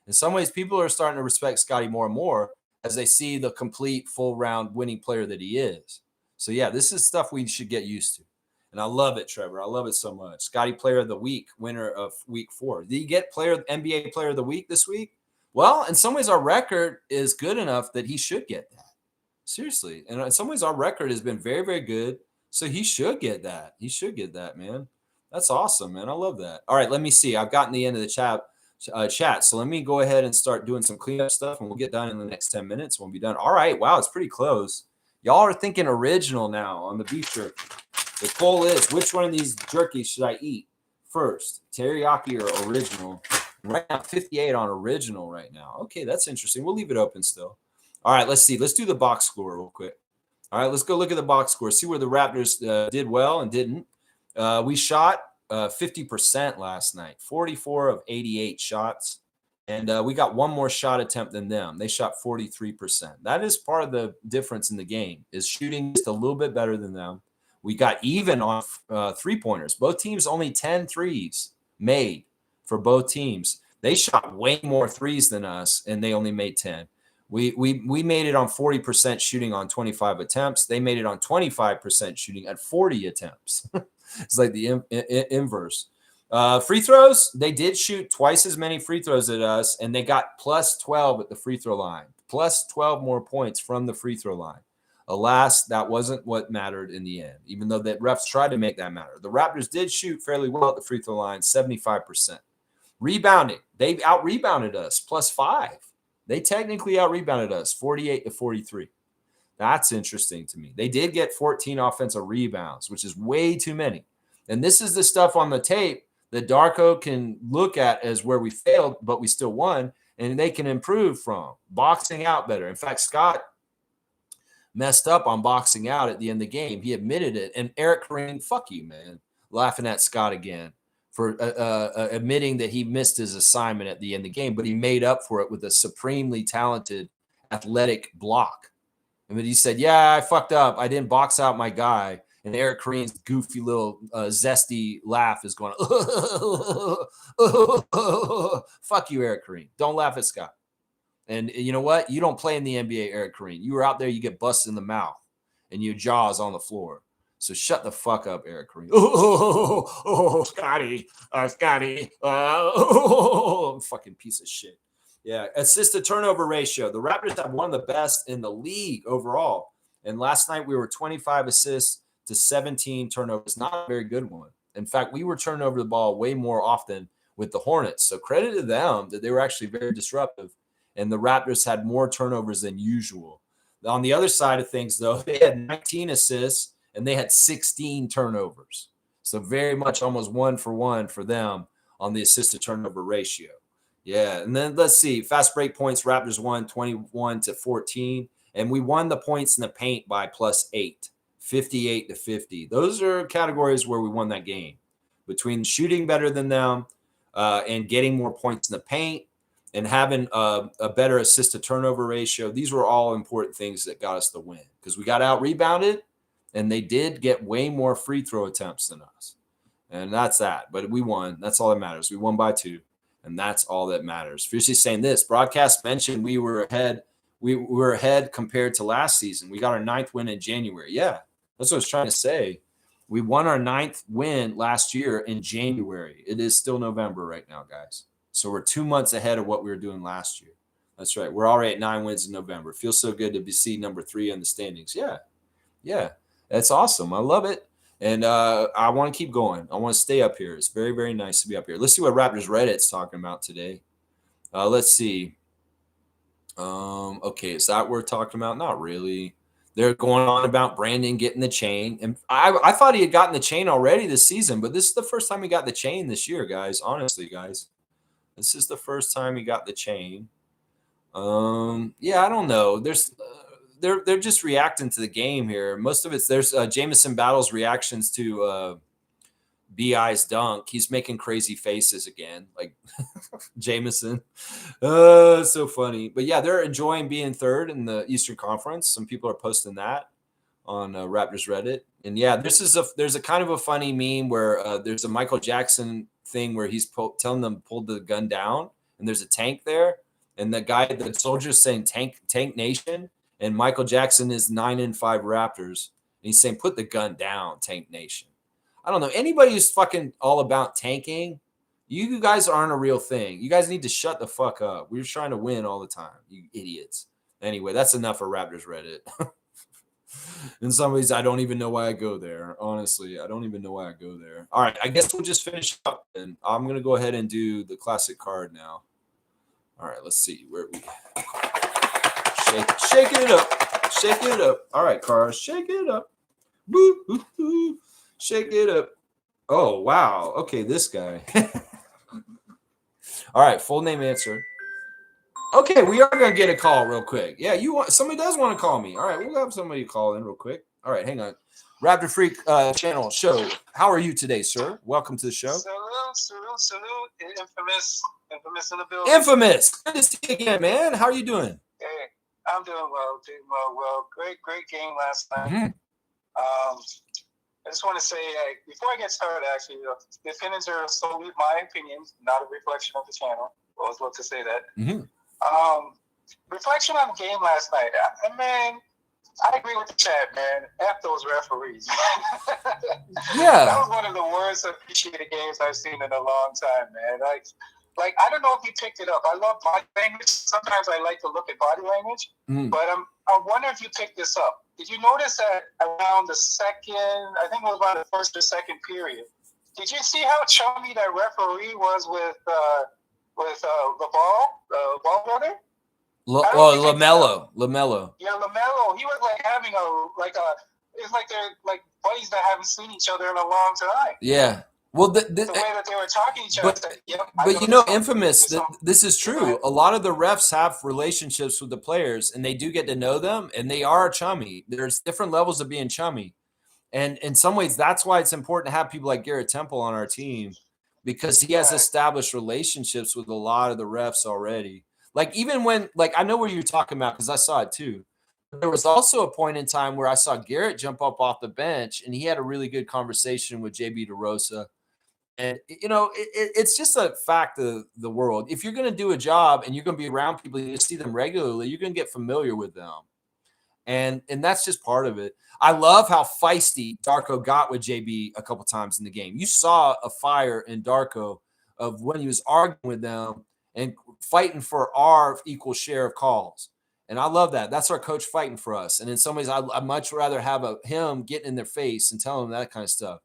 C: In some ways, people are starting to respect Scotty more and more as they see the complete full round winning player that he is. So yeah, this is stuff we should get used to. And I love it, Trevor. I love it so much. Scotty Player of the Week, winner of week 4. Did you get NBA Player of the Week this week? Well, in some ways, our record is good enough that he should get that. Seriously. And in some ways, our record has been very, very good. So he should get that. He should get that, man.
A: That's awesome, man. I love that. All right, let me see. I've gotten the end of the chat. So let me go ahead and start doing some cleanup stuff, and we'll get done in the next 10 minutes. We'll be done. All right. Wow, it's pretty close. Y'all are thinking original now on the beef jerky. The poll is, which one of these jerkies should I eat first, teriyaki or original? Right now, 58 on original right now. Okay, that's interesting. We'll leave it open still. All right, let's see. Let's do the box score real quick. All right, let's go look at the box score. See where the Raptors did well and didn't. We shot 50% last night, 44 of 88 shots. And we got one more shot attempt than them. They shot 43%. That is part of the difference in the game, is shooting just a little bit better than them. We got even on three-pointers. Both teams only 10 threes made for both teams. They shot way more threes than us, and they only made 10. We made it on 40% shooting on 25 attempts. They made it on 25% shooting at 40 attempts. It's like the inverse. Free throws, they did shoot twice as many free throws at us, and they got plus 12 at the free throw line, plus 12 more points from the free throw line. Alas, that wasn't what mattered in the end, even though the refs tried to make that matter. The Raptors did shoot fairly well at the free throw line, 75%. Rebounding, they out-rebounded us, plus 5. They technically out-rebounded us, 48 to 43. That's interesting to me. They did get 14 offensive rebounds, which is way too many. And this is the stuff on the tape that Darko can look at as where we failed, but we still won, and they can improve from. Boxing out better. In fact, Scott messed up on boxing out at the end of the game. He admitted it. And Eric Kareem, fuck you, man, laughing at Scott again for admitting that he missed his assignment at the end of the game, but he made up for it with a supremely talented athletic block. And then he said, yeah, I fucked up. I didn't box out my guy. And Eric Kareem's goofy little zesty laugh is going, fuck you, Eric Kareem. Don't laugh at Scott. And you know what? You don't play in the NBA, Eric Kareem. You were out there, you get busted in the mouth, and your jaw is on the floor. So shut the fuck up, Eric Kareem. Scotty, fucking piece of shit. Yeah, assist to turnover ratio. The Raptors have one of the best in the league overall. And last night we were 25 assists to 17 turnovers. Not a very good one. In fact, we were turning over the ball way more often with the Hornets. So credit to them that they were actually very disruptive. And the Raptors had more turnovers than usual. On the other side of things, though, they had 19 assists and they had 16 turnovers. So very much almost 1-for-1 for them on the assist to turnover ratio. Yeah, and then let's see. Fast break points, Raptors won 21 to 14. And we won the points in the paint by plus 8, 58 to 50. Those are categories where we won that game. Between shooting better than them and getting more points in the paint and having a better assist to turnover ratio, these were all important things that got us the win. Because we got out-rebounded, and they did get way more free throw attempts than us. And that's that. But we won. That's all that matters. We won by 2. And that's all that matters. Fiercely saying this, broadcast mentioned we were ahead. We were ahead compared to last season. We got our 9th win in January. Yeah, that's what I was trying to say. We won our 9th win last year in January. It is still November right now, guys. So we're 2 months ahead of what we were doing last year. That's right. We're already at 9 wins in November. Feels so good to be seed number 3 in the standings. Yeah, that's awesome. I love it. And I want to keep going. I want to stay up here. It's very, very nice to be up here. Let's see what Raptors Reddit's talking about today. Let's see. Okay, is that what we're talking about? Not really. They're going on about Brandon getting the chain. And I thought he had gotten the chain already this season, but this is the first time he got the chain this year, guys. Honestly, guys. This is the first time he got the chain. Yeah, I don't know. They're just reacting to the game here. Most of there's Jameson Battle's reactions to BI's dunk. He's making crazy faces again, like Jameson. So funny. But yeah, they're enjoying being 3rd in the Eastern Conference. Some people are posting that on Raptors Reddit. And yeah, there's a kind of a funny meme where there's a Michael Jackson thing where he's telling them to pull the gun down, and there's a tank there, and the soldier's saying tank nation, and Michael Jackson is 9-5 Raptors, and he's saying put the gun down, tank nation. I don't know. Anybody who's fucking all about tanking, you guys aren't a real thing. You guys need to shut the fuck up. We're trying to win all the time, you idiots. Anyway, that's enough for Raptors Reddit.
C: In some ways, I don't even know why I go there. Honestly, I don't even know why I go there. All right, I guess we'll just finish up, and I'm gonna go ahead and do the classic card now. All right, let's see where we shake it up, shake it up. All right, cards, shake it up, boo, boo, boo. Shake it up. Oh wow, okay, this guy. All right, full name answer. Okay, we are gonna get a call real quick. Yeah, somebody does want to call me. All right, we'll have somebody call in real quick. All right, hang on. Raptor Freak channel show. How are you today, sir? Welcome to the show.
D: Salute. Infamous in the building.
C: Infamous. Good to see you again, man. How are you doing?
D: Hey, I'm doing well. Great game last night.
C: Mm-hmm.
D: I just want to say, before I get started, actually, the opinions are solely my opinions, not a reflection of the channel. I always love to say that.
C: Mm-hmm.
D: Reflection on the game last night. I agree with the chat, man. F those referees.
C: Yeah.
D: That was one of the worst appreciated games I've seen in a long time, man. Like I don't know if you picked it up. I love body language. Sometimes I like to look at body language, but I wonder if you picked this up. Did you notice that around the second, I think it was about the first or second period, did you see how chummy that referee was with the ball brother?
C: LaMelo.
D: Yeah, LaMelo. He was like having it's like they're like buddies that haven't seen each other in a long time.
C: Yeah. Well, the
D: way that they were talking to each other.
C: But you know, Infamous, this is true. A lot of the refs have relationships with the players, and they do get to know them, and they are chummy. There's different levels of being chummy. And in some ways, that's why it's important to have people like Garrett Temple on our team, because he has established relationships with a lot of the refs already. Like, even when, like, I know where you're talking about because I saw it too. There was also a point in time where I saw Garrett jump up off the bench, and he had a really good conversation with JB DeRosa. And, you know, it's just a fact of the world. If you're going to do a job and you're going to be around people, you see them regularly, you're going to get familiar with them. And that's just part of it. I love how feisty Darko got with JB a couple times in the game. You saw a fire in Darko of when he was arguing with them and fighting for our equal share of calls. And I love that. That's our coach fighting for us. And in some ways, I'd much rather have him getting in their face and telling them that kind of stuff.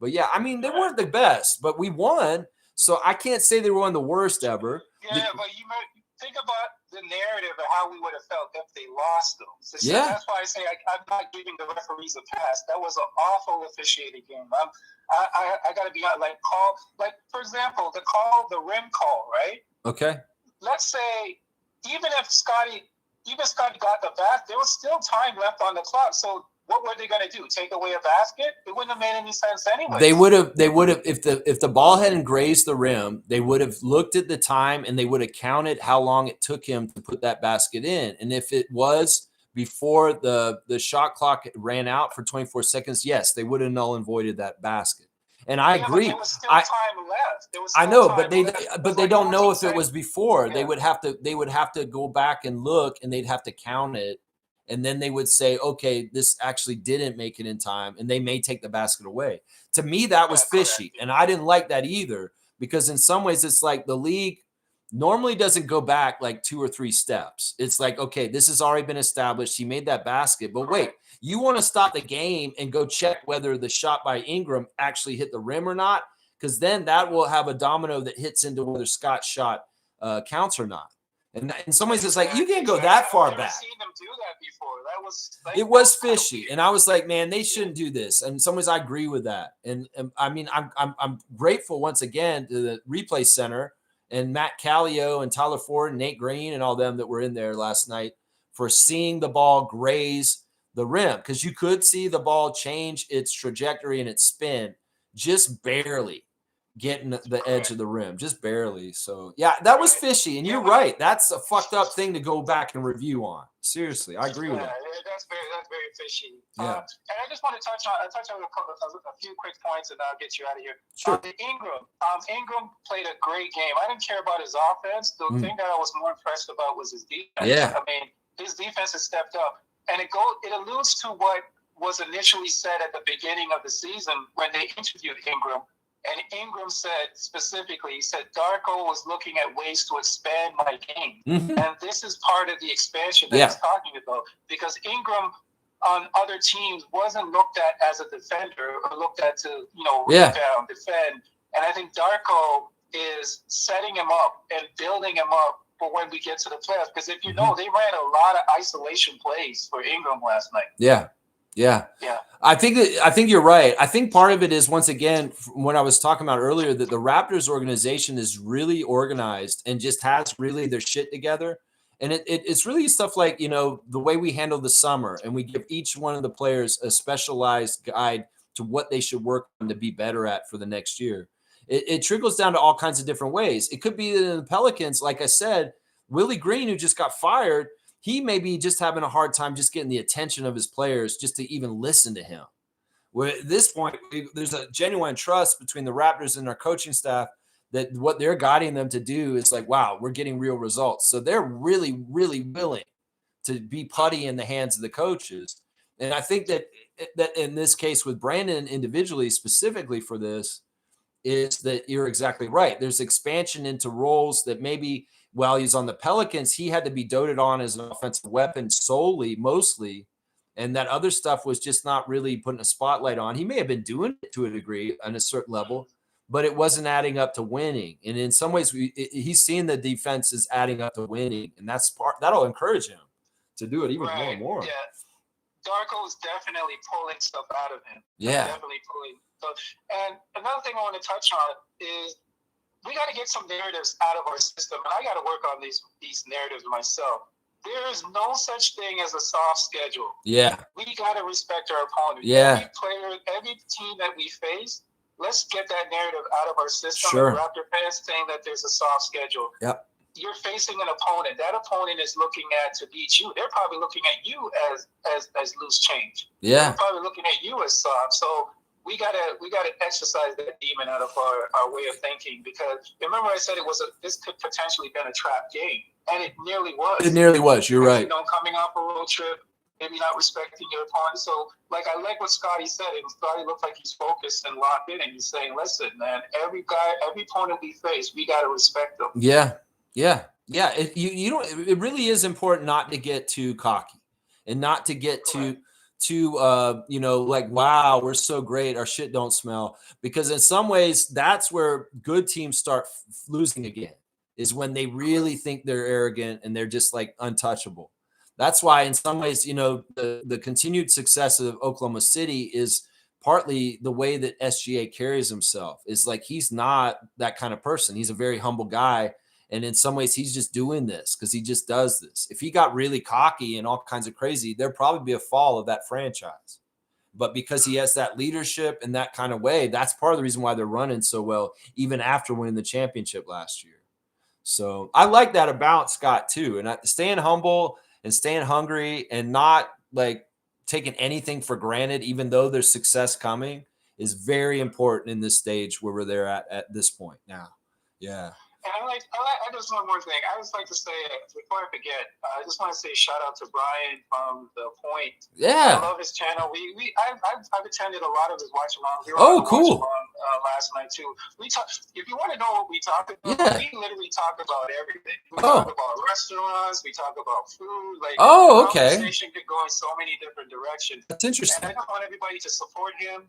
C: But yeah, I mean, they weren't the best, but we won. So I can't say they were one of the worst ever.
D: Yeah, but you might think about the narrative of how we would have felt if they lost them. So
C: yeah.
D: That's why I say I'm not giving the referees a pass. That was an awful officiated game. I got to be honest, like, for example, the rim call, right?
C: Okay.
D: Let's say even Scotty got the bat, there was still time left on the clock. So what were they going to do? Take away a basket? It wouldn't have made any sense anyway.
C: They would have if the ball hadn't grazed the rim, they would have looked at the time and they would have counted how long it took him to put that basket in. And if it was before the shot clock ran out for 24 seconds, yes, they would have null and voided that basket. And I agree.
D: There was still time left.
C: I know, but they don't know if it was before. Yeah. They would have to go back and look, and they'd have to count it. And then they would say, okay, this actually didn't make it in time, and they may take the basket away. To me, that was fishy, and I didn't like that either, because in some ways it's like the league normally doesn't go back like 2 or 3 steps. It's like, okay, this has already been established. He made that basket, but wait, you want to stop the game and go check whether the shot by Ingram actually hit the rim or not, because then that will have a domino that hits into whether Scott's shot counts or not. And in some ways, it's like, you can't go that far back.
D: I've seen them do that before.
C: It was fishy. And I was like, man, they shouldn't do this. And in some ways, I agree with that. And I mean, I'm grateful once again to the replay center and Matt Callio and Tyler Ford and Nate Green and all them that were in there last night for seeing the ball graze the rim. Because you could see the ball change its trajectory and its spin just barely getting the edge of the rim, just barely. So yeah, that was fishy, and you're right. That's a fucked up thing to go back and review on. Seriously, I agree with that.
D: That's very fishy.
C: Yeah.
D: And I just want to touch on a few quick points, and I'll get you out of here.
C: Sure.
D: Ingram played a great game. I didn't care about his offense. The thing that I was more impressed about was his defense.
C: Yeah.
D: I mean, his defense has stepped up, and it alludes to what was initially said at the beginning of the season when they interviewed Ingram. And Ingram said specifically, he said, Darko was looking at ways to expand my game. Mm-hmm. And this is part of the expansion that he's talking about. Because Ingram on other teams wasn't looked at as a defender or looked at to,
C: Yeah.
D: rebound, defend. And I think Darko is setting him up and building him up for when we get to the playoffs. Because if you know, they ran a lot of isolation plays for Ingram last night.
C: Yeah. Yeah.
D: Yeah.
C: I think you're right. I think part of it is, once again, when I was talking about earlier, that the Raptors organization is really organized and just has really their shit together. And it's really stuff like, the way we handle the summer, and we give each one of the players a specialized guide to what they should work on to be better at for the next year. It trickles down to all kinds of different ways. It could be that in the Pelicans, like I said, Willie Green, who just got fired, he may be just having a hard time just getting the attention of his players just to even listen to him. Where at this point, there's a genuine trust between the Raptors and our coaching staff that what they're guiding them to do is like, wow, we're getting real results. So they're really, really willing to be putty in the hands of the coaches. And I think that in this case with Brandon individually, specifically for this, is that you're exactly right. There's expansion into roles that maybe while he's on the Pelicans, he had to be doted on as an offensive weapon mostly. And that other stuff was just not really putting a spotlight on. He may have been doing it to a degree on a certain level, but it wasn't adding up to winning. And in some ways, he's seeing the defense is adding up to winning. And that'll encourage him to do it even more and more.
D: Yeah. Darko is definitely pulling stuff out of him.
C: Yeah.
D: Definitely pulling stuff. And another thing I want to touch on is we got to get some narratives out of our system. And I got to work on these narratives myself. There is no such thing as a soft schedule.
C: Yeah.
D: We got to respect our opponent.
C: Yeah.
D: Every player, every team that we face, let's get that narrative out of our system.
C: Sure.
D: And Raptor fans saying that there's a soft schedule.
C: Yep.
D: You're facing an opponent. That opponent is looking at to beat you. They're probably looking at you as loose change.
C: Yeah.
D: They're probably looking at you as soft. So we gotta exercise that demon out of our way of thinking, because remember I said this could potentially been a trap game, and it nearly was.
C: It nearly was. You're right.
D: Coming off a road trip, maybe not respecting your opponent. So like I like what Scotty said. And Scotty looked like he's focused and locked in, and he's saying, "Listen, man, every opponent we face, we gotta respect them."
C: Yeah. Yeah. Yeah. It really is important not to get too cocky and not to get too like, wow, we're so great, our shit don't smell. Because in some ways, that's where good teams start losing again, is when they really think they're arrogant and they're just like untouchable. That's why in some ways, the continued success of Oklahoma City is partly the way that SGA carries himself. Is like, he's not that kind of person. He's a very humble guy. And in some ways, he's just doing this because he just does this. If he got really cocky and all kinds of crazy, there'd probably be a fall of that franchise. But because he has that leadership and that kind of way, that's part of the reason why they're running so well, even after winning the championship last year. So I like that about Scott too. And staying humble and staying hungry and not like taking anything for granted, even though there's success coming, is very important in this stage where we're there at this point now. Yeah.
D: And I just one more thing. I just like to say, before I forget, I just want to say shout out to Brian from The Point.
C: Yeah.
D: I love his channel. I've attended a lot of his watch alongs.
C: Cool.
D: Last night too. If you want to know what we talk about, we literally talk about everything. We talk about restaurants. We talk about food. Like,
C: okay.
D: Conversation could go in so many different directions.
C: That's interesting.
D: And I just want everybody to support him.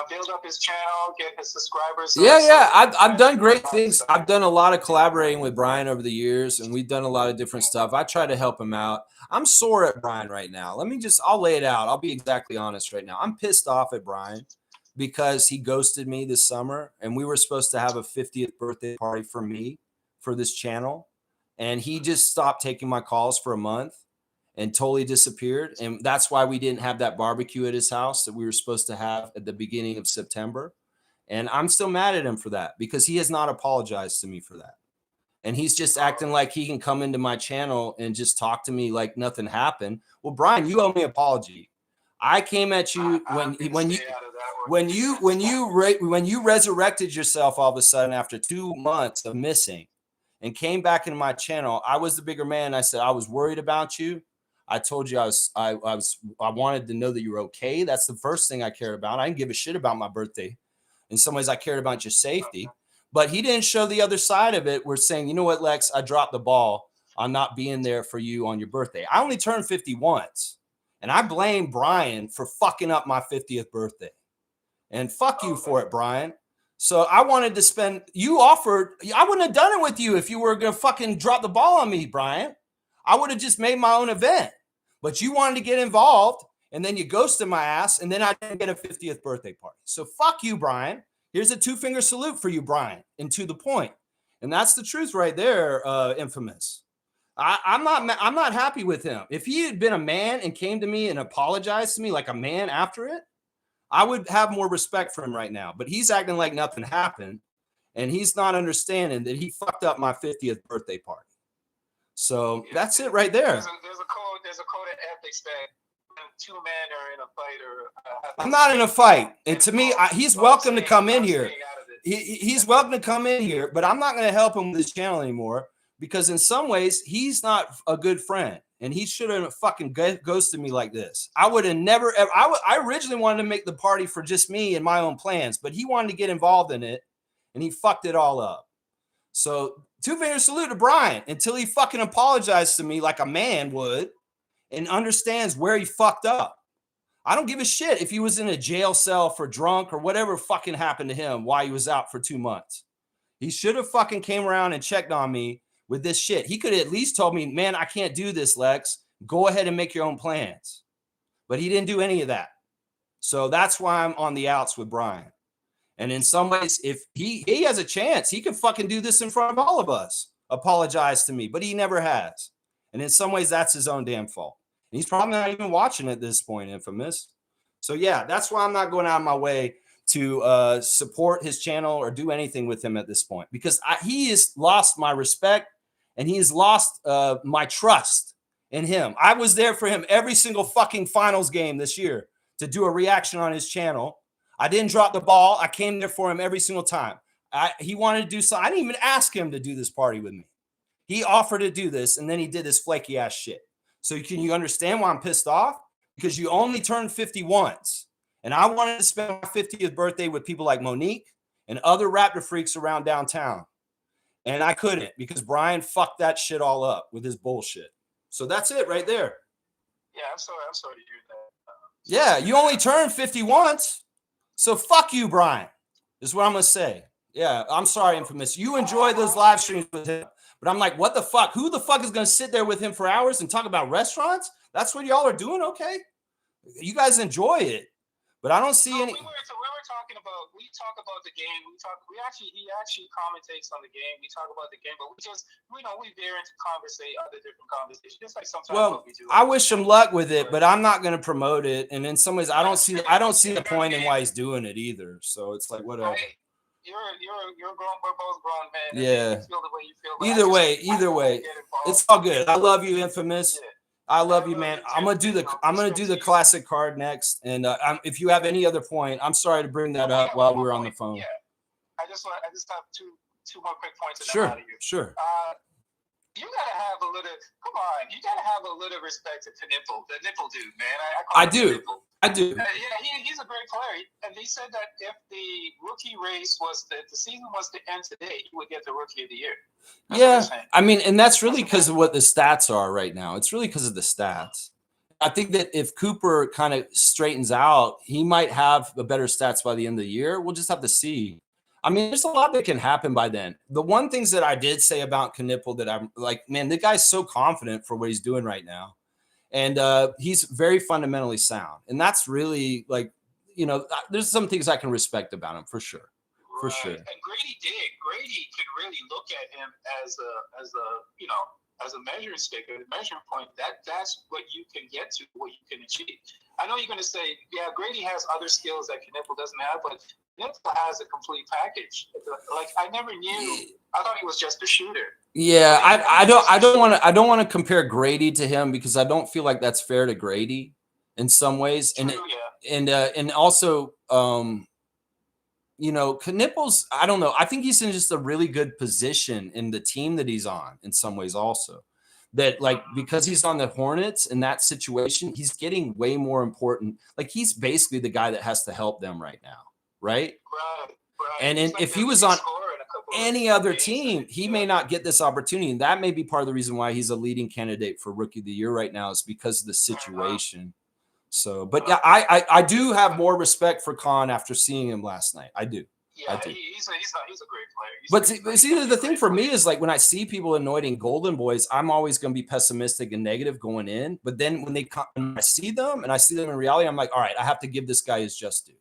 D: Build up his channel, get his subscribers.
C: I've done great things. I've done a lot of collaborating with Brian over the years, and we've done a lot of different stuff. I try to help him out. I'm sore at Brian right now. I'll lay it out. I'll be exactly honest right now. I'm pissed off at Brian because he ghosted me this summer, and we were supposed to have a 50th birthday party for me for this channel, and he just stopped taking my calls for a month and totally disappeared. And that's why we didn't have that barbecue at his house that we were supposed to have at the beginning of September. And I'm still mad at him for that because he has not apologized to me for that. And he's just acting like he can come into my channel and just talk to me like nothing happened. Well, Brian, you owe me an apology. I came at you when you resurrected yourself all of a sudden after 2 months of missing and came back into my channel. I was the bigger man. I said, I was worried about you. I told you I wanted to know that you were okay. That's the first thing I cared about. I didn't give a shit about my birthday. In some ways, I cared about your safety. But he didn't show the other side of it. We're saying, you know what, Lex, I dropped the ball on not being there for you on your birthday. I only turned 50 once. And I blame Brian for fucking up my 50th birthday. And fuck you for it, Brian. So I wanted to spend, you offered, I wouldn't have done it with you if you were going to fucking drop the ball on me, Brian. I would have just made my own event. But you wanted to get involved, and then you ghosted my ass, and then I didn't get a 50th birthday party. So fuck you, Brian. Here's a 2-finger salute for you, Brian, and to the point. And that's the truth right there, Infamous. I'm not happy with him. If he had been a man and came to me and apologized to me like a man after it, I would have more respect for him right now. But he's acting like nothing happened, and he's not understanding that he fucked up my 50th birthday party. So that's it right there.
D: There's a code of ethics that when two men are in a fight or
C: I'm not in a fight. And to me, he's welcome to come in here. He's welcome to come in here, but I'm not going to help him with this channel anymore because in some ways he's not a good friend, and he shouldn't have fucking ghosted me like this. I would have never ever. I originally wanted to make the party for just me and my own plans, but he wanted to get involved in it, and he fucked it all up. So 2-finger salute to Brian until he fucking apologized to me like a man would and understands where he fucked up. I don't give a shit if he was in a jail cell for drunk or whatever fucking happened to him while he was out for 2 months. He should have fucking came around and checked on me with this shit. He could have at least told me, man, I can't do this, Lex. Go ahead and make your own plans. But he didn't do any of that. So that's why I'm on the outs with Brian. And in some ways, if he has a chance, he can fucking do this in front of all of us. Apologize to me, but he never has. And in some ways, that's his own damn fault. And he's probably not even watching at this point, Infamous. So yeah, that's why I'm not going out of my way to support his channel or do anything with him at this point, because he has lost my respect and he has lost my trust in him. I was there for him every single fucking finals game this year to do a reaction on his channel. I didn't drop the ball. I came there for him every single time. He wanted to do something. I didn't even ask him to do this party with me. He offered to do this, and then he did this flaky ass shit. So can you understand why I'm pissed off? Because you only turned 50 once. And I wanted to spend my 50th birthday with people like Monique and other Raptor freaks around downtown. And I couldn't because Brian fucked that shit all up with his bullshit. So that's it right there.
D: Yeah, I'm sorry to hear that.
C: Yeah, you only turned 50 once. So fuck you, Brian, is what I'm going to say. Yeah, I'm sorry, Infamous. You enjoy those live streams with him. But I'm like, what the fuck? Who the fuck is going to sit there with him for hours and talk about restaurants? That's what y'all are doing? Okay. You guys enjoy it. But I don't see any.
D: We were talking about, we talk about the game. He actually commentates on the game. We talk about the game, but we veer into other different conversations. Just like sometimes what we do.
C: I wish him luck with it, but I'm not going to promote it. And in some ways, I don't see the point in why he's doing it either. So it's like, whatever.
D: You're grown. We're both grown men.
C: Yeah.
D: You feel the way you feel.
C: Either way, it's all good. I love you, Infamous. Yeah. I love you, man. I'm gonna do the classic card next. And if you have any other point, I'm sorry to bring that up while we were on the phone.
D: Yeah. I just have two more quick points.
C: Sure.
D: Out of you.
C: Sure.
D: You gotta have a little. Come on, you gotta have a little respect to the nipple dude, man.
C: I do.
D: Yeah, he's a great player, and he said that if the rookie race the season was to end today, he would get the Rookie of the Year. That's
C: I mean, and that's really because of what the stats are right now. It's really because of the stats. I think that if Cooper kind of straightens out, he might have a better stats by the end of the year. We'll just have to see. I mean, there's a lot that can happen by then. The one things that I did say about Knipple that I'm like, man, the guy's so confident for what he's doing right now. And he's very fundamentally sound. And that's really like, there's some things I can respect about him for sure. For sure.
D: And Grady could really look at him as a measuring stick, a measuring point. That's what you can get to, what you can achieve. I know you're going to say, yeah, Grady has other skills that Knipple doesn't have, but Knipple has a complete package. Like I never knew. I thought he was just a shooter.
C: Yeah, I don't want to compare Grady to him because I don't feel like that's fair to Grady in some ways.
D: True,
C: and also Knipples, I don't know. I think he's in just a really good position in the team that he's on in some ways also. That like because he's on the Hornets in that situation, he's getting way more important. Like he's basically the guy that has to help them right now, right?
D: Right.
C: And if he was on any other team, he may not get this opportunity. And that may be part of the reason why he's a leading candidate for Rookie of the Year right now is because of the situation. So, but yeah, I do have more respect for Khan after seeing him last night. I do.
D: Yeah,
C: I do.
D: he's a great player.
C: But see, the thing for me is like when I see people anointing Golden Boys, I'm always going to be pessimistic and negative going in. But then when I see them and I see them in reality, I'm like, all right, I have to give this guy his just due.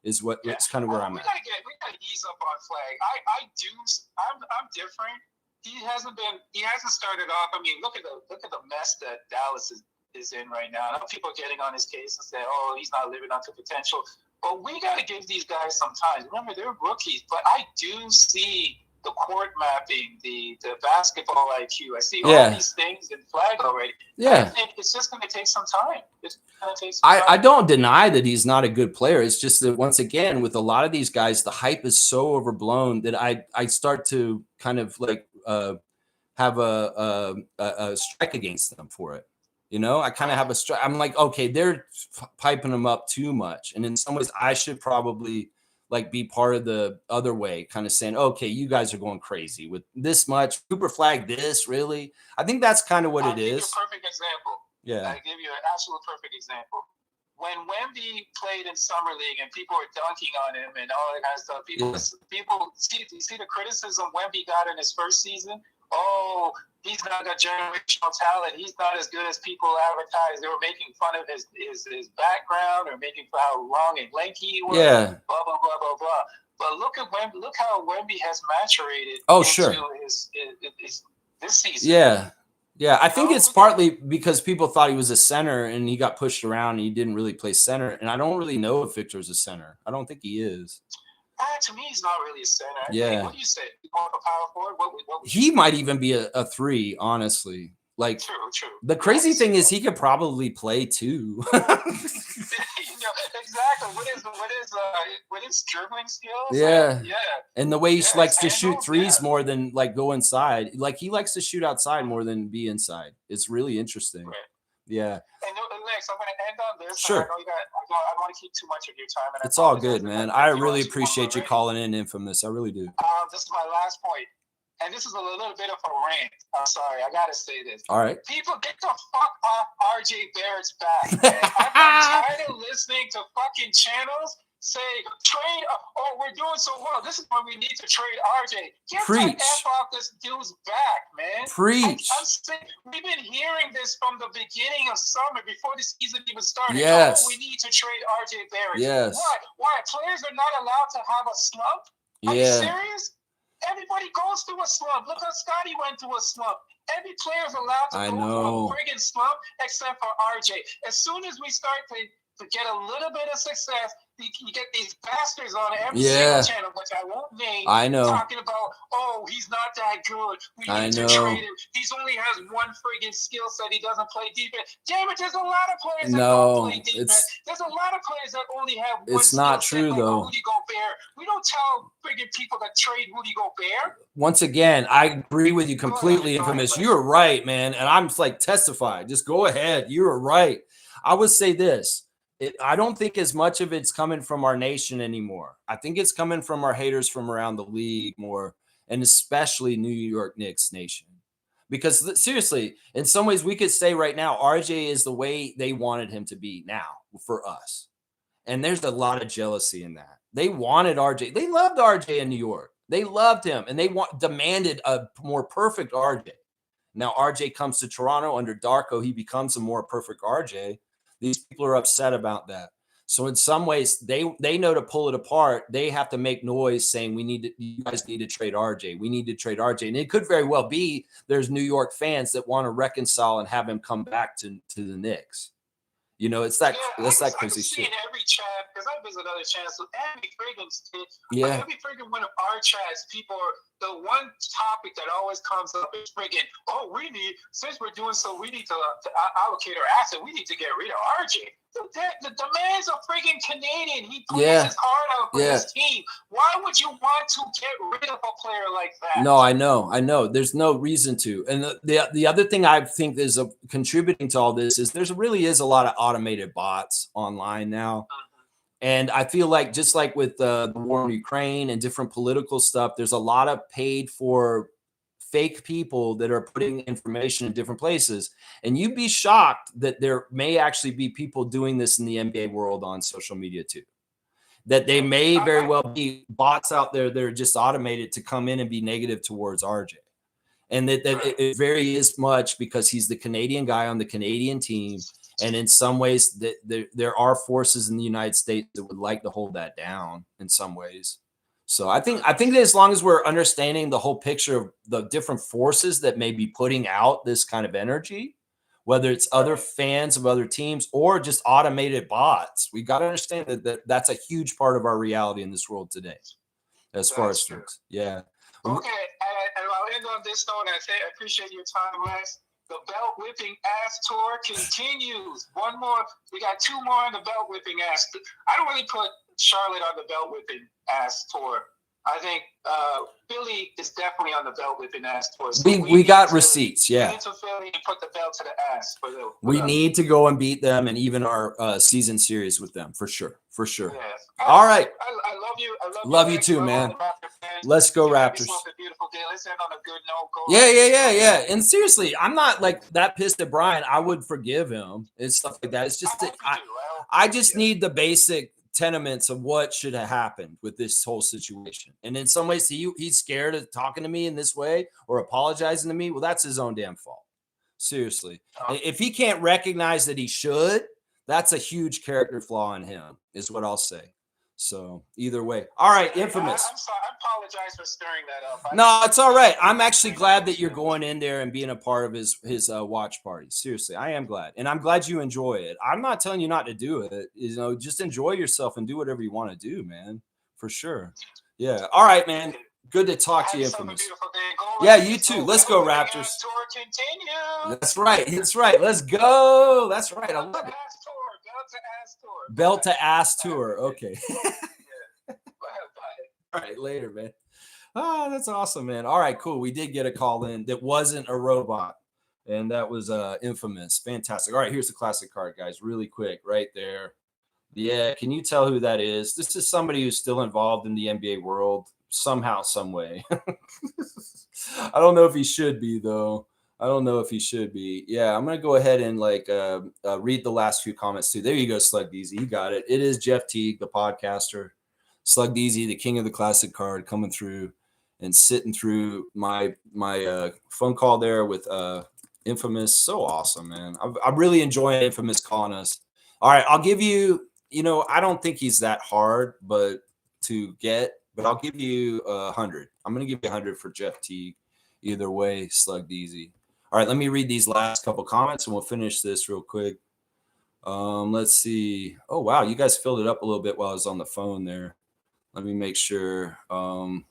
C: It's kind of where I'm at.
D: We gotta ease up on Flag. I'm different. He hasn't started off. I mean, look at the mess that Dallas is in right now. I know people are getting on his case and say, oh, he's not living up to potential. But we got to give these guys some time. Remember, they're rookies. But I do see the court mapping, the basketball IQ. I see all these things in Flag already.
C: Yeah.
D: I think it's just going to take some time.
C: I don't deny that he's not a good player. It's just that, once again, with a lot of these guys, the hype is so overblown that I start to kind of like have a strike against them for it. You know, I kind of have a strike. I'm like, okay, they're piping them up too much. And in some ways, I should probably like be part of the other way, kind of saying, okay, you guys are going crazy with this much. Cooper Flag this, really? I think that's kind of what it is.
D: I'll give you a perfect example.
C: Yeah.
D: I'll give you an absolute perfect example. When Wemby played in Summer League and people were dunking on him and all that kind of stuff, people see the criticism Wemby got in his first season? Oh, he's not got generational talent. He's not as good as people advertise. They were making fun of his background or making fun of how long and lanky he was.
C: Yeah.
D: Blah, blah, blah, blah, blah. But look how Wemby has maturated his this season.
C: Yeah. Yeah, I think it's partly because people thought he was a center and he got pushed around and he didn't really play center. And I don't really know if Victor's a center. I don't think he is.
D: To me, he's not really a center.
C: Yeah.
D: What do you say? More of a power forward? What
C: he might even be a three, honestly. Like,
D: true.
C: The crazy thing is he could probably play too.
D: Exactly. What is dribbling skills?
C: Yeah.
D: Yeah.
C: And the way he likes to shoot threes more than like go inside. Like he likes to shoot outside more than be inside. It's really interesting.
D: Right.
C: Yeah.
D: And Lex, I'm going to end on this.
C: Sure.
D: I know I don't want to keep too much of your time. And
C: it's all good, man. I really appreciate you calling in, Infamous. I really do.
D: This is my last point. And this is a little bit of a rant. I'm sorry. I got to say this.
C: All right.
D: People, get the fuck off RJ Barrett's back, man. I'm tired of listening to fucking channels say, trade, we're doing so well. This is when we need to trade RJ. Get the F off this dude's back, man.
C: Preach.
D: I'm sick. We've been hearing this from the beginning of summer, before the season even started.
C: Yes.
D: Oh, we need to trade RJ Barrett.
C: Yes.
D: Why? Players are not allowed to have a slump? Are you serious? Everybody goes through a slump. Look how Scotty went through a slump. Every player is allowed to go through a friggin' slump except for RJ. As soon as we start to get a little bit of success, you get these bastards on every single channel, which I won't name.
C: I know.
D: Talking about, he's not that good. We need to trade him. He only has one friggin' skill set. He doesn't play defense. Damn it, there's a lot of players that don't play defense. There's a lot of players that only have one
C: It's not true, though.
D: Rudy Gobert. We don't tell friggin' people that trade Rudy Gobert.
C: Once again, I agree with you completely, Infamous. You're right, man. And I'm like, testify. Just go ahead. You're right. I would say this. I don't think as much of it's coming from our nation anymore. I think it's coming from our haters from around the league more, and especially New York Knicks nation. Because seriously, in some ways, we could say right now, RJ is the way they wanted him to be now for us. And there's a lot of jealousy in that. They wanted RJ. They loved RJ in New York. They loved him, and they demanded a more perfect RJ. Now RJ comes to Toronto under Darko. He becomes a more perfect RJ. These people are upset about that. So in some ways, they know to pull it apart. They have to make noise saying, you guys need to trade RJ. We need to trade RJ. And it could very well be there's New York fans that want to reconcile and have him come back to the Knicks. You know, it's that that crazy shit.
D: In every chat, because I visit other chats, so every friggin' one of our chats, people are, the one topic that always comes up is friggin', since we're doing so, we need to allocate our asset. We need to get rid of RJ. The man's a friggin' Canadian. He plays his heart out for his team. Why would you want to get rid of a player like that?
C: No, I know. There's no reason to. And the other thing I think is contributing to all this is really is a lot of automated bots online now. And I feel like just like with the war in Ukraine and different political stuff, there's a lot of paid for fake people that are putting information in different places. And you'd be shocked that there may actually be people doing this in the NBA world on social media too. That they may very well be bots out there that are just automated to come in and be negative towards RJ. And that it very is much because he's the Canadian guy on the Canadian team. And in some ways, there are forces in the United States that would like to hold that down in some ways. So I think that as long as we're understanding the whole picture of the different forces that may be putting out this kind of energy, whether it's other fans of other teams or just automated bots, we got to understand that that's a huge part of our reality in this world today. As far as things, yeah.
D: Okay, and I'll end on this note. I appreciate your time, Les. The belt whipping ass tour continues. One more. We got 2 more on the belt whipping ass. I don't really put Charlotte on the belt whipping ass tour. I think Philly is definitely on the belt whipping ass tour. So
C: we got receipts, yeah.
D: We need to Philly and put the belt to the ass.
C: We need to go and beat them, and even our season series with them for sure.
D: Yes.
C: All right.
D: I love you.
C: Love you too, man. Let's go Raptors.
D: A beautiful day. Let's end on a good note.
C: Yeah. And seriously, I'm not like that pissed at Brian. I would forgive him and stuff like that. It's just that I just need the basic tenements of what should have happened with this whole situation. And in some ways, he's scared of talking to me in this way or apologizing to me. Well, that's his own damn fault. Seriously. If he can't recognize that he should, that's a huge character flaw in him, is what I'll say. So either way. All right, Infamous.
D: I'm sorry. I apologize for stirring that up.
C: No, it's all right. I'm actually glad that you're going in there and being a part of his watch party. Seriously, I am glad. And I'm glad you enjoy it. I'm not telling you not to do it. You know, just enjoy yourself and do whatever you want to do, man. For sure. Yeah. All right, man. Good to talk to you, Infamous. Yeah, you too. Let's go, Raptors. That's right. Let's go. That's right. I love it. Belt to ass tour. Okay. All right, later, man. Oh, that's awesome, man. All right, cool. We did get a call in that wasn't a robot, and that was Infamous. Fantastic. All right, here's the classic card, guys. Really quick, right there. Yeah, can you tell who that is? This is somebody who's still involved in the NBA world somehow, some way. I don't know if he should be, though. Yeah, I'm going to go ahead and read the last few comments, too. There you go, Slug Deezy. You got it. It is Jeff Teague, the podcaster. Slug Deezy, the king of the classic card, coming through and sitting through my phone call there with Infamous. So awesome, man. I'm really enjoying Infamous calling us. All right, I'll give you, I don't think he's that hard to get, but I'll give you 100. I'm going to give you 100 for Jeff Teague. Either way, Slug Deezy. All right, let me read these last couple comments and we'll finish this real quick. Let's see. Oh, wow, you guys filled it up a little bit while I was on the phone there. Let me make sure. All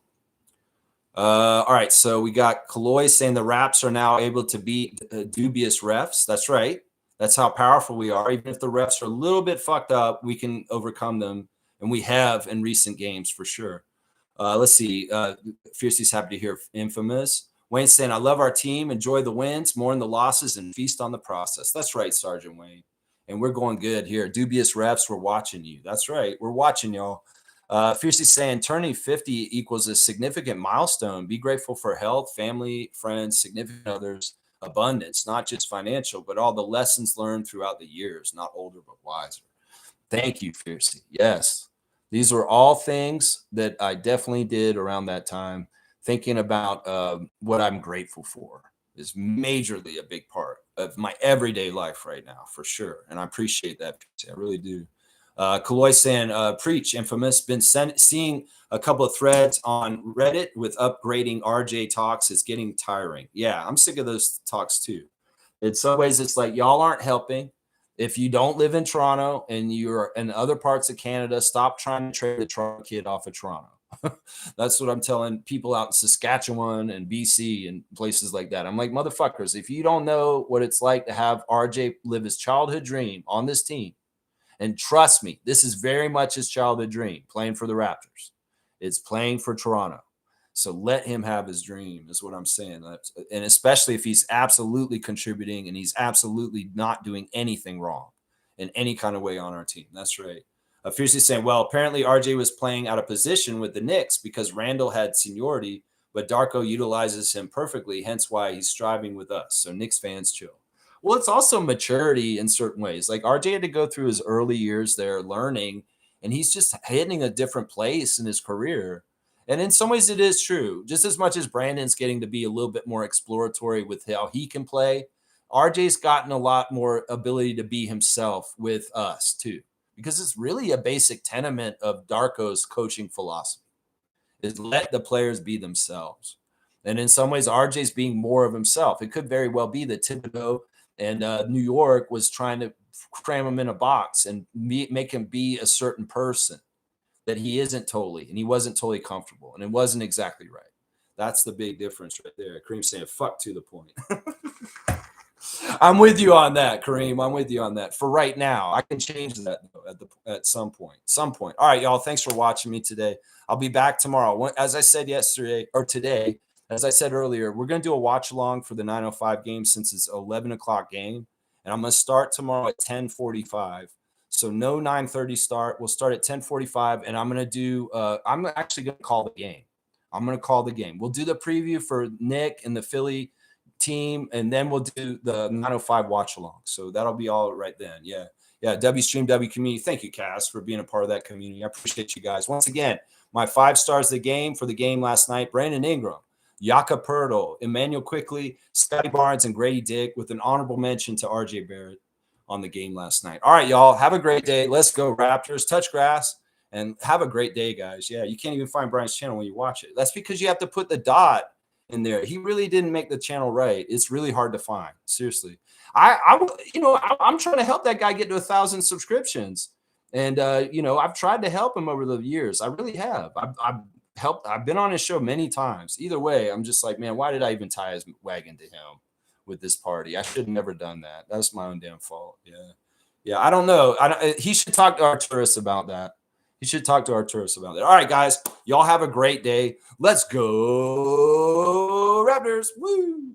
C: right, so we got Kaloy saying the Raps are now able to beat dubious refs. That's right. That's how powerful we are. Even if the refs are a little bit fucked up, we can overcome them, and we have in recent games for sure. Let's see. Fiercey's happy to hear Infamous. Wayne's saying, I love our team, enjoy the wins, mourn the losses, and feast on the process. That's right, Sergeant Wayne. And we're going good here. Dubious refs, we're watching you. That's right. We're watching y'all. Fiercey's saying turning 50 equals a significant milestone. Be grateful for health, family, friends, significant others, abundance, not just financial, but all the lessons learned throughout the years, not older, but wiser. Thank you, Fiercey. Yes. These were all things that I definitely did around that time. Thinking about what I'm grateful for is majorly a big part of my everyday life right now, for sure. And I appreciate that. I really do. Kaloy saying, preach, Infamous. Been seeing a couple of threads on Reddit with upgrading RJ talks. It's getting tiring. Yeah, I'm sick of those talks too. In some ways, it's like y'all aren't helping. If you don't live in Toronto and you're in other parts of Canada, stop trying to trade the Toronto kid off of Toronto. That's what I'm telling people out in Saskatchewan and BC and places like that. I'm like, motherfuckers, if you don't know what it's like to have RJ live his childhood dream on this team, and trust me, this is very much his childhood dream, playing for the Raptors. It's playing for Toronto. So let him have his dream is what I'm saying. And especially if he's absolutely contributing and he's absolutely not doing anything wrong in any kind of way on our team. That's right. Fiercely saying, well, apparently RJ was playing out of position with the Knicks because Randall had seniority, but Darko utilizes him perfectly, hence why he's striving with us. So Knicks fans chill. Well, it's also maturity in certain ways. Like RJ had to go through his early years there learning, and he's just hitting a different place in his career. And in some ways it is true. Just as much as Brandon's getting to be a little bit more exploratory with how he can play, RJ's gotten a lot more ability to be himself with us too, because it's really a basic tenement of Darko's coaching philosophy is let the players be themselves. And in some ways, RJ's being more of himself. It could very well be that Thibodeau and New York was trying to cram him in a box and make him be a certain person that he isn't totally, and he wasn't totally comfortable, and it wasn't exactly right. That's the big difference right there. Kareem's saying, fuck to the point. I'm with you on that, Kareem. I'm with you on that. For right now, I can change that though, at some point. All right, y'all. Thanks for watching me today. I'll be back tomorrow. As I said yesterday or today, as I said earlier, we're going to do a watch along for the 9:05 game since it's 11 o'clock game, and I'm going to start tomorrow at 10:45. So no 9:30 start. We'll start at 10:45, and I'm going to do. I'm actually going to call the game. I'm going to call the game. We'll do the preview for Nick and the Philly team, and then we'll do the 9:05 watch along. So that'll be all right then. Yeah. W Stream, W Community. Thank you, Cass, for being a part of that community. I appreciate you guys. Once again, my 5 stars of the game for the game last night: Brandon Ingram, Yaka Pirtle, Emmanuel Quickly, Scotty Barnes, and Grady Dick, with an honorable mention to RJ Barrett on the game last night. All right, y'all. Have a great day. Let's go, Raptors. Touch grass. And have a great day, guys. Yeah, you can't even find Brian's channel when you watch it. That's because you have to put the dot in there. He really didn't make the channel right. It's really hard to find. Seriously. I'm trying to help that guy get to 1,000 subscriptions. And, I've tried to help him over the years. I really have. I've been on his show many times. Either way, I'm just like, man, why did I even tie his wagon to him with this party? I should have never done that. That's my own damn fault. Yeah. I don't know. He should talk to Arturis about that. All right, guys. Y'all have a great day. Let's go, Raptors. Woo!